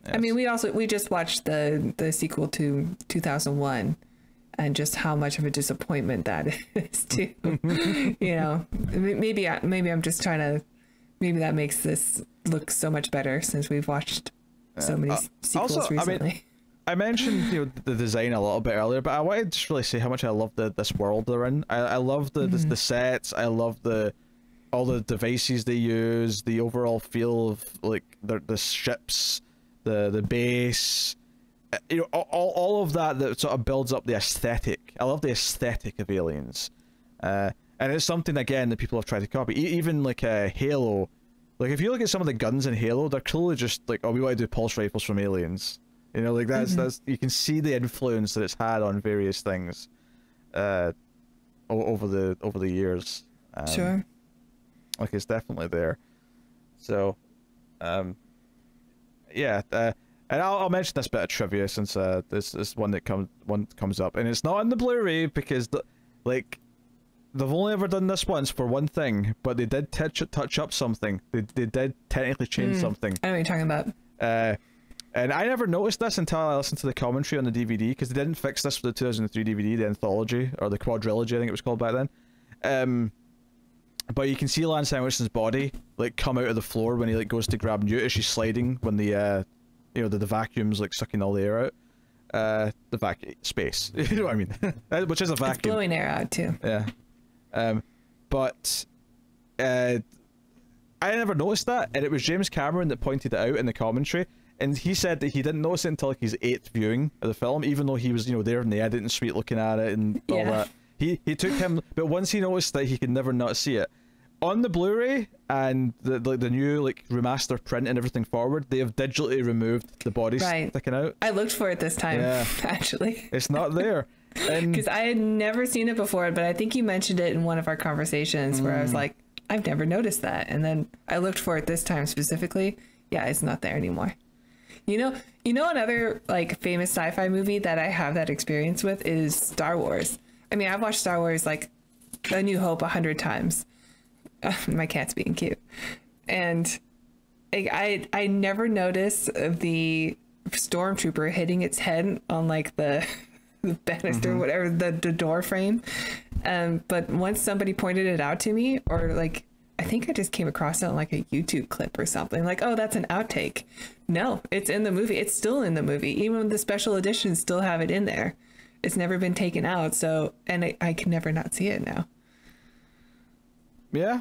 Speaker 1: Yes.
Speaker 2: I mean, we just watched the sequel to 2001, and just how much of a disappointment that is too. You know, maybe I'm just trying to. Maybe that makes this look so much better since we've watched so many sequels
Speaker 1: also,
Speaker 2: recently.
Speaker 1: I mean, I mentioned the design a little bit earlier, but I wanted to just really say how much I love this world they're in. I love the sets. I love all the devices they use. The overall feel of like the ships. The base, you know, all of that sort of builds up the aesthetic. I love the aesthetic of Aliens, and it's something again that people have tried to copy. Even like Halo, like if you look at some of the guns in Halo, they're clearly just like, oh, we want to do pulse rifles from Aliens. You know, like that's you can see the influence that it's had on various things, over the years.
Speaker 2: Sure.
Speaker 1: Like, it's definitely there. So, yeah, and I'll mention this bit of trivia since this one comes up, and it's not on the Blu-ray because they've only ever done this once for one thing, but they did touch up something. They did technically change something.
Speaker 2: I know what you're talking about.
Speaker 1: And I never noticed this until I listened to the commentary on the DVD, because they didn't fix this for the 2003 DVD, the anthology or the quadrilogy, I think it was called back then. but you can see Lance Henriksen's body like come out of the floor when he like goes to grab Newt as she's sliding when the you know the vacuum's like sucking all the air out. The vacuum space, you know what I mean? Which is a vacuum.
Speaker 2: It's blowing air out too.
Speaker 1: Yeah. But I never noticed that, and it was James Cameron that pointed it out in the commentary, and he said that he didn't notice it until like his 8th viewing of the film, even though he was, you know, there in the editing suite looking at it and all that. He took him, but once he noticed that, he could never not see it. On the Blu-ray and the new like remaster print and everything forward, they have digitally removed the body sticking out.
Speaker 2: I looked for it this time, actually.
Speaker 1: It's not there.
Speaker 2: Because I had never seen it before, but I think you mentioned it in one of our conversations where I was like, I've never noticed that. And then I looked for it this time specifically. Yeah, it's not there anymore. You know another like famous sci-fi movie that I have that experience with is Star Wars. I mean, I've watched Star Wars like A New Hope 100 times. My cat's being cute. And I never noticed the stormtrooper hitting its head on like the banister, whatever, the door frame. But once somebody pointed it out to me, or like, I think I just came across it on like a YouTube clip or something, like, oh, that's an outtake. No, it's in the movie. It's still in the movie. Even the special editions still have it in there. It's never been taken out. So, and I can never not see it now.
Speaker 1: Yeah.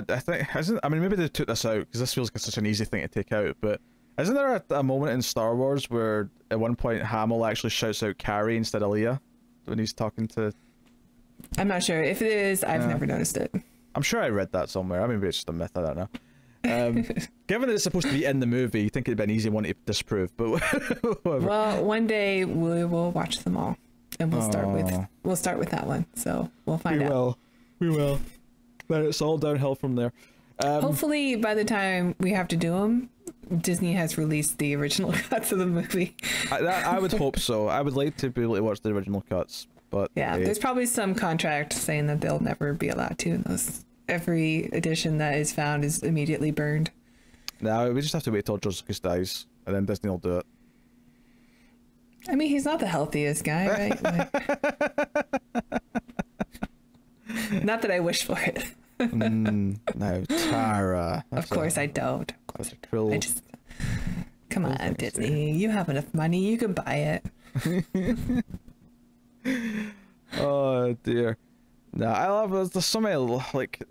Speaker 1: I think, I mean, maybe they took this out because this feels like such an easy thing to take out, but isn't there a moment in Star Wars where at one point Hamill actually shouts out Carrie instead of Leia when he's talking to...
Speaker 2: I'm not sure. If it is, I've never noticed it. I'm
Speaker 1: sure I read that somewhere. I mean, maybe it's just a myth, I don't know. Given that it's supposed to be in the movie, you think it'd be an easy one to disprove, but whatever.
Speaker 2: Well, one day we will watch them all, and we'll start with that one. So we'll find out.
Speaker 1: We will. Then it's all downhill from there.
Speaker 2: Hopefully, by the time we have to do them, Disney has released the original cuts of the movie.
Speaker 1: I would hope so. I would like to be able to watch the original cuts, but
Speaker 2: yeah, there's probably some contract saying that they'll never be allowed to. Every edition that is found is immediately burned.
Speaker 1: No, we just have to wait till George Lucas dies, and then Disney will do it.
Speaker 2: I mean, he's not the healthiest guy, right? Not that I wish for it.
Speaker 1: No, Tara.
Speaker 2: Of course I don't.
Speaker 1: That's a cruel...
Speaker 2: I just... Come on, Disney. You have enough money. You can buy it.
Speaker 1: Oh, dear. No, I love... There's so many, like...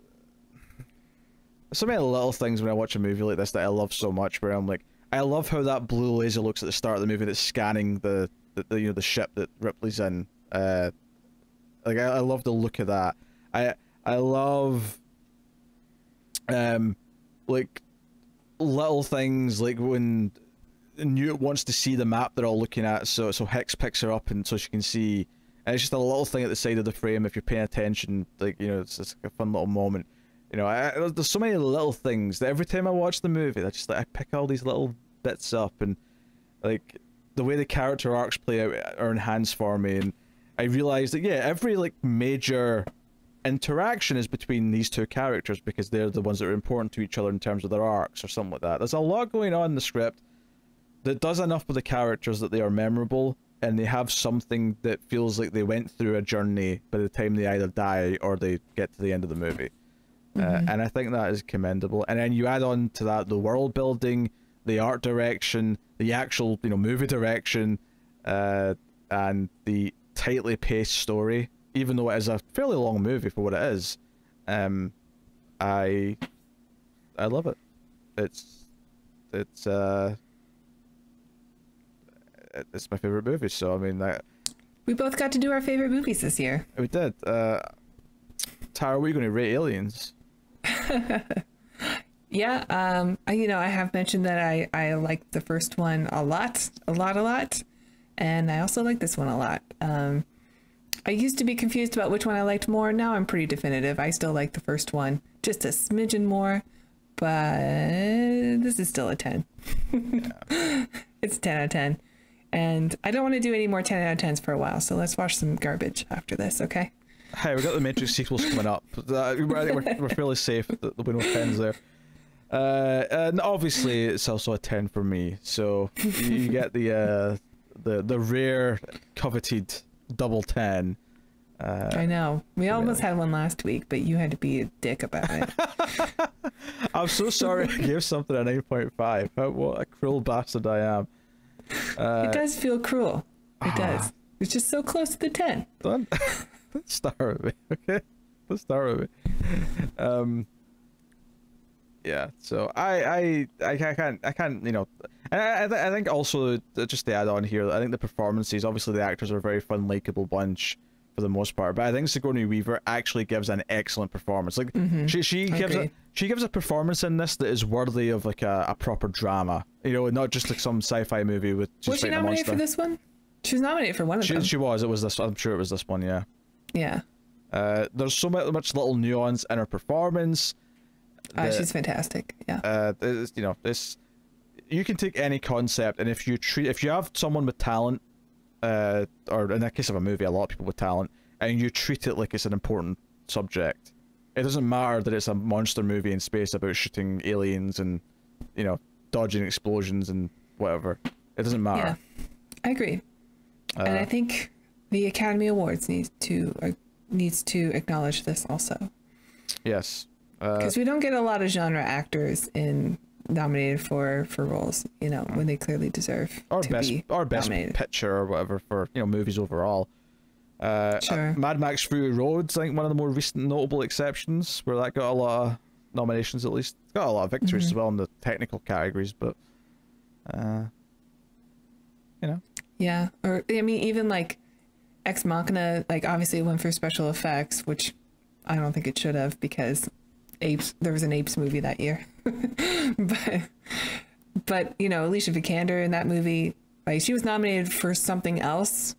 Speaker 1: So many little things when I watch a movie like this that I love so much, where I'm like, I love how that blue laser looks at the start of the movie that's scanning the you know, the ship that Ripley's in. Like, I love the look of that. I love like little things like when Newt wants to see the map they're all looking at, so Hicks picks her up and so she can see, and it's just a little thing at the side of the frame. If you're paying attention, like, you know, it's like a fun little moment. You know, there's so many little things that every time I watch the movie, I just like, I pick all these little bits up, and like the way the character arcs play out are enhanced for me, and I realize that every like major interaction is between these two characters because they're the ones that are important to each other in terms of their arcs or something like that. There's a lot going on in the script that does enough with the characters that they are memorable, and they have something that feels like they went through a journey by the time they either die or they get to the end of the movie. And I think that is commendable. And then you add on to that the world building, the art direction, the actual, you know, movie direction, and the tightly paced story. Even though it is a fairly long movie for what it is, I love it. It's my favorite movie. So I mean,
Speaker 2: we both got to do our favorite movies this year.
Speaker 1: We did. Tara, what are you going to rate Aliens?
Speaker 2: Yeah, you know, I have mentioned that I liked the first one a lot, and I also like this one a lot. I used to be confused about which one I liked more. Now I'm pretty definitive. I still like the first one just a smidgen more, but this is still a 10. Yeah. It's a 10 out of 10. And I don't want to do any more 10 out of 10s for a while, so let's watch some garbage after this, okay?
Speaker 1: Hey, we've got the Matrix sequels coming up. We're fairly safe. There'll be no 10s there. And obviously, it's also a 10 for me. So you get the rare, coveted double 10.
Speaker 2: I know. We almost had one last week, but you had to be a dick about it.
Speaker 1: I'm so sorry I gave something a 9.5. What a cruel bastard I am.
Speaker 2: It does feel cruel. It does. It's just so close to the 10.
Speaker 1: Don't start with me, okay? Don't start with me. Yeah, so I can't, you know, and I think also, just to add on here, I think the performances, obviously the actors are a very fun, likable bunch for the most part, but I think Sigourney Weaver actually gives an excellent performance. Like she gives a performance in this that is worthy of like a proper drama, you know, not just like some sci-fi movie with just
Speaker 2: was she nominated for this one? She was nominated for one of them.
Speaker 1: She was. It was this. I'm sure it was this one. Yeah.
Speaker 2: Yeah.
Speaker 1: There's so much little nuance in her performance.
Speaker 2: She's fantastic. Yeah.
Speaker 1: You know, this, you can take any concept, and if you have someone with talent, or in the case of a movie, a lot of people with talent, and you treat it like it's an important subject, it doesn't matter that it's a monster movie in space about shooting aliens and, you know, dodging explosions and whatever. It doesn't matter.
Speaker 2: Yeah, I agree. And I think the Academy Awards needs to acknowledge this also.
Speaker 1: Yes.
Speaker 2: Because we don't get a lot of genre actors nominated for roles, you know, when they clearly deserve
Speaker 1: or best picture or whatever for, you know, movies overall.
Speaker 2: Sure.
Speaker 1: Mad Max Fury Road's, I think, one of the more recent notable exceptions where that got a lot of nominations. At least it's got a lot of victories as well in the technical categories, but you know.
Speaker 2: Yeah, or I mean, even like Ex Machina, like obviously it went for special effects, which I don't think it should have, because there was an Apes movie that year. but you know, Alicia Vikander in that movie, like she was nominated for something else,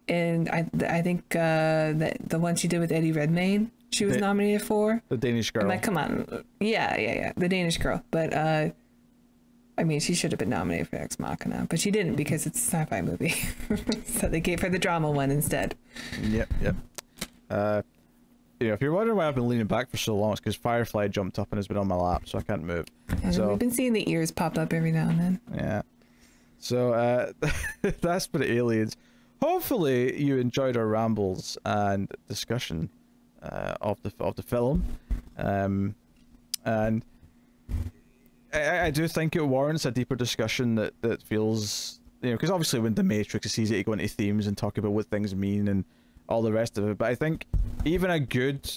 Speaker 2: and I think the one she did with Eddie Redmayne, she was nominated for
Speaker 1: the Danish Girl.
Speaker 2: I'm like, come on, yeah, the Danish Girl. But I mean, she should have been nominated for Ex Machina, but she didn't because it's a sci-fi movie. So they gave her the drama one instead.
Speaker 1: Yep. You know, if you're wondering why I've been leaning back for so long, it's because Firefly jumped up and has been on my lap, so I can't move.
Speaker 2: And
Speaker 1: so
Speaker 2: we've been seeing the ears pop up every now and then.
Speaker 1: Yeah. So that's for the aliens. Hopefully you enjoyed our rambles and discussion of the film, and I do think it warrants a deeper discussion that feels, you know, because obviously when The Matrix, it's easy to go into themes and talk about what things mean and all the rest of it, but I think even a good,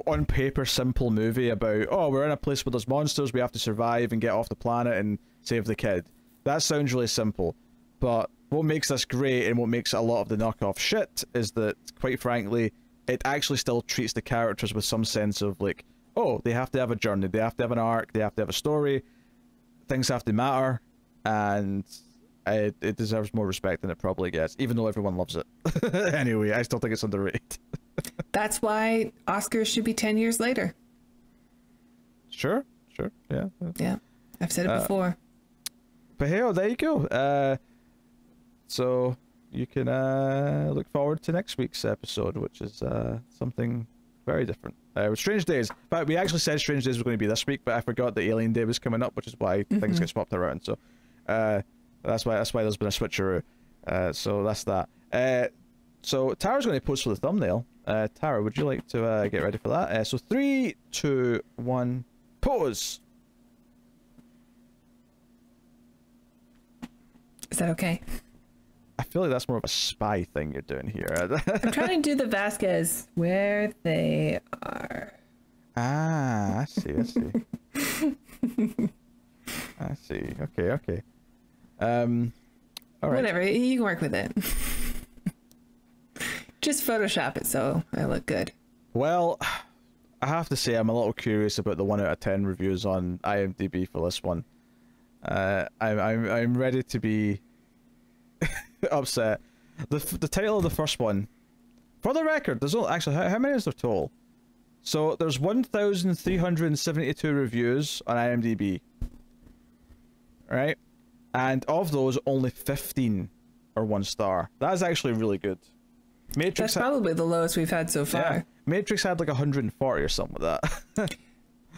Speaker 1: on paper, simple movie about, oh, we're in a place where there's monsters, we have to survive and get off the planet and save the kid, that sounds really simple, but what makes this great and what makes a lot of the knockoff shit is that, quite frankly, it actually still treats the characters with some sense of like, oh, they have to have a journey, they have to have an arc, they have to have a story, things have to matter, and it deserves more respect than it probably gets, even though everyone loves it. Anyway, I still think it's underrated.
Speaker 2: That's why Oscars should be 10 years later.
Speaker 1: Sure, yeah.
Speaker 2: Yeah, I've said it before.
Speaker 1: But hey, there you go. So you can look forward to next week's episode, which is something very different. Strange Days. But we actually said Strange Days was going to be this week, but I forgot that Alien Day was coming up, which is why things get swapped around. So that's why there's been a switcheroo. So that's that. So Tara's going to post for the thumbnail. Tara, would you like to get ready for that? So 3, 2, 1, pose.
Speaker 2: Is that okay?
Speaker 1: I feel like that's more of a spy thing you're doing here.
Speaker 2: I'm trying to do the Vasquez where they are.
Speaker 1: Ah, I see. I see. Okay. All right.
Speaker 2: Whatever, you can work with it. Just Photoshop it so I look good.
Speaker 1: Well, I have to say I'm a little curious about the 1 out of 10 reviews on IMDb for this one. I'm ready to be upset. The title of the first one, for the record, there's only, actually, how many is there total? So there's 1,372 reviews on IMDb, right? And of those, only 15 are 1 star. That's actually really good. Matrix.
Speaker 2: That's probably the lowest we've had so far.
Speaker 1: Yeah. Matrix had like 140 or something like that.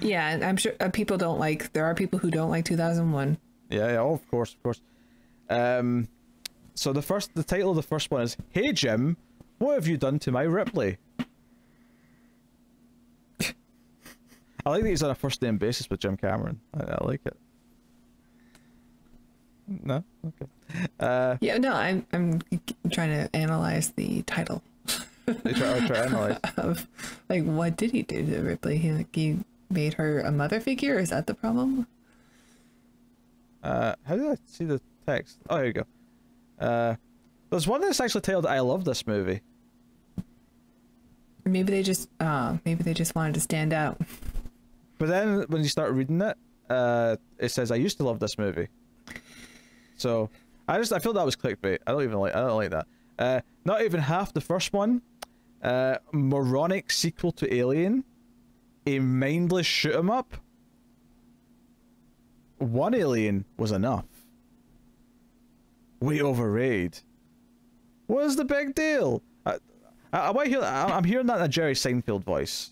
Speaker 2: Yeah, and I'm sure people don't like. There are people who don't like 2001.
Speaker 1: Yeah. Oh, of course. So the title of the first one is, "Hey Jim, What have you done to my Ripley? I like that he's on a first name basis with Jim Cameron. I like it. No? Okay.
Speaker 2: Yeah, no, I'm trying to analyze the title.
Speaker 1: Try to analyze.
Speaker 2: Of, like, what did he do to Ripley? He made her a mother figure? Is that the problem?
Speaker 1: How did I see the text? Oh, here you go. There's one that's actually titled "I Love This Movie."
Speaker 2: Maybe they just wanted to stand out.
Speaker 1: But then when you start reading it, it says "I used to love this movie." So I feel that was clickbait. I don't like that. Not even half the first one. Moronic sequel to Alien. A mindless shoot 'em up. One Alien was enough. We overrated. What is the big deal? I might hear. I'm hearing that in a Jerry Seinfeld voice.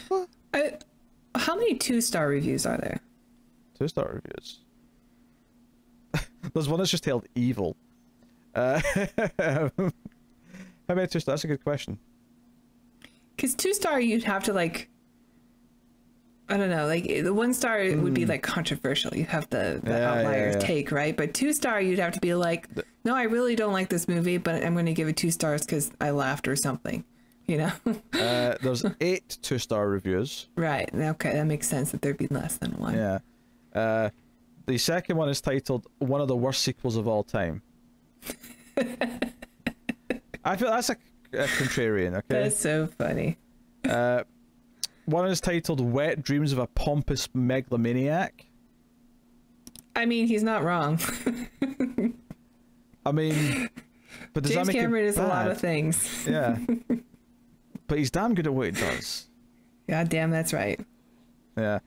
Speaker 1: What?
Speaker 2: How many 2-star reviews are there?
Speaker 1: 2-star reviews. There's one that's just titled "Evil." How many 2-star? That's a good question.
Speaker 2: Because 2-star, you'd have to like, I don't know, like the 1-star would be like controversial. You have the outlier take, right? But 2-star, you'd have to be like, no, I really don't like this movie, but I'm going to give it 2 stars because I laughed or something, you know?
Speaker 1: There's 8 2-star reviews.
Speaker 2: Right. Okay, that makes sense that there'd be less than 1.
Speaker 1: Yeah. The second one is titled "One of the Worst Sequels of All Time." I feel that's a contrarian. Okay.
Speaker 2: That's so funny.
Speaker 1: One is titled "Wet Dreams of a Pompous Megalomaniac."
Speaker 2: I mean, he's not wrong.
Speaker 1: I mean, but does
Speaker 2: James
Speaker 1: that make
Speaker 2: Cameron
Speaker 1: it
Speaker 2: is
Speaker 1: bad?
Speaker 2: a lot of things.
Speaker 1: Yeah. But he's damn good at what he does.
Speaker 2: God damn, that's right.
Speaker 1: Yeah.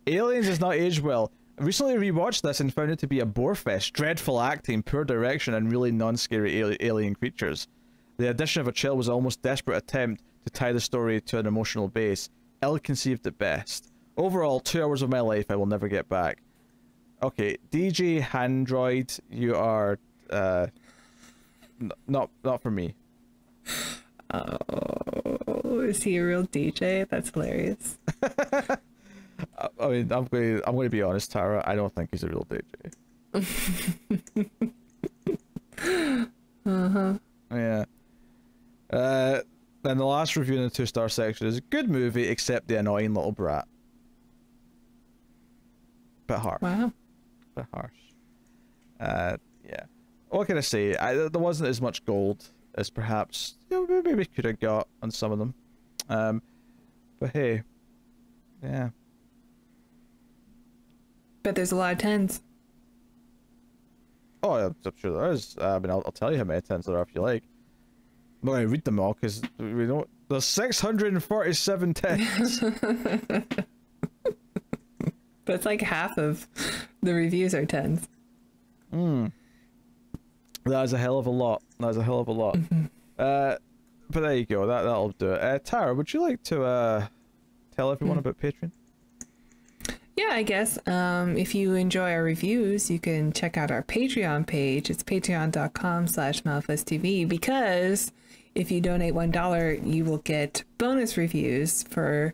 Speaker 1: Aliens has not aged well. I recently rewatched this and found it to be a bore fest. Dreadful acting, poor direction, and really non-scary alien creatures. The addition of a chill was an almost desperate attempt to tie the story to an emotional base. Ill-conceived at best. Overall, 2 hours of my life I will never get back. Okay, DJ Handroid, you are not for me.
Speaker 2: Oh, is he a real DJ? That's hilarious.
Speaker 1: I mean, I'm going to be honest, Tara. I don't think he's a real DJ. Yeah. Then the last review in the 2-star section is a good movie, except the annoying little brat. Bit harsh.
Speaker 2: Wow.
Speaker 1: Bit harsh. Yeah. What can I say? There wasn't as much gold as perhaps maybe we could have got on some of them. But hey, yeah.
Speaker 2: But there's a lot of 10s.
Speaker 1: Oh, I'm sure there is. I mean, I'll tell you how many 10s there are if you like. I'm not going to read them all because we don't. There's 647 10s.
Speaker 2: But like half of the reviews are 10s.
Speaker 1: That is a hell of a lot. That is a hell of a lot. But there you go. That'll do it. Tara, would you like to tell everyone about Patreon?
Speaker 2: Yeah, I guess. If you enjoy our reviews, you can check out our Patreon page. It's patreon.com/MalefustTV, because if you donate $1, you will get bonus reviews for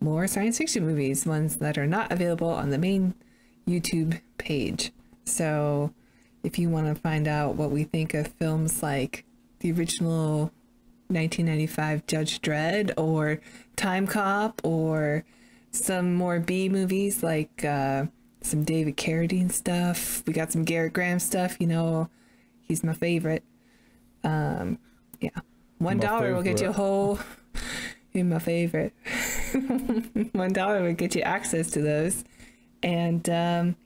Speaker 2: more science fiction movies, ones that are not available on the main YouTube page. So if you want to find out what we think of films like the original 1995 Judge Dredd or Time Cop, or some more B movies like some David Carradine stuff. We got some Garrett Graham stuff, you know, he's my favorite. Yeah, $1 will get you a whole, you're my favorite. $1 will get you access to those. And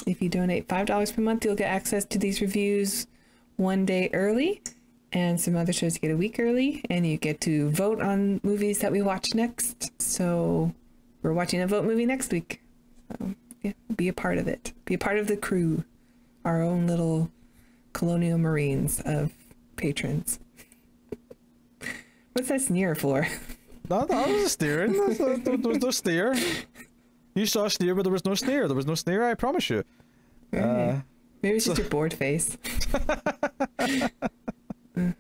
Speaker 2: if you donate $5 per month, you'll get access to these reviews 1 day early, and some other shows get a week early, and you get to vote on movies that we watch next. So we're watching a vote movie next week. So yeah, be a part of it. Be a part of the crew, our own little colonial marines of patrons. What's that sneer for?
Speaker 1: No, that was a steering. There was no steer. You saw a steer, but there was no steer. There was no steer, I promise you.
Speaker 2: Maybe it's just your bored face.
Speaker 1: It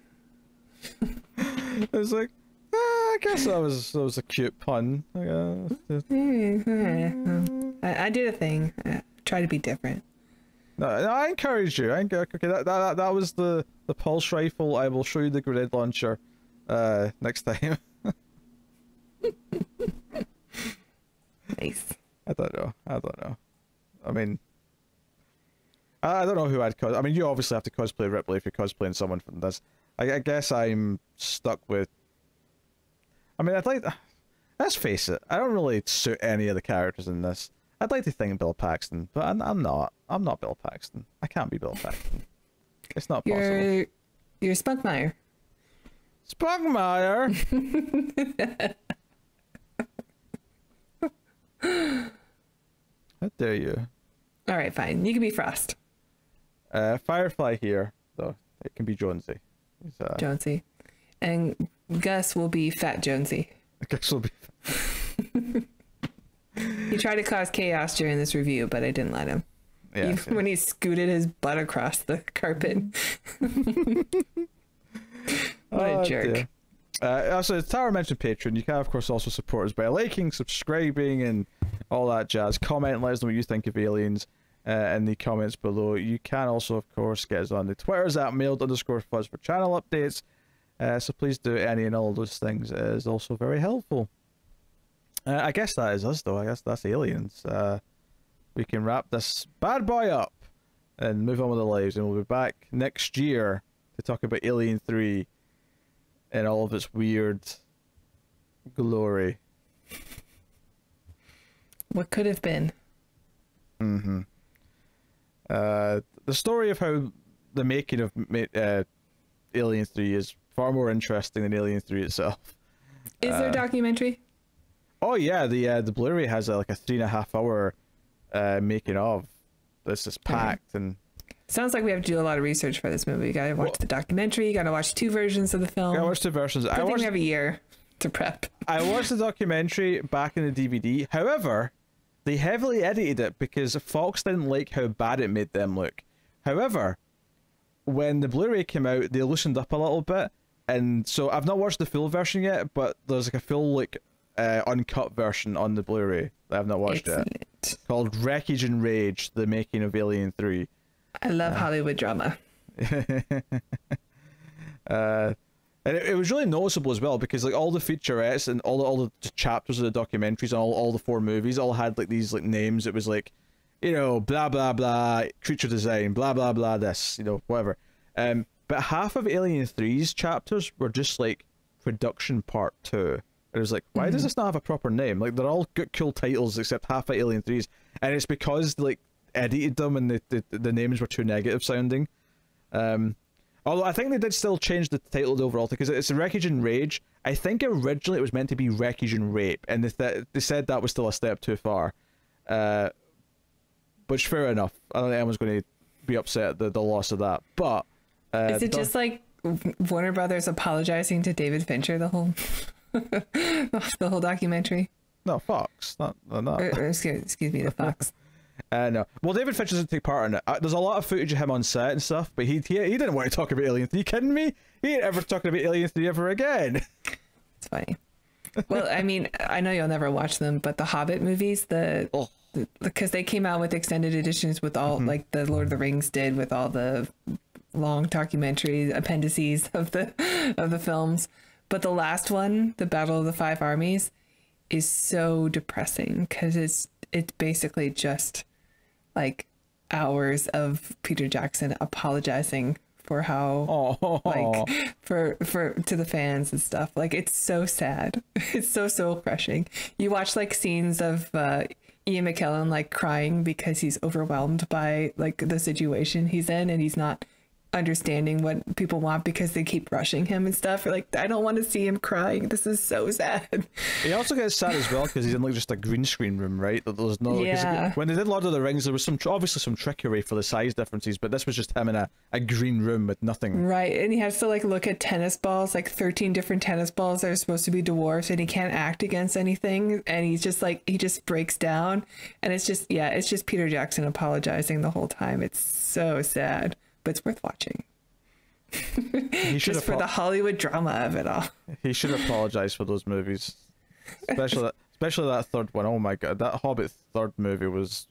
Speaker 1: was like, I guess that was a cute pun.
Speaker 2: I did a thing. Try to be different.
Speaker 1: No, I encourage you. Okay, that was the pulse rifle. I will show you the grenade launcher next time.
Speaker 2: Nice.
Speaker 1: I don't know. I mean, I don't know who I'd cos. I mean, you obviously have to cosplay Ripley if you're cosplaying someone from this. I guess I'm stuck with. I mean, I'd like. Let's face it. I don't really suit any of the characters in this. I'd like to think Bill Paxton, but I'm not. I'm not Bill Paxton. I can't be Bill Paxton. It's not possible.
Speaker 2: You're Spunkmeyer.
Speaker 1: Spunkmeyer. How dare you?
Speaker 2: All right, fine. You can be Frost.
Speaker 1: Firefly here, though. It can be Jonesy.
Speaker 2: Jonesy. And Gus will be Fat Jonesy.
Speaker 1: Gus will be.
Speaker 2: He tried to cause chaos during this review, but I didn't let him.
Speaker 1: Yeah,
Speaker 2: Even when he scooted his butt across the carpet. What a jerk.
Speaker 1: Also, as Tara mentioned Patreon, you can of course also support us by liking, subscribing, and all that jazz. Comment and let us know what you think of Aliens in the comments below. You can also, of course, get us on the Twitters at mailed_fuzz for channel updates. So please do any and all of those things. It is also very helpful. I guess that is us, though. I guess that's Aliens. We can wrap this bad boy up and move on with our lives, and we'll be back next year to talk about Alien 3 and all of its weird glory.
Speaker 2: What could have been.
Speaker 1: Mm-hmm. The story of how the making of Alien 3 is far more interesting than Alien 3 itself.
Speaker 2: Is there a documentary?
Speaker 1: Oh yeah, the Blu-ray has like a 3.5 hour making of. This is packed and.
Speaker 2: Sounds like we have to do a lot of research for this movie. You gotta watch the documentary. You gotta watch 2 versions of the film.
Speaker 1: I watched 2 versions.
Speaker 2: I think we have a year to prep.
Speaker 1: I watched the documentary back in the DVD. However, they heavily edited it because Fox didn't like how bad it made them look. However, when the Blu-ray came out, they loosened up a little bit, and so I've not watched the full version yet, but there's like a full uncut version on the Blu-ray that I've not watched yet, called Wreckage and Rage: The Making of Alien 3.
Speaker 2: I love Hollywood drama.
Speaker 1: And it was really noticeable as well because like all the featurettes and all the chapters of the documentaries and all the 4 movies all had like these like names. It was like, you know, blah blah blah creature design, blah blah blah this, you know, whatever. But half of Alien 3's chapters were just like production part 2. It was like, why does this not have a proper name? Like they're all got cool titles except half of Alien 3's, and it's because like edited them and the names were too negative sounding. Although I think they did still change the title overall because it's Wreckage and Rage. I think originally it was meant to be Wreckage and Rape, and they said that was still a step too far. Which fair enough. I don't think anyone's going to be upset at the loss of that. But
Speaker 2: is it just like Warner Brothers apologizing to David Fincher the whole the whole documentary?
Speaker 1: No, Fox. Not.
Speaker 2: Excuse me, the Fox.
Speaker 1: No. Well, David Fincher doesn't take part in it. There's a lot of footage of him on set and stuff, but he didn't want to talk about Alien 3. Are you kidding me? He ain't ever talking about Alien 3 ever again.
Speaker 2: It's funny. Well, I mean, I know you'll never watch them, but the Hobbit movies, because they came out with extended editions with all, like the Lord of the Rings did with all the long documentary appendices of the films. But the last one, the Battle of the Five Armies, is so depressing because it's basically just like hours of Peter Jackson apologizing for how like for to the fans and stuff. Like it's so sad. It's so soul crushing. You watch like scenes of Ian McKellen like crying because he's overwhelmed by like the situation he's in, and he's not understanding what people want because they keep rushing him and stuff. Or like, I don't want to see him crying. This is so sad.
Speaker 1: He also gets sad as well because he's in like just a green screen room, right? That there's no.
Speaker 2: Yeah.
Speaker 1: When they did Lord of the Rings, there was obviously some trickery for the size differences, but this was just him in a green room with nothing.
Speaker 2: Right, and he has to like look at tennis balls, like 13 different tennis balls that are supposed to be dwarfs, and he can't act against anything, and he's just like he just breaks down, and it's just Peter Jackson apologizing the whole time. It's so sad. But it's worth watching. Just for the Hollywood drama of it all.
Speaker 1: He should apologize for those movies, especially that third one. Oh my god, that Hobbit third movie was.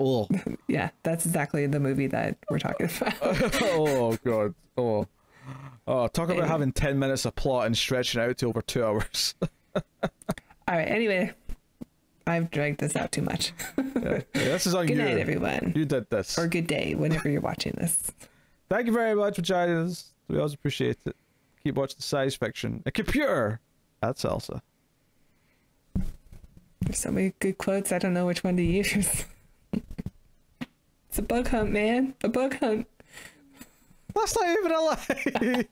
Speaker 1: Oh.
Speaker 2: Yeah, that's exactly the movie that we're talking about.
Speaker 1: Oh god. Oh, talk about having 10 minutes of plot and stretching it out to over 2 hours.
Speaker 2: All right. Anyway, I've dragged this out too much.
Speaker 1: Yeah, this is on you.
Speaker 2: Good night, everyone.
Speaker 1: You did this.
Speaker 2: Or good day, whenever you're watching this.
Speaker 1: Thank you very much for joining us. We always appreciate it. Keep watching the science fiction. A computer. That's Elsa.
Speaker 2: There's so many good quotes. I don't know which one to use. It's a bug hunt, man. A bug hunt.
Speaker 1: That's not even a lie.